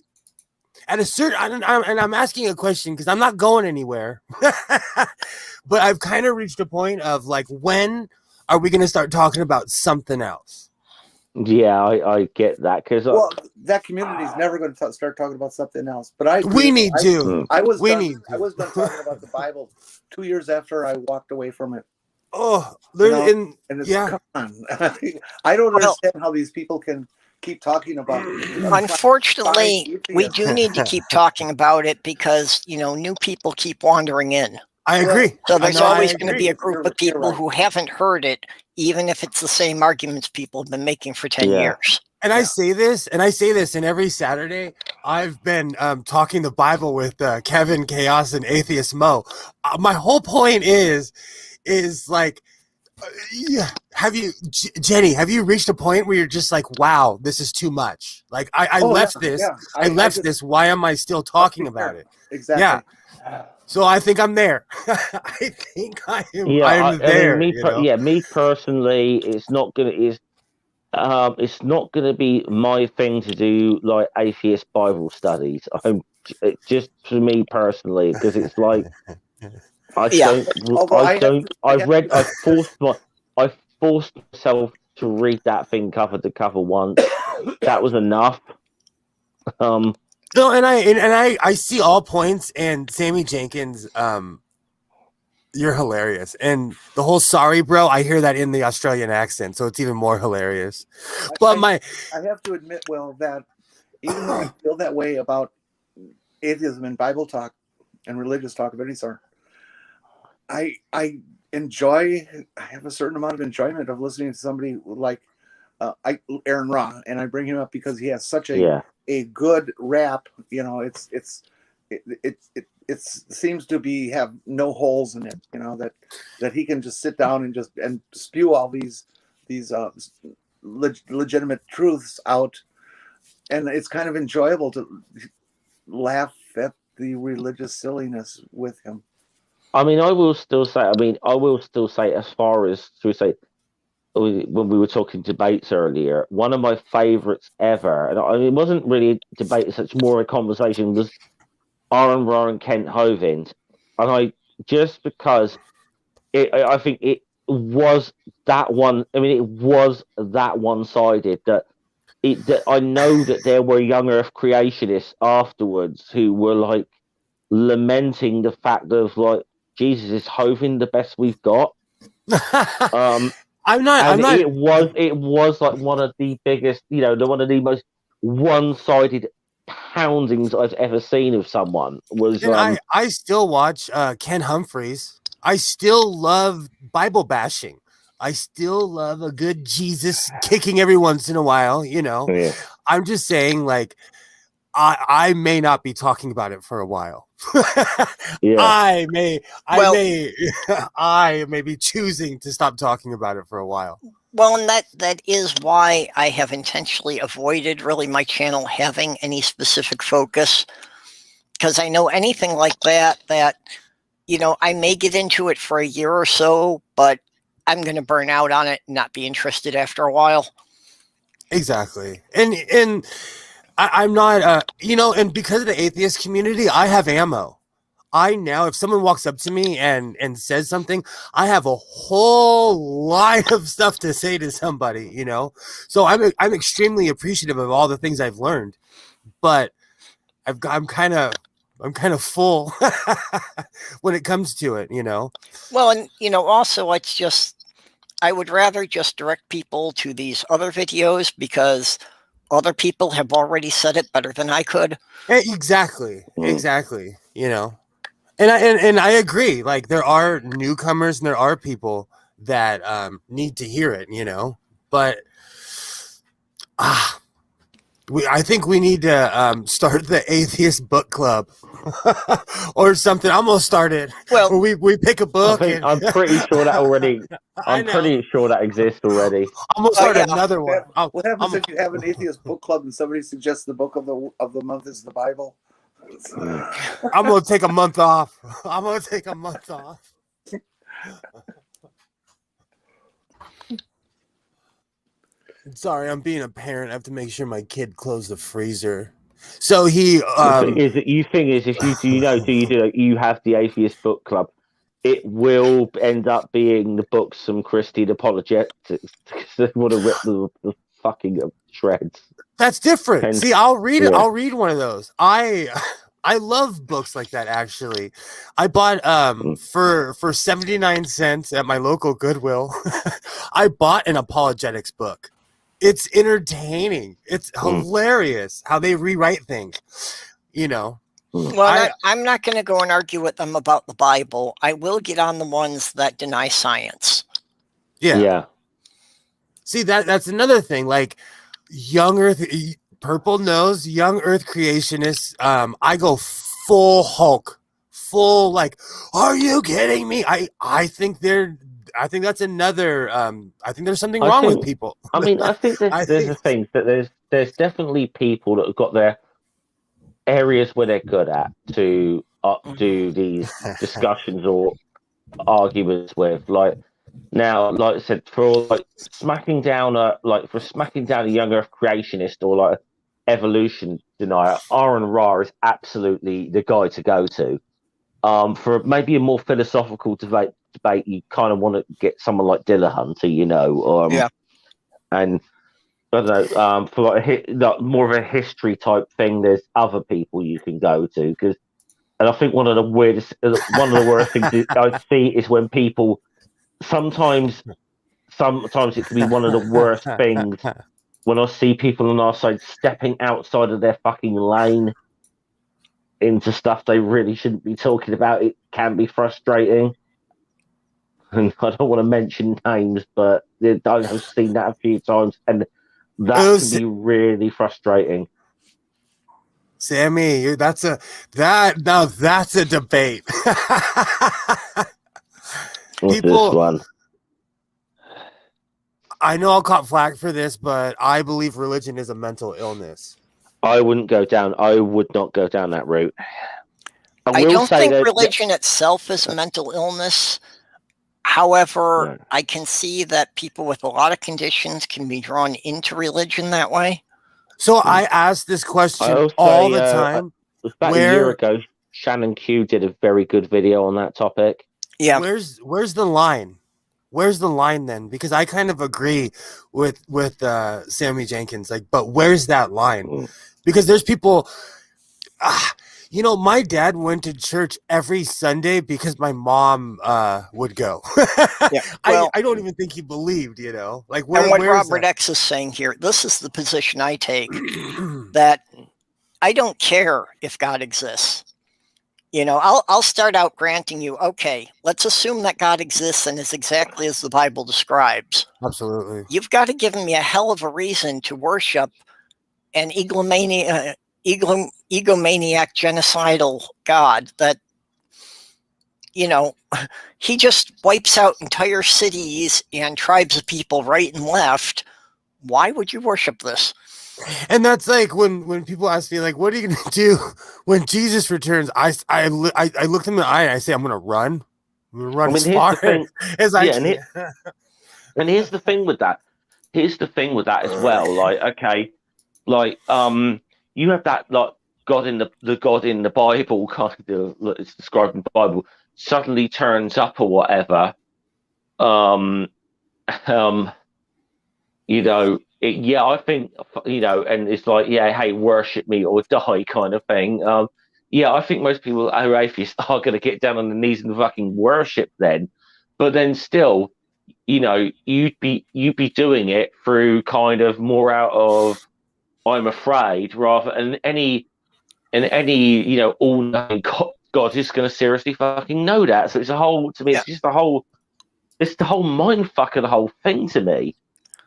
At a certain, and I'm asking a question because I'm not going anywhere, but I've kind of reached a point of like, when are we going to start talking about something else? Yeah, I get that because that community is never going to start talking about something else. But I need to. I was done talking about the Bible 2 years after I walked away from it. Oh, and it's, come on. I don't understand how these people can keep talking about it. Unfortunately, we do need to keep talking about it because, new people keep wandering in. I agree. So there's always going to be a group of people who haven't heard it, even if it's the same arguments people have been making for 10 years. And I say this, and every Saturday I've been talking the Bible with Kevin, Chaos, and Atheist Mo. My whole point is like, Jenny, have you reached a point where you're just like, wow, this is too much? Like I left this. Why am I still talking about it? Exactly. Yeah. So I think I'm there. I think I am. Yeah, I'm there. Me personally, it's not gonna be my thing to do like atheist Bible studies. Just for me personally, because it's like I forced myself to read that thing cover to cover once. That was enough. No, and I see all points, and Sammy Jenkins, you're hilarious, and the whole "sorry, bro," I hear that in the Australian accent, so it's even more hilarious. But I have to admit, Will, that even though I feel that way about atheism and Bible talk and religious talk of any sort, I have a certain amount of enjoyment of listening to somebody like Aaron Ra, and I bring him up because he has such a good rap. It seems to have no holes in it. That he can just sit down and spew all these legitimate truths out, and it's kind of enjoyable to laugh at the religious silliness with him. I will still say, as far as, should we say, when we were talking debates earlier, one of my favorites ever, and it wasn't really a debate as such, more a conversation, was Aaron Ra and Kent Hovind. And just because I think it was that one, it was that one-sided that I know that there were young Earth creationists afterwards who were like lamenting the fact of like, Jesus, is Hovind the best we've got? I'm not. It was like one of the biggest, one of the most one-sided poundings I've ever seen of someone. I still watch Ken Humphreys. I still love Bible bashing. I still love a good Jesus kicking every once in a while. Yeah. I'm just saying, like, I may not be talking about it for a while. I may be choosing to stop talking about it for a while. Well, and that is why I have intentionally avoided really my channel having any specific focus, because I know anything like that I may get into it for a year or so, but I'm going to burn out on it and not be interested after a while. Exactly. And I'm not, and because of the atheist community, I have ammo. I now, if someone walks up to me and says something, I have a whole line of stuff to say to somebody, So I'm extremely appreciative of all the things I've learned, but I'm kind of full when it comes to it, Well, and also it's just I would rather just direct people to these other videos because other people have already said it better than I could. Exactly. And I agree. Like there are newcomers and there are people that need to hear it, But I think we need to start the atheist book club or something. I'm gonna start it. Well, where we pick a book. I'm pretty sure that already. I'm pretty sure that exists already. I'm gonna start another one. What happens if you have an atheist book club and somebody suggests the book of the month is the Bible? I'm gonna take a month off. Sorry, I'm being a parent. I have to make sure my kid closed the freezer. So he. The thing is, if you have the atheist book club, it will end up being the books from Christian apologetics because they would have ripped the fucking shreds. That's different. See, I'll read it. I'll read one of those. I love books like that. Actually, I bought for 79 cents at my local Goodwill. I bought an apologetics book. It's entertaining. It's hilarious how they rewrite things. Well, I'm not going to go and argue with them about the Bible. I will get on the ones that deny science. Yeah. See, that's another thing. Like young Earth, Purple knows young Earth creationists. I go full Hulk, full like. Are you kidding me? I think that's another. I think there's something wrong with people. I mean, I think there's a thing that there's definitely people that have got their areas where they're good at to do these discussions or arguments with. Like now, like I said, for smacking down a young Earth creationist or like evolution denier, Aaron Ra is absolutely the guy to go to. For maybe a more philosophical debate, you kind of want to get someone like Dillahunter, and I don't know, for like more of a history type thing, there's other people you can go to and I think one of the worst things I see is when people sometimes it can be one of the worst things when I see people on our side stepping outside of their fucking lane into stuff they really shouldn't be talking about. It can be frustrating. And I don't want to mention names, but I've seen that a few times, and that can be really frustrating. Sammy, that's a debate. What's this one? I know I'll caught flack for this, but I believe religion is a mental illness. I would not go down that route. I don't think religion itself is a mental illness. However, I can see that people with a lot of conditions can be drawn into religion that way. So I ask this question all the time. About a year ago, Shannon Q did a very good video on that topic. Yeah. Where's the line? Where's the line then? Because I kind of agree with Sammy Jenkins. But where's that line? Because there's people. My dad went to church every Sunday because my mom would go. Yeah, well, I don't even think he believed. Like and what Robert X is saying here. This is the position I take that I don't care if God exists. I'll start out granting you, okay, let's assume that God exists and is exactly as the Bible describes. Absolutely. You've got to give me a hell of a reason to worship an egomaniac genocidal God that, he just wipes out entire cities and tribes of people right and left. Why would you worship this? And that's like when people ask me, like, what are you going to do when Jesus returns? I look them in the eye and I say, I'm going to run. I'm going to run as far as I can. And here's the thing with that. Here's the thing with that as well. Like, okay, like, you have that like God in the God in the Bible kind of, it's described in the Bible, suddenly turns up or whatever. Um, um, I think, and it's like, yeah, hey, worship me or die kind of thing. I think most people who are atheists are going to get down on the knees and fucking worship then, but then still, you'd be doing it through kind of more out of I'm afraid rather than any all knowing God is going to seriously fucking know that. So it's a whole to me. It's just it's the whole mind fuck of the whole thing to me.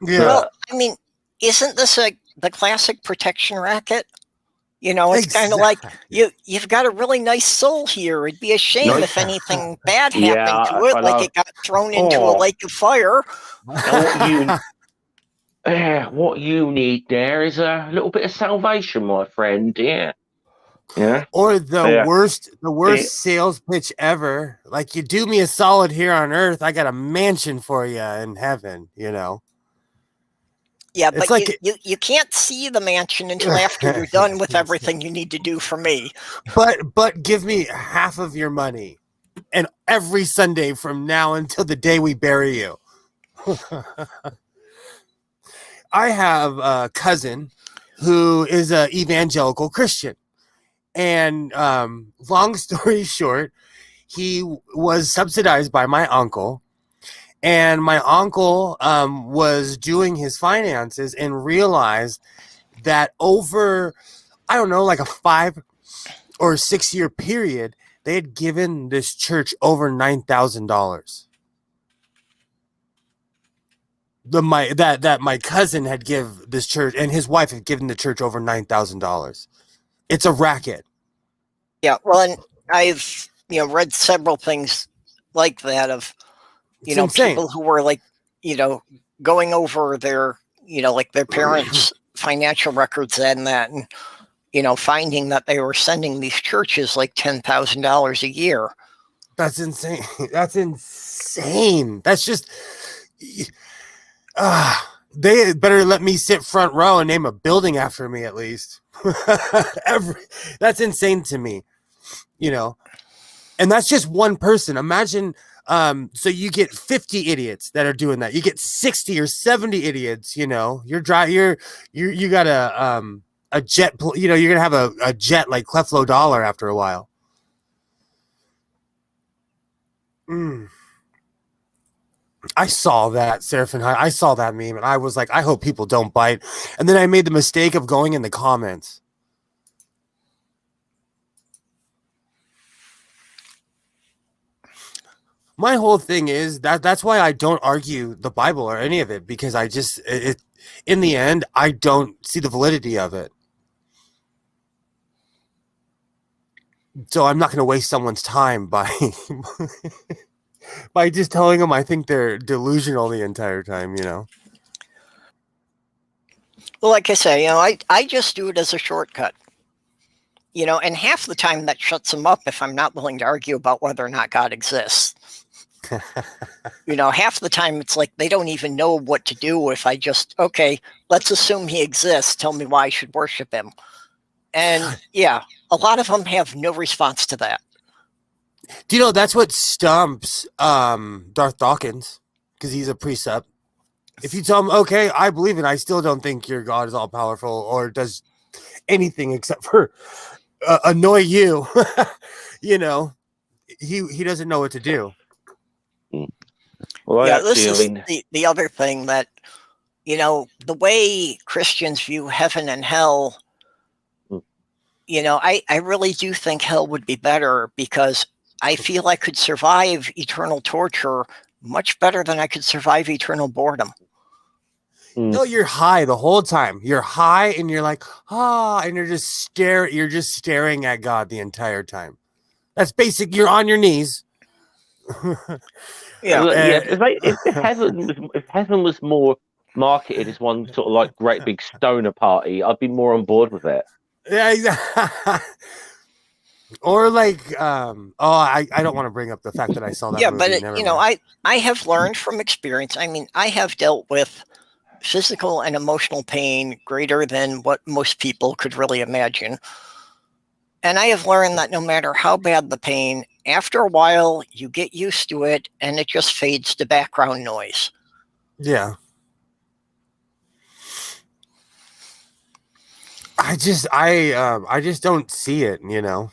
Yeah. Well, I mean, isn't this the classic protection racket? It's kind of like you've got a really nice soul here. It'd be a shame if anything bad happened to it, like it got thrown into a lake of fire. And what you need there is a little bit of salvation, my friend. Yeah. Or the worst sales pitch ever. Like, you do me a solid here on Earth, I got a mansion for you in heaven. Yeah, but like you can't see the mansion until after you're done with everything you need to do for me. But give me half of your money, and every Sunday from now until the day we bury you. I have a cousin who is an evangelical Christian, and long story short, he was subsidized by my uncle. And my uncle was doing his finances and realized that over, I don't know, like a 5 or 6 year period, they had given this church over $9,000. That my cousin had give this church, and his wife had given the church over $9,000. It's a racket. Yeah, well, and I've read several things like that of people who were like, going over their, like their parents' financial records and that, and, finding that they were sending these churches like $10,000 a year. That's insane. That's insane. That's just, they better let me sit front row and name a building after me at least. That's insane to me, and that's just one person. Imagine, so you get 50 idiots that are doing that. You get 60 or 70 idiots. You got a jet. You're gonna have a jet like Cleflo Dollar after a while. I saw that, Seraphin High. I saw that meme, and I was like, I hope people don't bite. And then I made the mistake of going in the comments. My whole thing is that's why I don't argue the Bible or any of it, because I just in the end I don't see the validity of it. So I'm not going to waste someone's time by by just telling them I think they're delusional the entire time, Well, like I say, I just do it as a shortcut. And half the time that shuts them up if I'm not willing to argue about whether or not God exists. Half the time it's like they don't even know what to do if I just, okay, let's assume he exists. Tell me why I should worship him. And a lot of them have no response to that. Do that's what stumps Darth Dawkins, because he's a precept. If you tell him, okay, I believe it, I still don't think your God is all powerful or does anything except for annoy you. He doesn't know what to do. Well, this is the other thing that, the way Christians view heaven and hell, I really do think hell would be better, because I feel I could survive eternal torture much better than I could survive eternal boredom. No, you're high the whole time. You're high and you're like, and you're just staring at God the entire time. That's basic. You're on your knees. If heaven was more marketed as one sort of like great big stoner party, I'd be more on board with it. Yeah, exactly. Or like, I don't want to bring up the fact that I saw that movie. But I have learned from experience. I mean, I have dealt with physical and emotional pain greater than what most people could really imagine. And I have learned that no matter how bad the pain, after a while, you get used to it and it just fades to background noise. Yeah. I just don't see it, you know.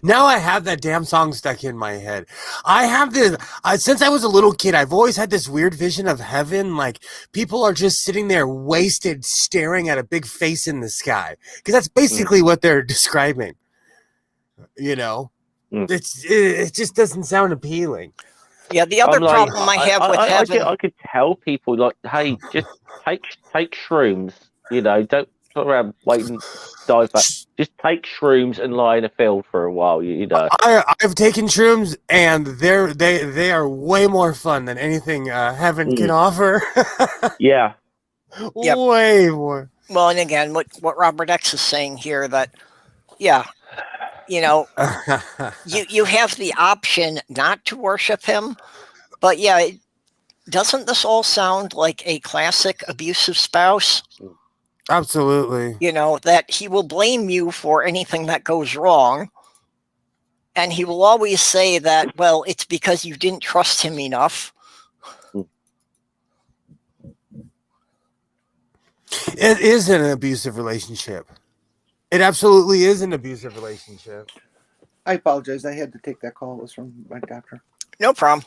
Now I have that damn song stuck in my head. I have this since I was a little kid. I've always had this weird vision of heaven, like people are just sitting there wasted, staring at a big face in the sky, because that's basically what they're describing. You know, it just doesn't sound appealing. Yeah, the other problem I have with heaven. I could tell people like, hey, just take shrooms. You know, don't go around waiting, dive back. Just take shrooms and lie in a field for a while. You know, I've taken shrooms, and they are way more fun than anything heaven can offer. Yeah, Yep. Way more. Well, and again, what Robert X is saying here, that yeah, you know, you have the option not to worship him, but yeah, doesn't this all sound like a classic abusive spouse? Absolutely. You know, that he will blame you for anything that goes wrong, and he will always say that, well, it's because you didn't trust him enough. It is an abusive relationship. It absolutely is an abusive relationship. I apologize. I had to take that call. It was from my doctor. No problem.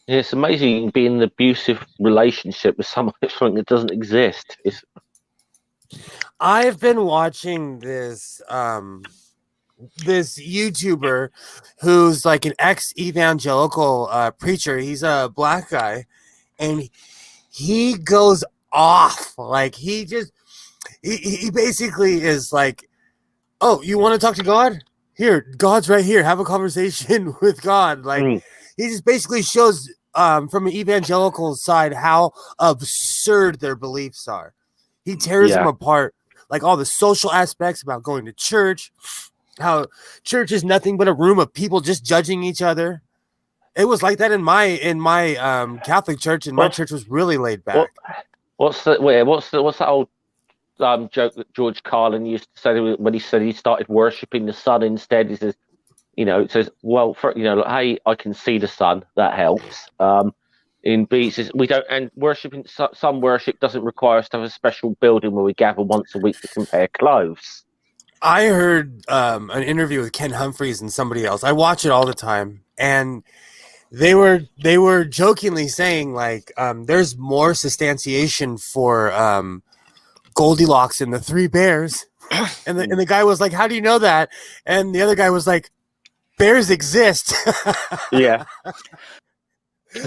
Yeah, it's amazing you can be in an abusive relationship with someone that doesn't exist. I've been watching this this YouTuber who's like an ex-evangelical preacher. He's a black guy, and he goes off. Like he basically is like, oh, you want to talk to God? Here, God's right here. Have a conversation with God. Like he just basically shows from an evangelical side how absurd their beliefs are. He tears them apart, like all the social aspects about going to church, how church is nothing but a room of people just judging each other. It was like that in my Catholic church, and my church was really laid back. What's that old joke that George Carlin used to say when he said he started worshiping the sun instead? He says, you know, it says, well, like, hey, I can see the sun. That helps. In B, it says we don't, and worshiping some worship doesn't require us to have a special building where we gather once a week to compare clothes. I heard an interview with Ken Humphreys and somebody else. I watch it all the time, and they were jokingly saying like there's more substantiation for Goldilocks and the Three Bears, and the guy was like, how do you know that? And the other guy was like, bears exist. Yeah.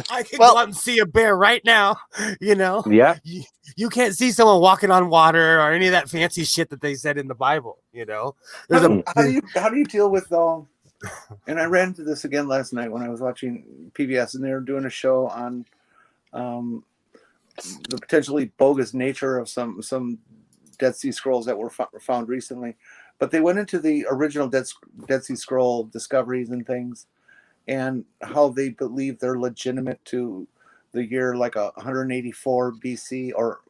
I can go out and see a bear right now, you know? Yeah. You can't see someone walking on water or any of that fancy shit that they said in the Bible, you know? How do you deal with and I ran into this again last night when I was watching PBS, and they were doing a show on the potentially bogus nature of some Dead Sea Scrolls that were found recently. But they went into the original Dead Sea Scroll discoveries and things, and how they believe they're legitimate to the year like 184 BC, or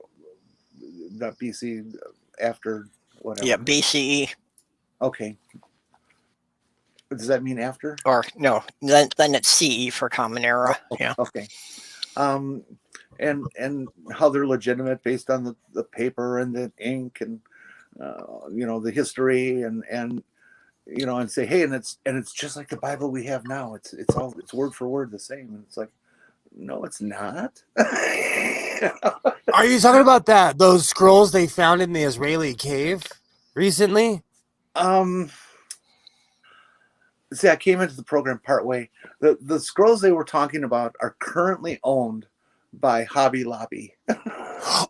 not BC, after whatever. Yeah, BCE. Okay. Does that mean after? Or no, then it's CE for Common Era. Yeah. Okay. And how they're legitimate based on the paper and the ink and the history and and say, hey, and it's just like the Bible we have now. It's word for word the same. And it's like, no, it's not. Are you talking about those scrolls they found in the Israeli cave recently? See, I came into the program partway. The scrolls they were talking about are currently owned by Hobby Lobby.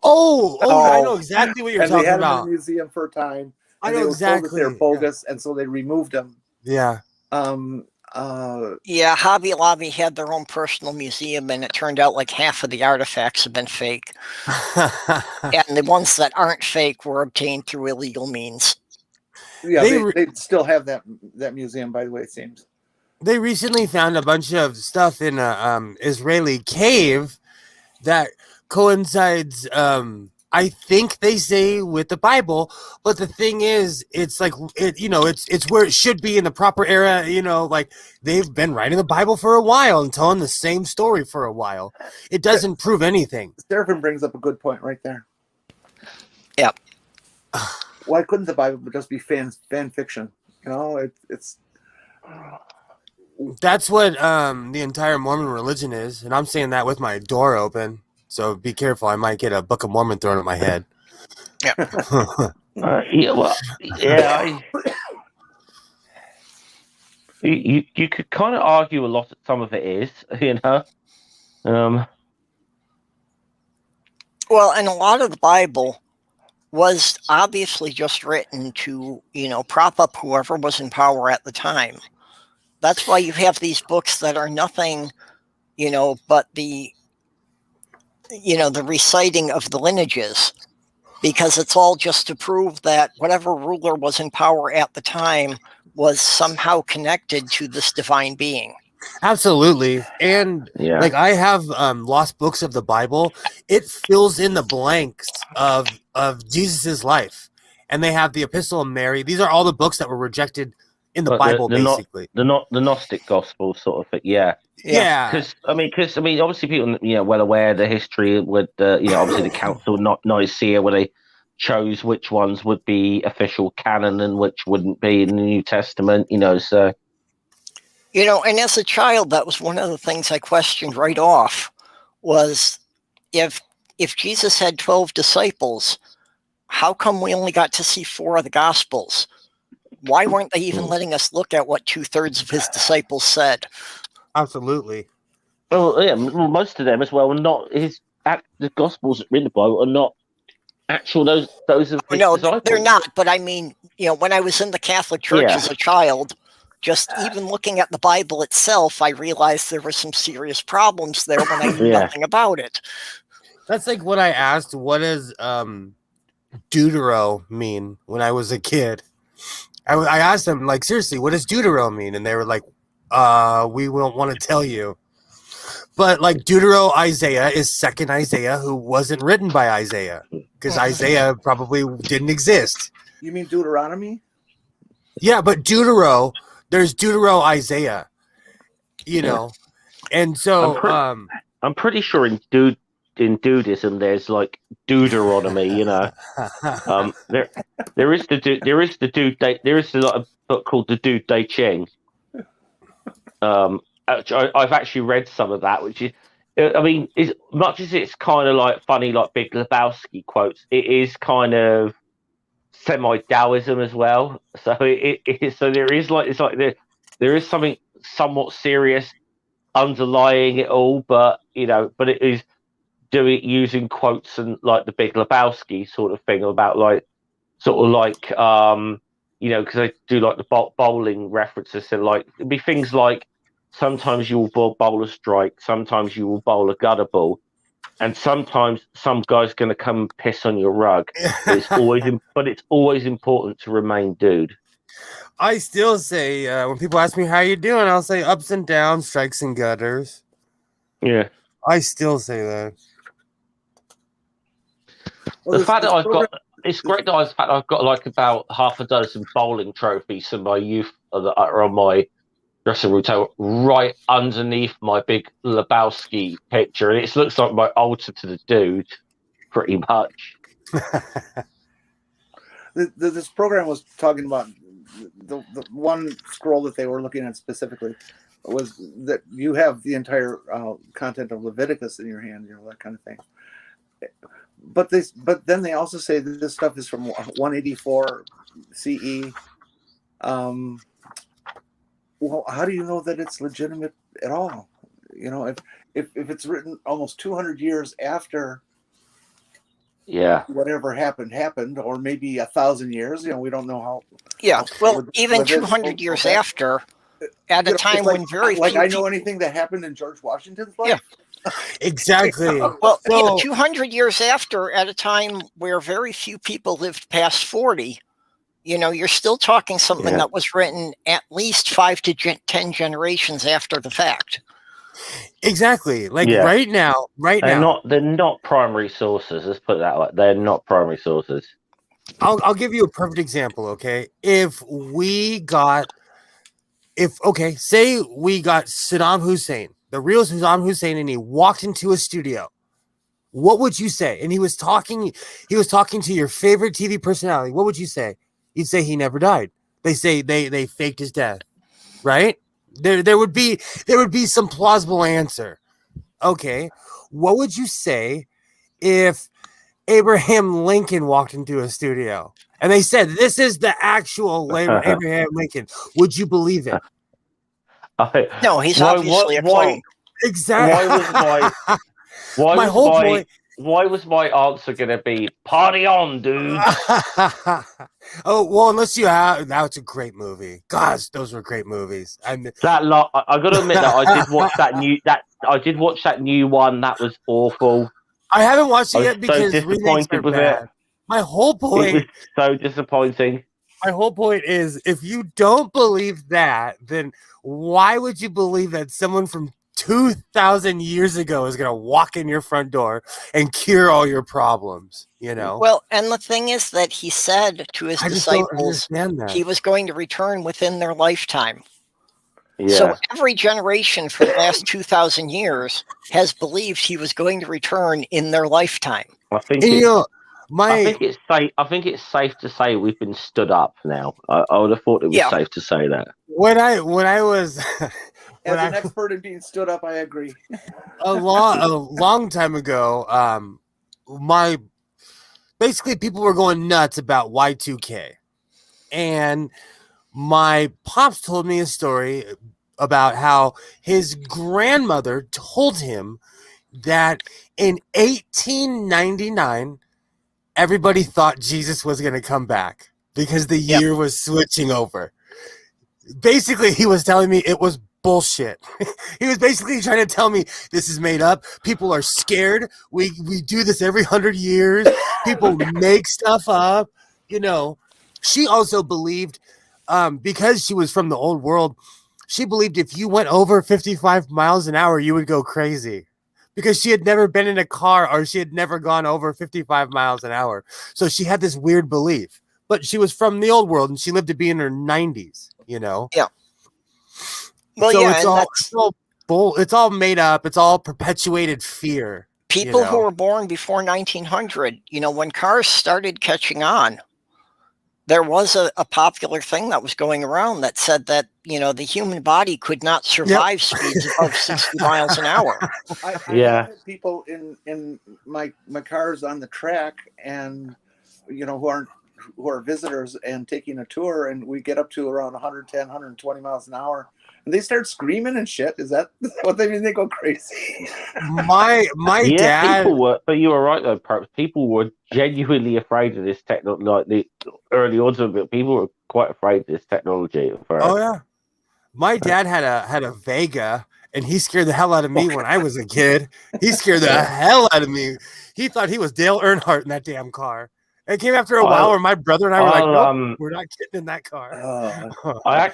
Oh, I know exactly what you're talking about. They had them in the museum for a time. I know exactly. They're bogus, and so they removed them. Yeah. Yeah, Hobby Lobby had their own personal museum, and it turned out like half of the artifacts have been fake. And the ones that aren't fake were obtained through illegal means. Yeah, they still have that museum, by the way, it seems. They recently found a bunch of stuff in a Israeli cave that coincides, I think they say, with the Bible. But the thing is, it's like it's where it should be in the proper era. Like they've been writing the Bible for a while and telling the same story for a while. It doesn't prove anything. Seraphim brings up a good point right there. Yeah. Why couldn't the Bible just be fan fiction? It's That's what the entire Mormon religion is, and I'm saying that with my door open. So be careful. I might get a Book of Mormon thrown at my head. Yeah. You could kind of argue a lot that some of it is, Well, and a lot of the Bible was obviously just written to, prop up whoever was in power at the time. That's why you have these books that are nothing, but the reciting of the lineages, because it's all just to prove that whatever ruler was in power at the time was somehow connected to this divine being. Absolutely. And like I have lost books of the Bible. It fills in the blanks of Jesus's life. And they have the Epistle of Mary. These are all the books that were rejected in the Bible, basically. The Gnostic Gospel sort of thing. Yeah. Because obviously people well aware of the history with obviously the Council of Nicaea, where they chose which ones would be official canon and which wouldn't be in the New Testament. So. And as a child, that was one of the things I questioned right off, was if Jesus had 12 disciples, how come we only got to see 4 of the Gospels? Why weren't they even letting us look at what 2/3 of his disciples said? Absolutely. Well, yeah, most of them as well are not the Gospels in the Bible are not actual those of his disciples. They're not. But I mean, when I was in the Catholic Church as a child, just even looking at the Bible itself, I realized there were some serious problems there when I knew nothing about it. That's like what I asked, what does Deutero mean when I was a kid? I asked them, like, seriously, what does Deutero mean? And they were like, we won't want to tell you. But like Deutero Isaiah is second Isaiah, who wasn't written by Isaiah, because Isaiah probably didn't exist. You mean Deuteronomy? Yeah, but Deutero, there's Deutero Isaiah, and so I'm pretty sure in Dudism there's like Deuteronomy, there is a book called the Dude Day Ching. I've actually read some of that, which is, as much as it's kind of like funny, like Big Lebowski quotes, it is kind of semi-Taoism as well. So so there is there is something somewhat serious underlying it all, but it is using quotes and like the Big Lebowski sort of thing about because they do like the bowling references, and like it'd be things like sometimes you will bowl a strike, sometimes you will bowl a gutter ball, and sometimes some guy's going to come and piss on your rug. It's always important to remain dude. I still say when people ask me how you doing, I'll say ups and downs, strikes and gutters. Yeah, I still say that. Well, the fact that it's great that I've got like about half a dozen bowling trophies from my youth that are on my dressing room table, right underneath my Big Lebowski picture, and it looks like my altar to the dude, pretty much. This program was talking about the one scroll that they were looking at specifically was that you have the entire content of Leviticus in your hand, that kind of thing. But then they also say that this stuff is from 184 CE. Well, how do you know that it's legitimate at all? If it's written almost 200 years after, whatever happened, or maybe 1,000 years. We don't know how. Yeah, well, even 200 years after, at a time when very few I know anything that happened in George Washington's life. Yeah. Exactly. Well, 200 years after, at a time where very few people lived past 40, you're still talking something that was written at least 5 to 10 generations after the fact. Exactly. Like right now, they're not primary sources. Let's put it that way. They're not primary sources. I'll give you a perfect example. Okay, say we got Saddam Hussein, the real Saddam Hussein, and he walked into a studio. What would you say? And he was talking to your favorite TV personality. What would you say? You'd say he never died. They say they faked his death, right? There would be some plausible answer. Okay, what would you say if Abraham Lincoln walked into a studio and they said this is the actual Abraham Lincoln? Would you believe it? No, he's obviously a clone. Exactly. Why was my answer going to be party on, dude? Oh well, unless you have, that's a great movie. Gosh, those were great movies. And I got to admit that I did watch that new one. That was awful. I haven't watched it yet because so disappointed with it. My whole point. It was so disappointing. My whole point is, if you don't believe that, then why would you believe that someone from 2,000 years ago is going to walk in your front door and cure all your problems? Well, and the thing is that he said to his disciples he was going to return within their lifetime. Yeah. So every generation for the last 2,000 years has believed he was going to return in their lifetime. I think it's safe to say we've been stood up now. I would have thought it was safe to say that. When I was as an expert in being stood up, I agree. a long time ago, basically people were going nuts about Y2K, and my pops told me a story about how his grandmother told him that in 1899 everybody thought Jesus was going to come back because the year was switching over. Basically, he was telling me it was bullshit. He was basically trying to tell me this is made up. People are scared. We do this every 100 years. People make stuff up. She also believed, because she was from the old world, she believed if you went over 55 miles an hour, you would go crazy. Because she had never been in a car, or she had never gone over 55 miles an hour. So she had this weird belief. But she was from the old world, and she lived to be in her 90s, Yeah. Well, so it's all made up. It's all perpetuated fear. People who were born before 1900, when cars started catching on, there was a popular thing that was going around that said that, the human body could not survive speeds above 60 miles an hour. I had people in my cars on the track, and who are visitors and taking a tour, and we get up to around 110, 120 miles an hour, and they start screaming and shit. Is that what they mean? They go crazy. My dad. People were, but you were right though. Perhaps people were genuinely afraid of this technology. Like the early odds of it, people were quite afraid of this technology. Oh yeah, my dad had a Vega, and he scared the hell out of me when I was a kid. He scared the hell out of me. He thought he was Dale Earnhardt in that damn car. It came after a while where my brother and I were like, nope, we're not getting in that car. I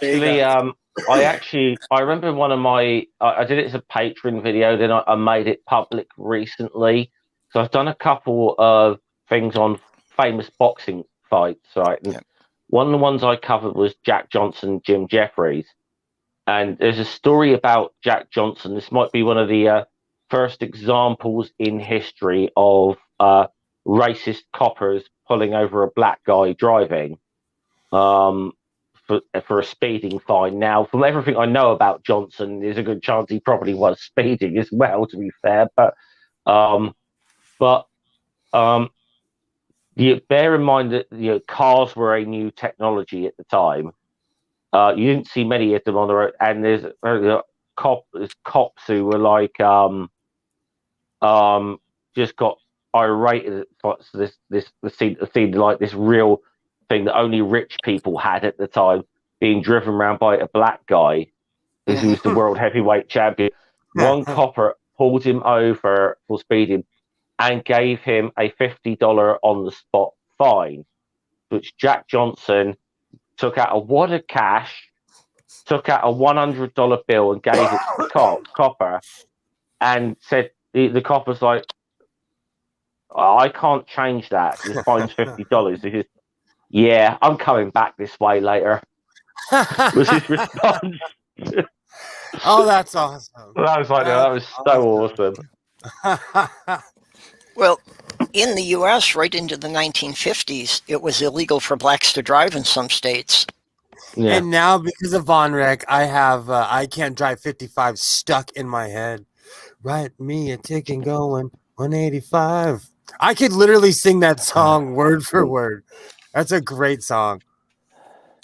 remember one of my, I did it as a Patreon video, then I made it public recently. So I've done a couple of things on famous boxing fights, right? And one of the ones I covered was Jack Johnson, Jim Jeffries. And there's a story about Jack Johnson. This might be one of the first examples in history of racist coppers pulling over a black guy driving for a speeding fine. Now, from everything I know about Johnson, there's a good chance he probably was speeding as well, to be fair. But you bear in mind that cars were a new technology at the time. You didn't see many of them on the road, and there's cops who were like just got irate at this seemed like this real thing that only rich people had at the time, being driven around by a black guy who was the world heavyweight champion. One copper pulled him over for speeding and gave him a $50 on the spot fine. which Jack Johnson took out a wad of cash, took out a $100 bill and gave it to the copper, and said the copper's like, I can't change that. This fine's $50. He goes, yeah, I'm coming back this way later. Was his response. Oh, that's awesome. I was like, that was so awesome. Well, in the U.S., right into the 1950s, it was illegal for blacks to drive in some states. Yeah. And now, because of Von Wreck, I have I Can't Drive 55 stuck in my head. Write me a ticket going 185. I could literally sing that song word for word. That's a great song.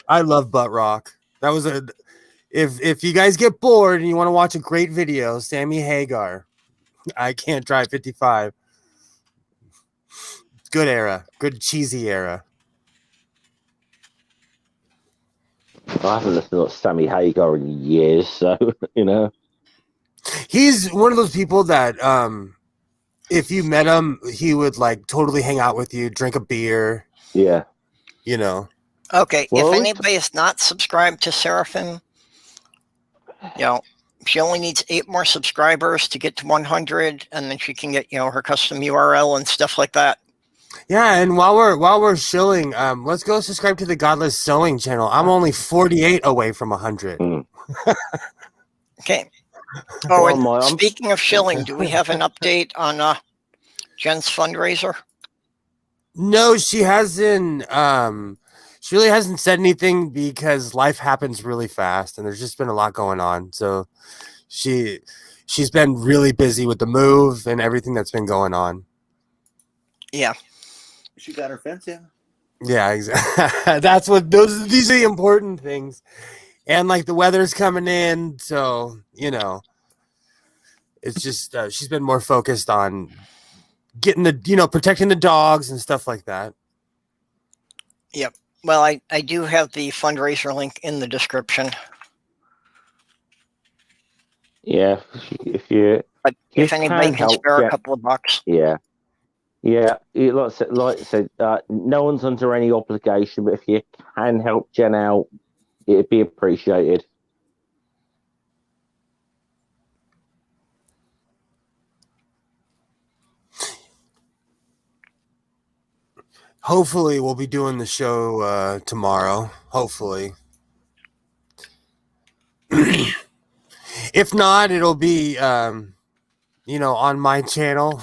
I love butt rock. That was a. If you guys get bored and you want to watch a great video, Sammy Hagar, I Can't Drive 55. Good era, good cheesy era. I haven't listened to Sammy Hagar in years, so He's one of those people that if you met him, he would like totally hang out with you, drink a beer. Yeah. Okay, Well, if anybody is not subscribed to Seraphim, she only needs 8 more subscribers to get to 100, and then she can get her custom URL and stuff like that. Yeah, and while we're shilling, let's go subscribe to the Godless Sewing channel. I'm only 48 away from 100. Okay. Oh, and speaking of shilling, do we have an update on Jen's fundraiser? No, she hasn't. She really hasn't said anything because life happens really fast, and there's just been a lot going on. So she's been really busy with the move and everything that's been going on. Yeah. She got her fence in. Yeah, exactly. That's what these are the important things. And like the weather's coming in, so it's just she's been more focused on getting the protecting the dogs and stuff like that. Yep. Well, I do have the fundraiser link in the description. Yeah, if anybody can spare a couple of bucks. Yeah. Yeah, like I said, no one's under any obligation, but if you can help Jen out, it'd be appreciated. Hopefully, we'll be doing the show tomorrow. Hopefully. If not, it'll be on my channel.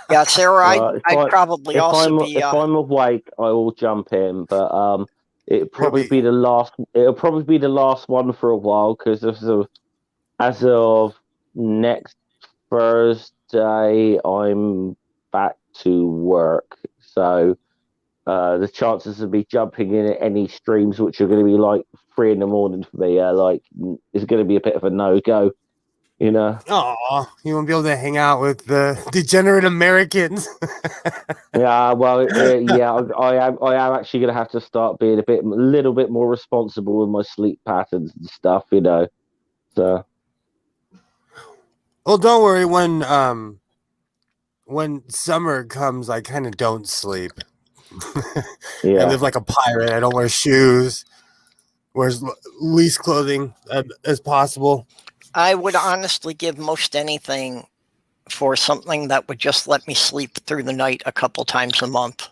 Yeah, Sarah, I'd probably also be. If I'm awake, I will jump in, but it'll probably be the last. It'll probably be the last one for a while because as of next Thursday, I'm back to work, so the chances of me jumping in at any streams, which are going to be like 3 a.m. for me, is going to be a bit of a no-go. Oh, you won't be able to hang out with the degenerate Americans. Yeah, well, I am actually going to have to start being a little bit more responsible with my sleep patterns and stuff, So, well, don't worry. When summer comes, I kind of don't sleep. Yeah. I live like a pirate. I don't wear shoes. Wear least clothing as possible. I would honestly give most anything for something that would just let me sleep through the night a couple times a month.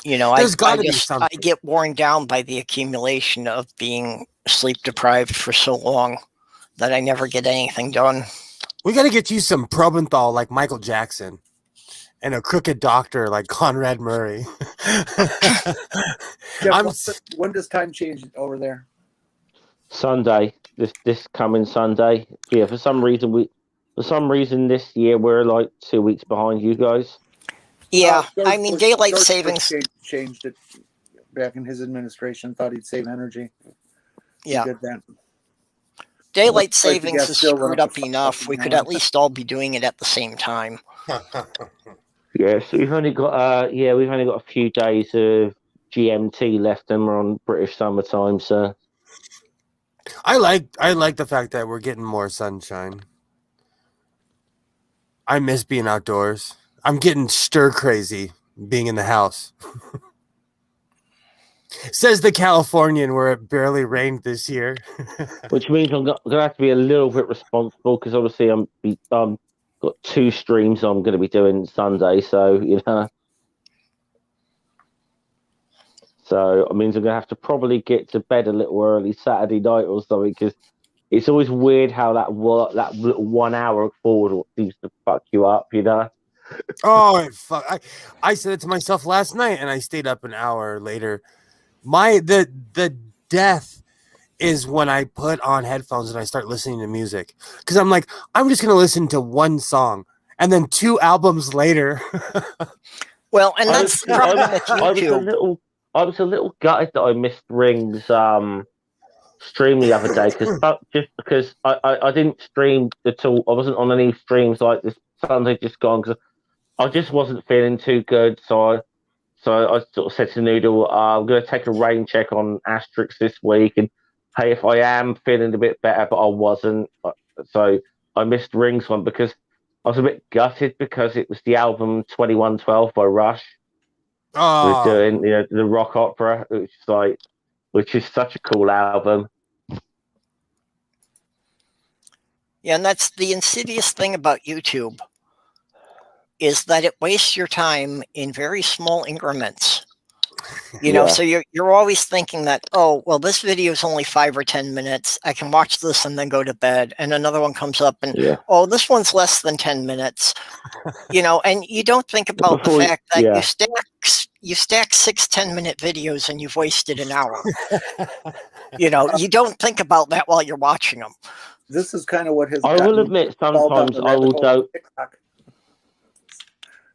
I get worn down by the accumulation of being sleep deprived for so long that I never get anything done. We got to get you some Probenthal like Michael Jackson and a crooked doctor like Conrad Murray. Jeff, when does time change over there? Sunday, this coming Sunday. Yeah, for some reason this year we're like 2 weeks behind you guys. Yeah, daylight savings changed it back in his administration. Thought he'd save energy. Yeah, he did that. Daylight savings is screwed up enough. We could at least all be doing it at the same time. Yeah, so we've only got a few days of GMT left, and we're on British summertime. So I like the fact that we're getting more sunshine. I miss being outdoors. I'm getting stir crazy being in the house. Says the Californian where it barely rained this year. Which means I'm going to have to be a little bit responsible because obviously I'm got 2 streams I'm going to be doing Sunday, so so it means I'm going to have to probably get to bed a little early Saturday night or something because it's always weird how that little 1 hour forward seems to fuck you up, Oh, fuck! I said it to myself last night, and I stayed up an hour later. The death is when I put on headphones and I start listening to music because I'm like, I'm just gonna listen to one song, and then 2 albums later. Well, and that's the problem with YouTube. I was a little gutted that I missed Ring's stream the other day just because I didn't stream at all. I wasn't on any streams like this Sunday just gone because I just wasn't feeling too good. So I sort of said to Noodle, I'm going to take a rain check on Asterix this week, and hey, if I am feeling a bit better, but I wasn't, so I missed Ring's one because I was a bit gutted because it was the album 2112 by Rush. Oh, We're doing the rock opera, which is such a cool album. Yeah, and that's the insidious thing about YouTube, is that it wastes your time in very small increments. So you're always thinking that, oh, well, this video is only 5 or 10 minutes. I can watch this and then go to bed. And another one comes up and, oh, this one's less than 10 minutes. And you don't think about the fact that you stack 6 10-minute videos and you've wasted an hour. You don't think about that while you're watching them. This is kind of what has. I will admit, sometimes I will go.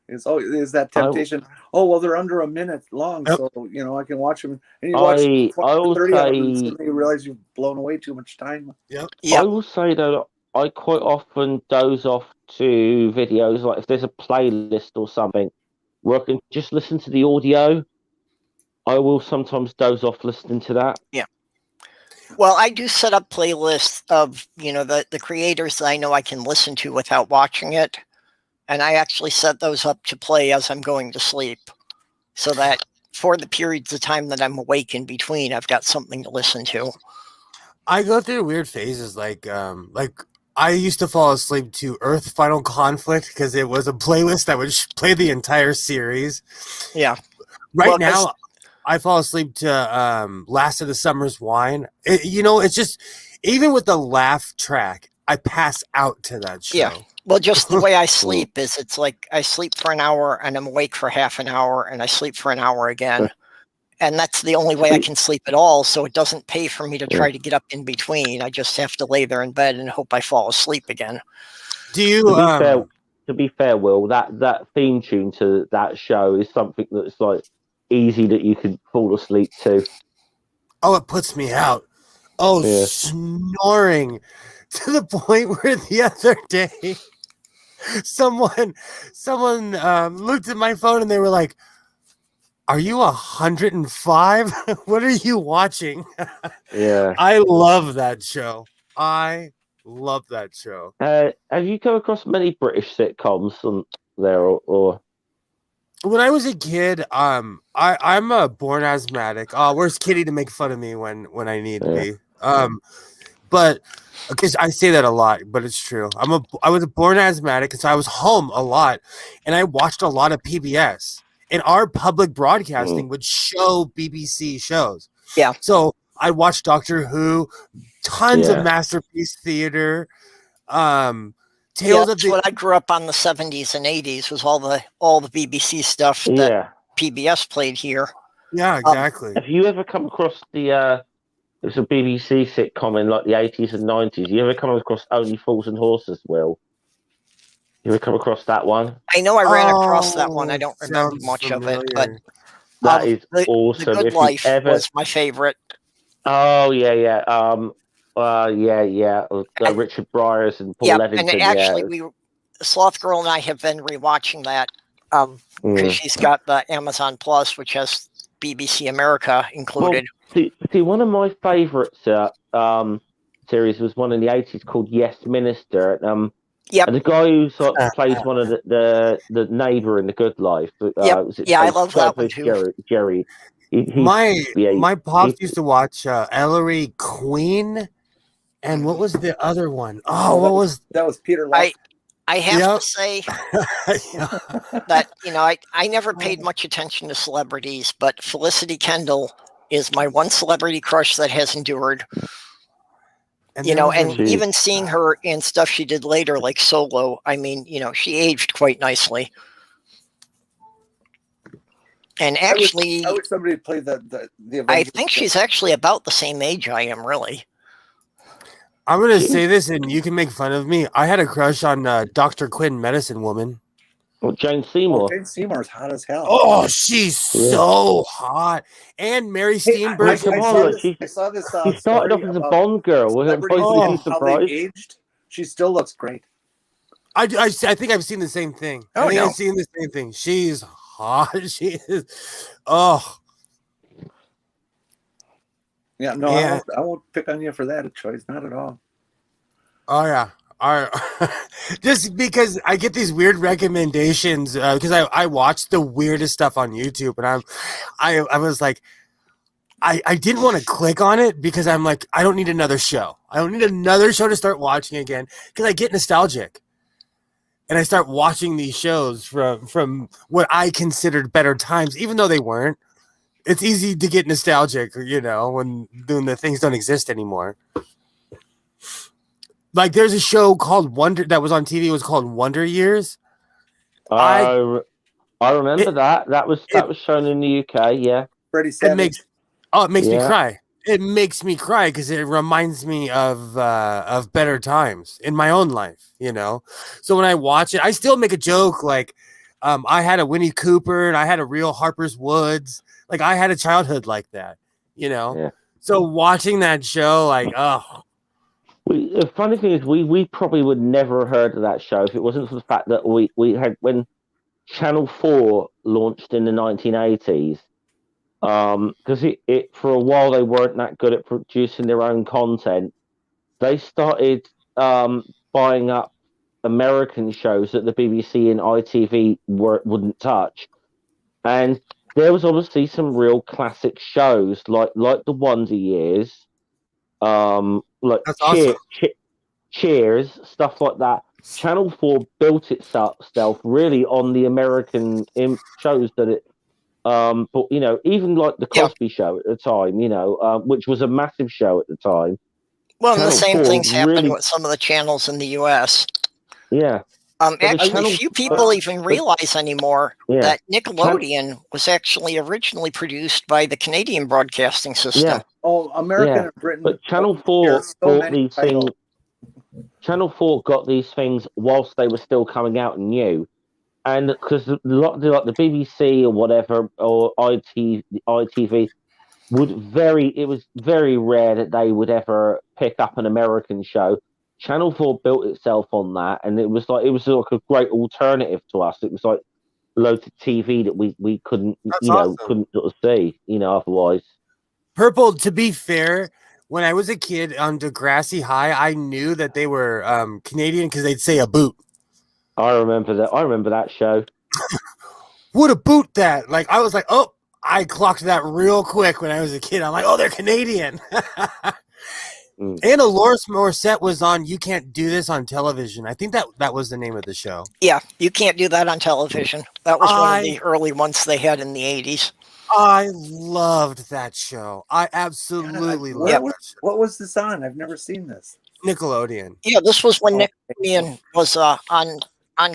Is that temptation? They're under a minute long, so I can watch them. And you watch 20, 30 of them, and suddenly you realize you've blown away too much time. Yep. I will say though, I quite often doze off to videos, like if there's a playlist or something where I can just listen to the audio. I will sometimes doze off listening to that. Yeah. Well, I do set up playlists of the creators that I know I can listen to without watching it. And I actually set those up to play as I'm going to sleep so that for the periods of time that I'm awake in between, I've got something to listen to. I go through weird phases. Like I used to fall asleep to Earth Final Conflict because it was a playlist that would play the entire series. Yeah. Now, I fall asleep to Last of the Summer's Wine. It's just, even with the laugh track, I pass out to that show. Yeah. Well, just the way I sleep is it's like I sleep for an hour and I'm awake for half an hour and I sleep for an hour again. And that's the only way I can sleep at all. So it doesn't pay for me to try to get up in between. I just have to lay there in bed and hope I fall asleep again. Do you? To be fair, Will, that theme tune to that show is something that's like easy that you can fall asleep to. Oh, it puts me out. Oh, snoring to the point where the other day someone looked at my phone and they were like, "Are you 105? What are you watching?" Yeah, I love that show. Have you come across many British sitcoms on there, or? When I was a kid, I'm a born asthmatic. Where's Kitty to make fun of me when I need to be? But because I say that a lot, but it's true. I was a born asthmatic, and so I was home a lot, and I watched a lot of PBS. And our public broadcasting would show BBC shows. Yeah. So I watched Doctor Who, tons of Masterpiece Theater, That's what I grew up on the 70s and 80s was all the BBC stuff that PBS played here. Yeah, exactly. Have you ever come across there's a BBC sitcom in like the 80s and 90s? You ever come across Only Fools and Horses, Will? You ever come across that one? I know I ran across that one. I don't remember much of it, but that is awesome. The Good Life was my favorite. Oh yeah. Richard Bryars and Paul Levington. And actually, Sloth Girl and I have been rewatching that because she's got the Amazon Plus, which has BBC America included. Well, see, one of my favorites series was one in the 80s called Yes Minister. Yep. And the guy who sort of plays one of the neighbor in The Good Life. Yep. Was it Yeah, I love that one too. Jerry. My pops used to watch Ellery Queen, and what was the other one? Oh, what was that? Was Peter Luck. I have to say that I never paid Oh. much attention to celebrities, but Felicity Kendall is my one celebrity crush that has endured. And And even seeing her in stuff she did later, like Solo, I mean, she aged quite nicely. And actually, I wish somebody played the I think she's actually about the same age I am, really. I'm going to say this, and you can make fun of me. I had a crush on Dr. Quinn, Medicine Woman. Well, Jane Seymour. Jane Seymour's hot as hell. Oh, she's so hot. And Mary Steenburgen. I saw this. She started off as a Bond girl. How they aged. She still looks great. I think I've seen the same thing. I've seen the same thing. She's hot. She is. Oh. Yeah, no, yeah. I won't pick on you for that choice. Not at all. Oh, yeah. Just because I get these weird recommendations because I watch the weirdest stuff on YouTube, and I was like, I didn't want to click on it because I'm like, I don't need another show. I don't need another show to start watching again because I get nostalgic. And I start watching these shows from what I considered better times, even though they weren't. It's easy to get nostalgic, when the things don't exist anymore. Like there's a show called Wonder that was on TV. It was called Wonder Years. I remember that. That was shown in the UK. Yeah, Freddie Savage. It makes me cry. It makes me cry because it reminds me of better times in my own life. So when I watch it, I still make a joke like, I had a Winnie Cooper and I had a real Harper's Woods. Like I had a childhood like that. Yeah. So watching that show, like, oh. The funny thing is, we probably would never have heard of that show if it wasn't for the fact that we had when Channel 4 launched in the 1980s. Because it for a while they weren't that good at producing their own content. They started buying up American shows that the BBC and ITV wouldn't touch, and there was obviously some real classic shows like the Wonder Years. Like awesome. Cheers, stuff like that. Channel 4 built itself really on the American shows that it, but even like the Cosby Show at the time, which was a massive show at the time. Well, and the same things happen with some of the channels in the US. Yeah. Actually, few people even realize anymore that Nickelodeon was actually originally produced by the Canadian Broadcasting System. Yeah. Oh, American and Britain. But Channel 4 bought these things. Channel 4 got these things whilst they were still coming out new. And because a lot of like the BBC or whatever, or ITV, it was very rare that they would ever pick up an American show. Channel 4 built itself on that, and it was like a great alternative to us. It was like loads of TV that we couldn't couldn't sort of see, otherwise. Purple, to be fair, when I was a kid on Degrassi High, I knew that they were Canadian because they'd say a boot. I remember that show. Would a boot that? Like I was like, oh, I clocked that real quick when I was a kid. I'm like, oh, they're Canadian. And Alanis Morissette was on You Can't Do This on Television. I think that was the name of the show. Yeah, You Can't Do That on Television. That was one of the early ones they had in the 80s. I loved that show. I absolutely loved it. What was this on? I've never seen this. Nickelodeon. Yeah, this was when Nickelodeon was on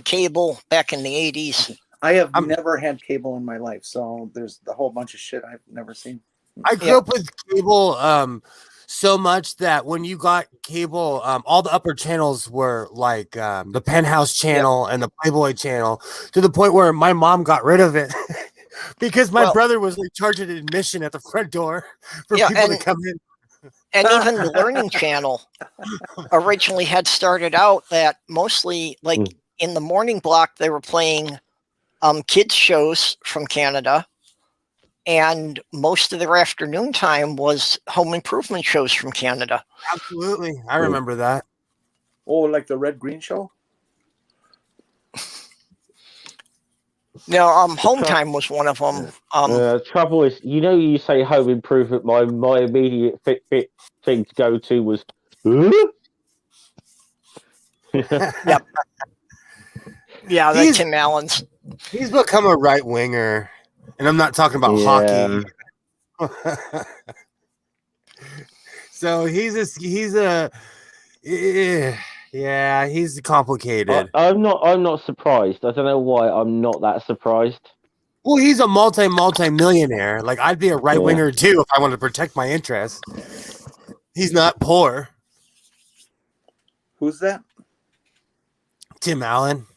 cable back in the 80s. I have never had cable in my life, so there's a whole bunch of shit I've never seen. I grew up with cable so much that when you got cable, all the upper channels were like the Penthouse channel and the Playboy channel, to the point where my mom got rid of it because my brother was like charging admission at the front door for people to come in. And even the Learning Channel originally had started out that mostly like in the morning block they were playing kids shows from Canada. And most of their afternoon time was home improvement shows from Canada. Absolutely. I remember that. Oh, like the Red Green Show? No, Home Time was one of them. Trouble is, you say Home Improvement. My immediate fit thing to go to was. Yep. Yeah, the Tim Allen's. He's become a right winger, and I'm not talking about hockey. So he's complicated. I'm not surprised. I don't know why I'm not that surprised. Well, he's a multi-millionaire. Like, I'd be a right winger too if I wanted to protect my interests. He's not poor. Who's that? Tim Allen.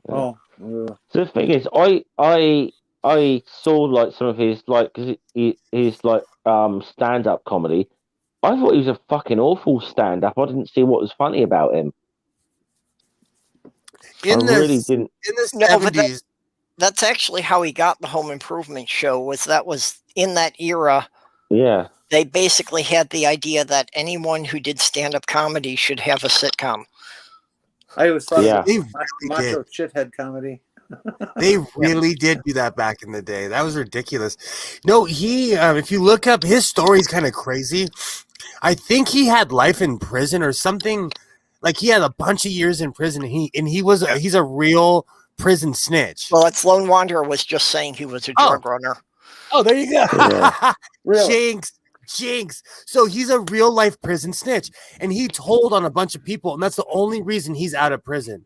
Oh. So the thing is, I saw like some of his his stand-up comedy. I thought he was a fucking awful stand-up. I didn't see what was funny about him. In the 70s. That's actually how he got the Home Improvement show. Was in that era. Yeah. They basically had the idea that anyone who did stand-up comedy should have a sitcom. I always thought they macho shithead comedy. They really did do that back in the day. That was ridiculous. No, he if you look up his story's kind of crazy. I think he had life in prison or something. Like, he had a bunch of years in prison, and he's a real prison snitch. Well, it's Lone Wanderer was just saying he was a drug runner. Oh, there you go. Yeah. Really? Jinx. So he's a real life prison snitch, and he told on a bunch of people, and that's the only reason he's out of prison.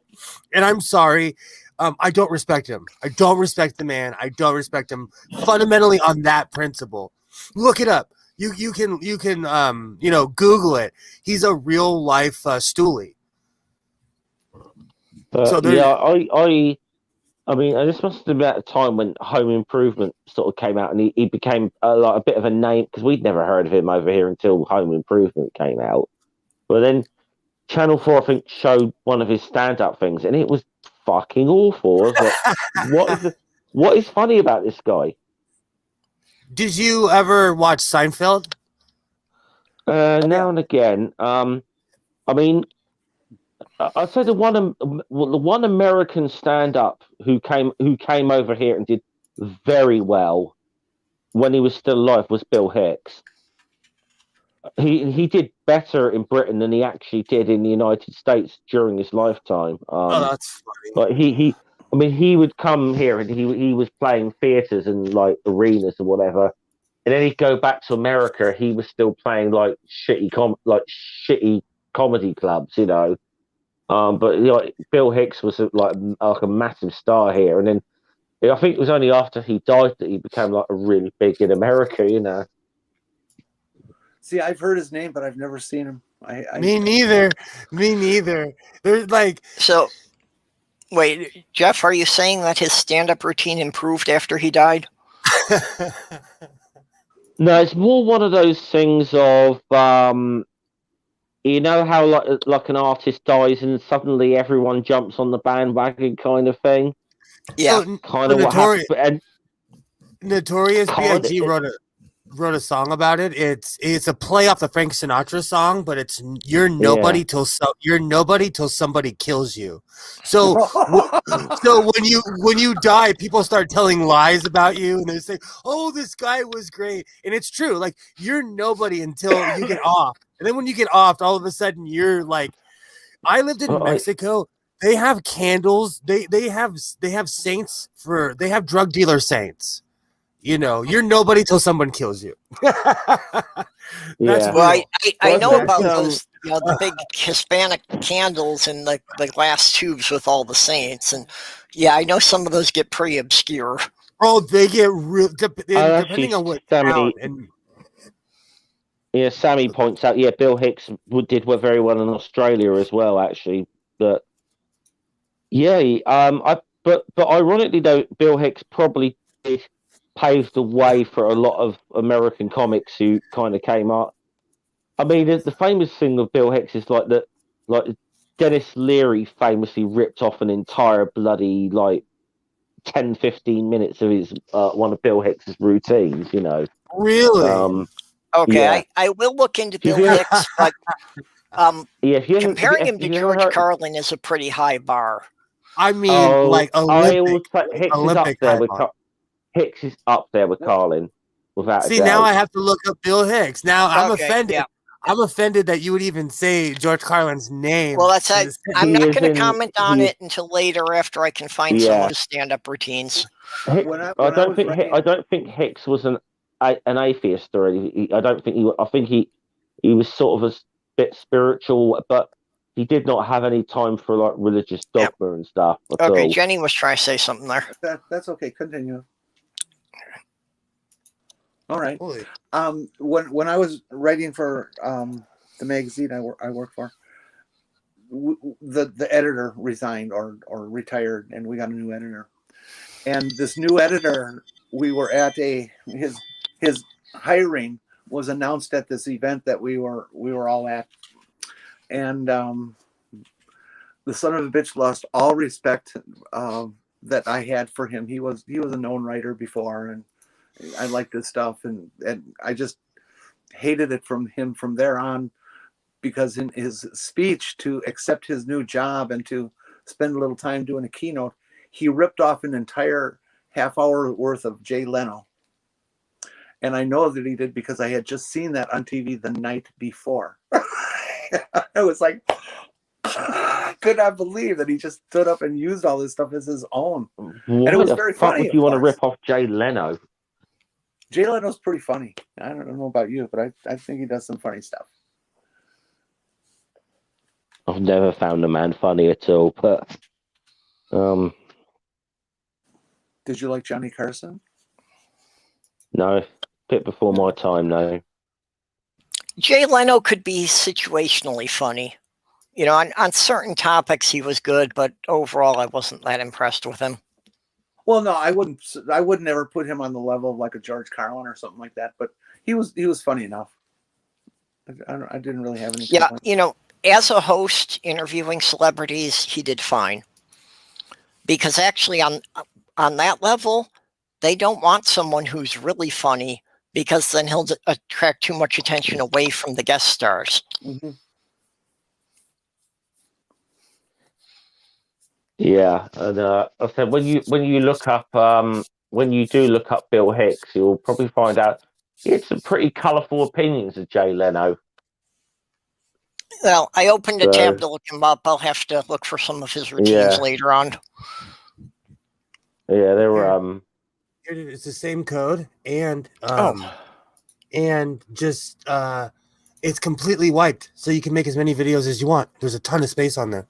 And I'm sorry, I don't respect him. I don't respect the man. I don't respect him fundamentally on that principle. Look it up. You can Google it. He's a real life stoolie. But So I mean, this must have been about a time when Home Improvement sort of came out, and he became like a bit of a name, because we'd never heard of him over here until Home Improvement came out. But then Channel 4, I think, showed one of his stand-up things, and it was fucking awful. I was like, what is funny about this guy? Did you ever watch Seinfeld? Now and again. I mean, I'd say the one American stand-up who came over here and did very well when he was still alive was Bill Hicks. He did better in Britain than he actually did in the United States during his lifetime. That's funny. But he would come here and he was playing theaters and like arenas or whatever, and then he'd go back to America. He was still playing like shitty comedy clubs, you know. But Bill Hicks was like a massive star here, and then I think it was only after he died that he became like a really big in America, you know. See, I've heard his name, but I've never seen him. Me neither. There's like So. Wait, Jeff, are you saying that his stand-up routine improved after he died? No, it's more one of those things of, you know how like an artist dies and suddenly everyone jumps on the bandwagon kind of thing? Yeah. So, kind of what happened. Notorious B.I.G. wrote a song about it. It's a play off the Frank Sinatra song, but it's you're nobody till somebody kills you. So so when you die, people start telling lies about you, and they say, "Oh, this guy was great," and it's true. Like, you're nobody until you get off, and then when you get off, all of a sudden you're like. I lived in Mexico. They have candles. They have saints they have drug dealer saints. You know, you're nobody till someone kills you. Well, I know about those, the big Hispanic candles and the glass tubes with all the saints, and I know some of those get pretty obscure. Oh, they get real depending on what town. Yeah, Sammy points out. Yeah, Bill Hicks did very well in Australia as well, actually. But but ironically though, Bill Hicks probably paved the way for a lot of American comics who kind of came up. I mean, the famous thing of Bill Hicks is like Dennis Leary famously ripped off an entire bloody 10-15 minutes of his one of Bill Hicks's routines. You know, really. Okay, I will look into Bill Hicks, but comparing him to George Carlin is a pretty high bar. I mean, like I would Olympic, say Hicks is up Olympic there high with bar. Hicks is up there with Carlin, without a See, doubt. now I have to look up Bill Hicks. Now I'm Okay, offended. yeah. I'm offended that you would even say George Carlin's name. Well, that's in it. this- I'm He not is going to in- comment on he- it until later after I can find some Yeah. of his stand-up routines. When I was writing- I don't think Hicks was an atheist or anything. I don't think he. I think he was sort of a bit spiritual, but he did not have any time for like religious dogma and stuff at Okay, all. Jenny was trying to say something there. That's okay. Continue. All right. Holy- When I was writing for the magazine I work for, the editor resigned or retired, and we got a new editor. And this new editor, we were at his hiring was announced at this event that we were all at, and the son of a bitch lost all respect that I had for him. He was a known writer before, and I liked his stuff, and I just hated it from him from there on, because in his speech to accept his new job and to spend a little time doing a keynote, he ripped off an entire half-hour worth of Jay Leno. And I know that he did because I had just seen that on TV the night before. I was like, I could not believe that he just stood up and used all this stuff as his own. And it was very funny. Would you want to rip off Jay Leno? Jay Leno's pretty funny. I don't know about you, but I think he does some funny stuff. I've never found a man funny at all, but Did you like Johnny Carson? no, bit before my time, no. Jay Leno could be situationally funny. You know, on certain topics he was good, but overall I wasn't that impressed with him. Well, no, I wouldn't ever put him on the level of like a George Carlin or something like that, but he was funny enough. I didn't really have any complaints. You know, as a host interviewing celebrities, he did fine. Because actually on that level, they don't want someone who's really funny, because then he'll attract too much attention away from the guest stars. Mm-hmm. Yeah, and I said when you look up when you do look up Bill Hicks, you'll probably find out he had some pretty colourful opinions of Jay Leno. Well, I opened a tab to look him up. I'll have to look for some of his routines later on. Yeah, they were It's the same code, and just it's completely wiped, so you can make as many videos as you want. There's a ton of space on there.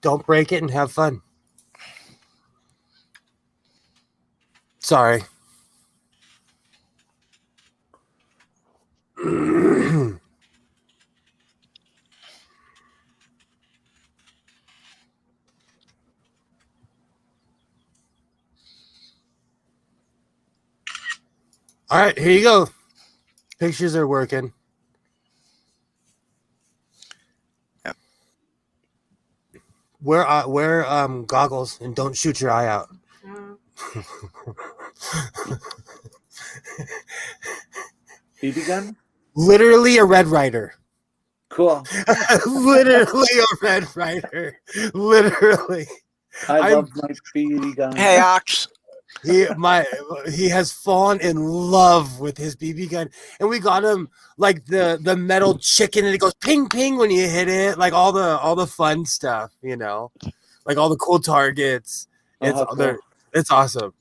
Don't break it and have fun. Sorry. All right, here you go. Pictures are working. Yep. Wear goggles and don't shoot your eye out. BB gun? Literally a Red Ryder. Cool. Literally a Red Ryder. Literally. I love my BB gun. Hey, Ox. He has fallen in love with his BB gun, and we got him like the metal chicken, and it goes ping ping when you hit it, like all the fun stuff, you know, like all the cool targets. Cool. It's awesome.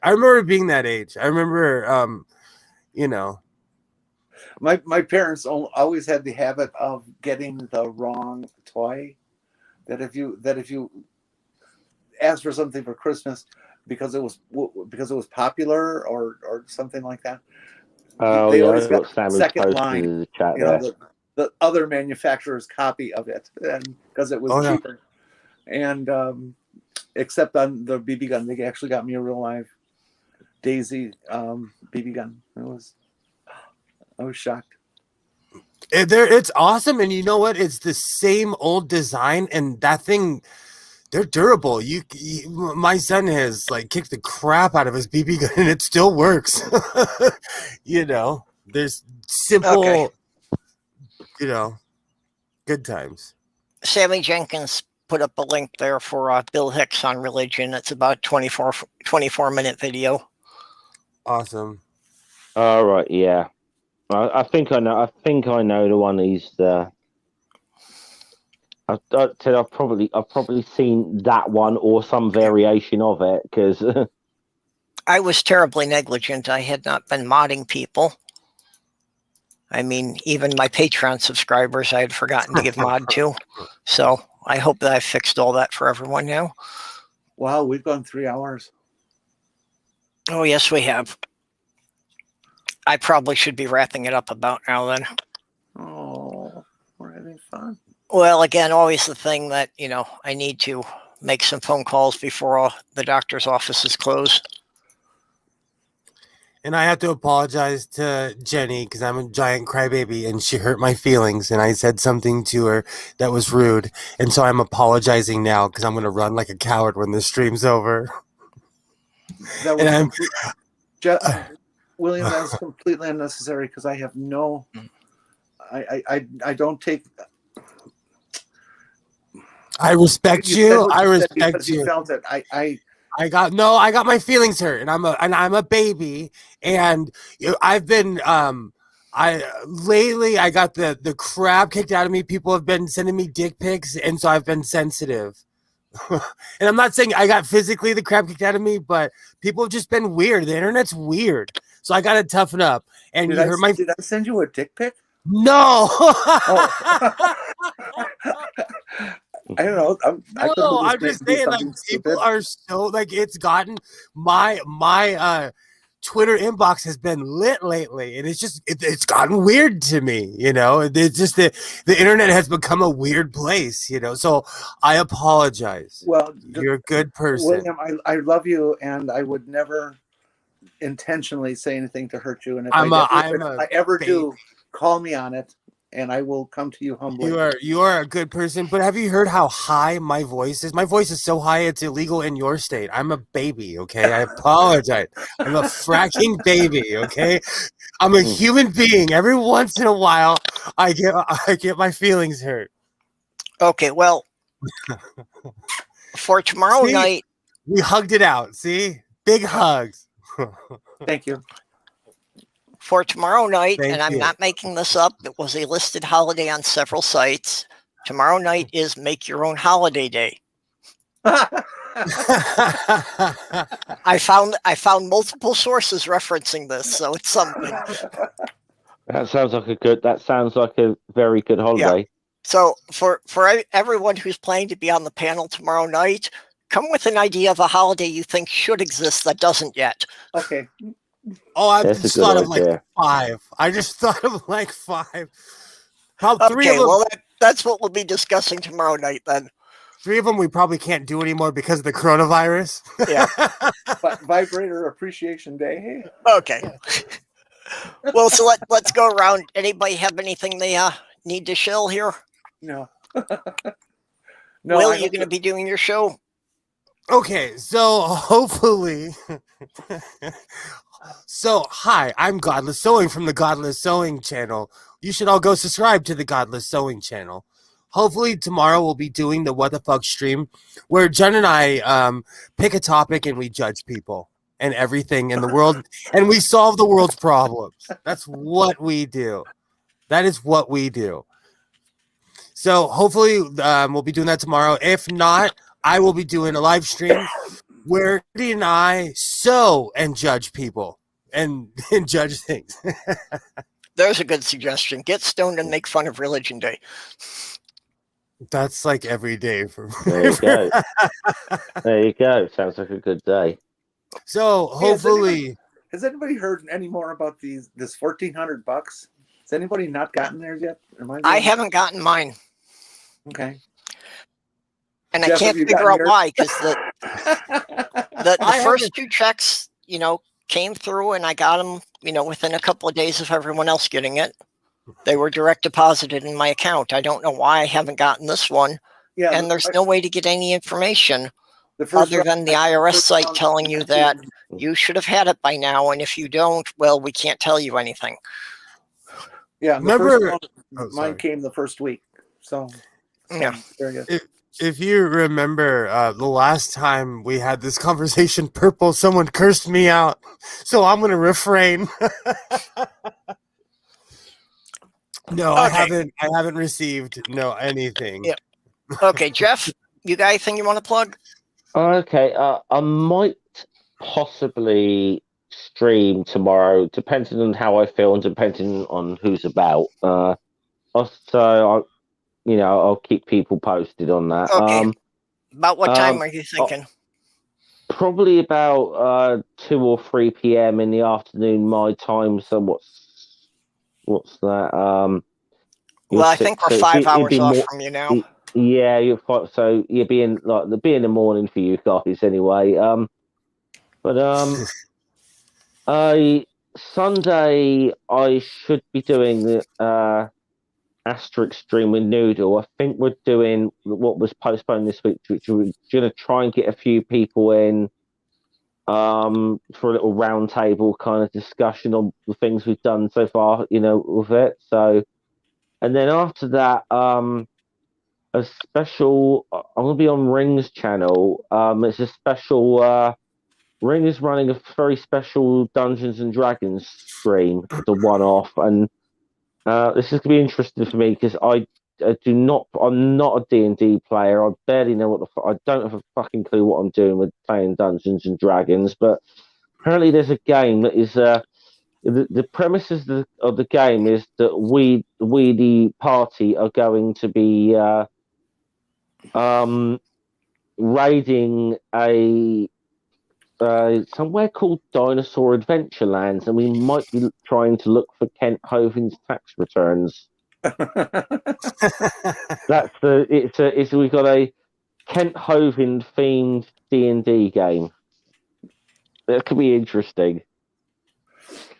I remember being that age. I remember, you know, my parents always had the habit of getting the wrong toy. That if you asked for something for Christmas, because it was popular or something like that. Oh, they yeah, always got got second line. in the chat You know, the other manufacturer's copy of it, and because it was cheaper. And except on the BB gun, they actually got me a real live Daisy BB gun. I was shocked. It's awesome, and you know what? It's the same old design, and that thing. They're durable. My son has like kicked the crap out of his BB gun, and it still works. You know, there's simple, you know, good times. Sammy Jenkins put up a link there for Bill Hicks on religion. It's about 24-minute video. Awesome. All right, yeah. I think I know. I think I know the one he's. I've probably seen that one or some variation of it because. I was terribly negligent. I had not been modding people. I mean, even my Patreon subscribers, I had forgotten to give mod to. So I hope that I fixed all that for everyone now. Wow, we've gone 3 hours. Oh, yes, we have. I probably should be wrapping it up about now then. Oh, we're having fun. Well, again, always the thing that, I need to make some phone calls before the doctor's offices close. And I have to apologize to Jenny because I'm a giant crybaby and she hurt my feelings and I said something to her that was rude. And so I'm apologizing now because I'm going to run like a coward when the stream's over. That was William, that was completely unnecessary because I have no... I don't take... I respect you. I respect you. You felt it. I got my feelings hurt, and I'm a baby, and I've been lately I got the crap kicked out of me. People have been sending me dick pics, and so I've been sensitive. And I'm not saying I got physically the crap kicked out of me, but people have just been weird. The internet's weird, so I got to toughen up. And did I send you a dick pic? No. Oh. I don't know. I'm just saying, like, people are so, like, it's gotten my Twitter inbox has been lit lately, and it's gotten weird to me. It's just the internet has become a weird place. So I apologize. Well, you're a good person, William. I love you, and I would never intentionally say anything to hurt you. And if I ever do, call me on it. And I will come to you humbly. You are a good person, but have you heard how high my voice is? My voice is so high it's illegal in your state. I'm a baby, okay? I apologize. I'm a fracking baby, okay? I'm a human being. Every once in a while, I get my feelings hurt. Okay, well, for tomorrow night, we hugged it out. See, big hugs. Thank you. For tomorrow night, Thank I'm you. not making this up, it was a listed holiday on several sites. Tomorrow night is Make Your Own Holiday Day. I found multiple sources referencing this, so it's something. That sounds like a very good holiday. Yeah. So for everyone who's planning to be on the panel tomorrow night, come with an idea of a holiday you think should exist that doesn't yet. Okay. Oh, I just thought of like 5. I just thought of like 5. Probably 3 of them. Well, that's what we'll be discussing tomorrow night then. 3 of them we probably can't do anymore because of the coronavirus. Yeah. But Vibrator Appreciation Day. Okay. Well, so let's go around. Anybody have anything they need to shill here? No. Will, you going to be doing your show? Okay, so hopefully... So, hi, I'm Godless Sewing from the Godless Sewing channel. You should all go subscribe to the Godless Sewing channel. Hopefully tomorrow we'll be doing the What the Fuck stream where Jen and I pick a topic and we judge people and everything in the world and we solve the world's problems. That's what we do. That is what we do. So hopefully we'll be doing that tomorrow. If not, I will be doing a live stream where Eddie and I sew and judge people and judge things. There's a good suggestion. Get stoned and make fun of Religion Day. That's like every day for me. There you go. There you go. Sounds like a good day. So hopefully... Has anybody heard any more about this $1,400? Has anybody not gotten theirs yet? I haven't gotten mine. Okay. And Jeff, I can't figure out why, because the first 2 checks, came through and I got them, within a couple of days of everyone else getting it. They were direct deposited in my account. I don't know why I haven't gotten this one. Yeah, and there's no way to get any information other than the IRS site telling you that you should have had it by now. And if you don't, well, we can't tell you anything. Yeah, mine came the first week. So yeah. Very good. if you remember the last time we had this conversation, Purple, someone cursed me out, so I'm gonna refrain. No, I haven't received anything. Yeah. Okay, Jeff, you got anything you want to plug? Okay, I might possibly stream tomorrow, depending on how I feel and depending on who's about. I'll keep people posted on that. Okay. About what time are you uh, thinking? Probably about 2 or 3 p.m. in the afternoon, my time. So what's that? Well, I think we're 5 hours off from you now. Yeah, you're fine. So you'll be in the morning for you guys anyway. Sunday I should be doing the Asterisk stream with Noodle. I think we're doing what was postponed this week, which we're gonna try and get a few people in for a little round table kind of discussion on the things we've done so far, with it. So, and then after that, a special. I'm gonna be on Ring's channel. It's a special. Ring is running a very special Dungeons and Dragons stream. It's a one-off, and this is gonna be interesting for me because I do not. I'm not a D&D player. I barely know what I don't have a fucking clue what I'm doing with playing Dungeons and Dragons. But apparently, there's a game that is. The premises of the game is that we the party are going to be raiding a somewhere called Dinosaur Adventurelands, and we might be trying to look for Kent Hovine's tax returns. That's we've got a Kent Hovin themed D&D game. That could be interesting.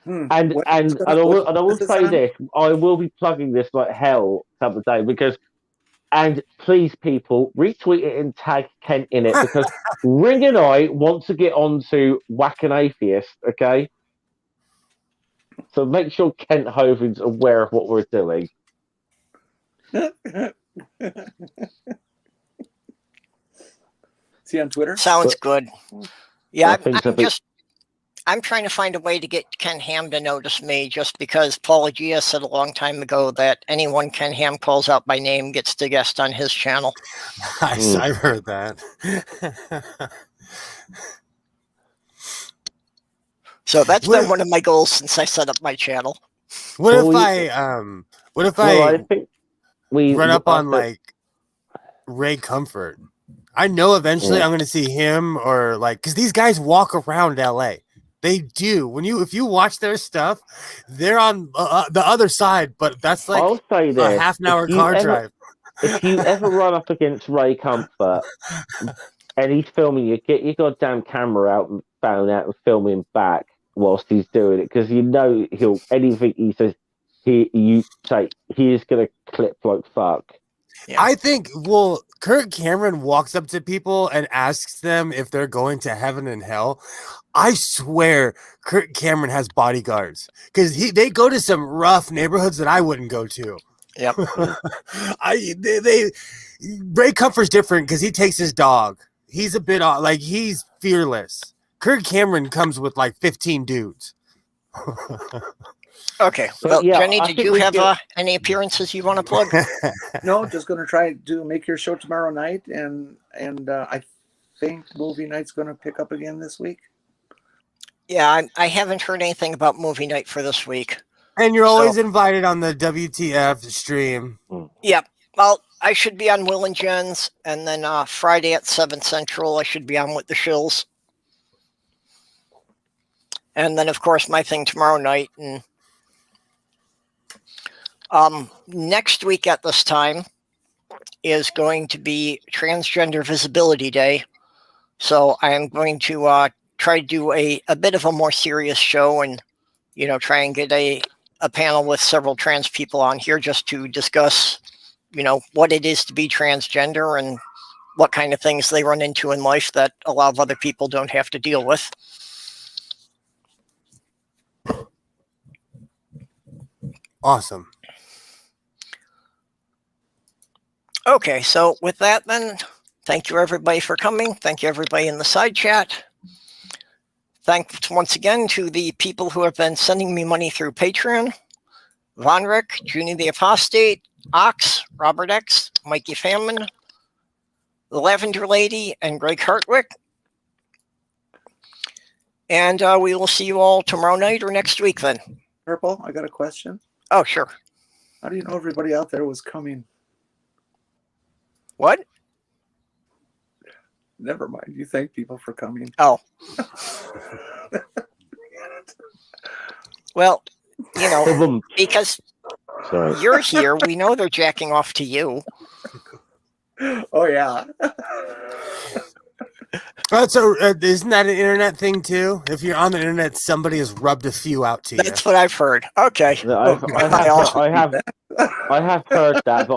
And I will say this: I will be plugging this like hell the other day because. And please, people, retweet it and tag Kent in it because Ring and I want to get on to Whack an Atheist, okay? So make sure Kent Hovine's aware of what we're doing. See on Twitter? Sounds good. Yeah, I'm trying to find a way to get Ken Ham to notice me just because Paula Gia said a long time ago that anyone Ken Ham calls out by name gets to guest on his channel. I've heard that. So that's been one of my goals since I set up my channel. What if I think we run up on like Ray Comfort? I know eventually I'm going to see him or because these guys walk around LA. They do. If you watch their stuff, they're on the other side, but that's like I'll say this, a half an hour car drive. If you ever run up against Ray Comfort and he's filming you, get your goddamn camera out and phone out and film him back whilst he's doing it, because anything he says, he is going to clip like fuck. Yeah. I think, Kirk Cameron walks up to people and asks them if they're going to heaven and hell. I swear Kirk Cameron has bodyguards because they go to some rough neighborhoods that I wouldn't go to. Yep. Ray Comfort's different because he takes his dog. He's a bit he's fearless. Kirk Cameron comes with 15 dudes. Okay. Well, Jenny, did you have any appearances you want to plug? No, just going to try to make your show tomorrow night, and I think movie night's going to pick up again this week. Yeah, I haven't heard anything about movie night for this week. And you're always invited on the WTF stream. Yep. Well, I should be on Will and Jen's, and then Friday at 7 Central, I should be on with the Shills. And then, of course, my thing tomorrow night. And next week at this time is going to be Transgender Visibility Day. So I am going to try to do a bit of a more serious show and, try and get a panel with several trans people on here just to discuss, what it is to be transgender and what kind of things they run into in life that a lot of other people don't have to deal with. Awesome. Okay, so with that then, thank you everybody for coming. Thank you everybody in the side chat. Thanks once again to the people who have been sending me money through Patreon. Vonrick, Junie the Apostate, Ox, Robert X, Mikey Famine, the Lavender Lady, and Greg Hartwick. And we will see you all tomorrow night or next week then. Purple, I got a question. Oh, sure. How do you know everybody out there was coming? What? Never mind. You thank people for coming. Oh. Well, you know, because you're here, we know they're jacking off to you. Oh, yeah. So isn't that an internet thing too? If you're on the internet, somebody has rubbed a few out to you. That's what I've heard. Okay. I have heard that, but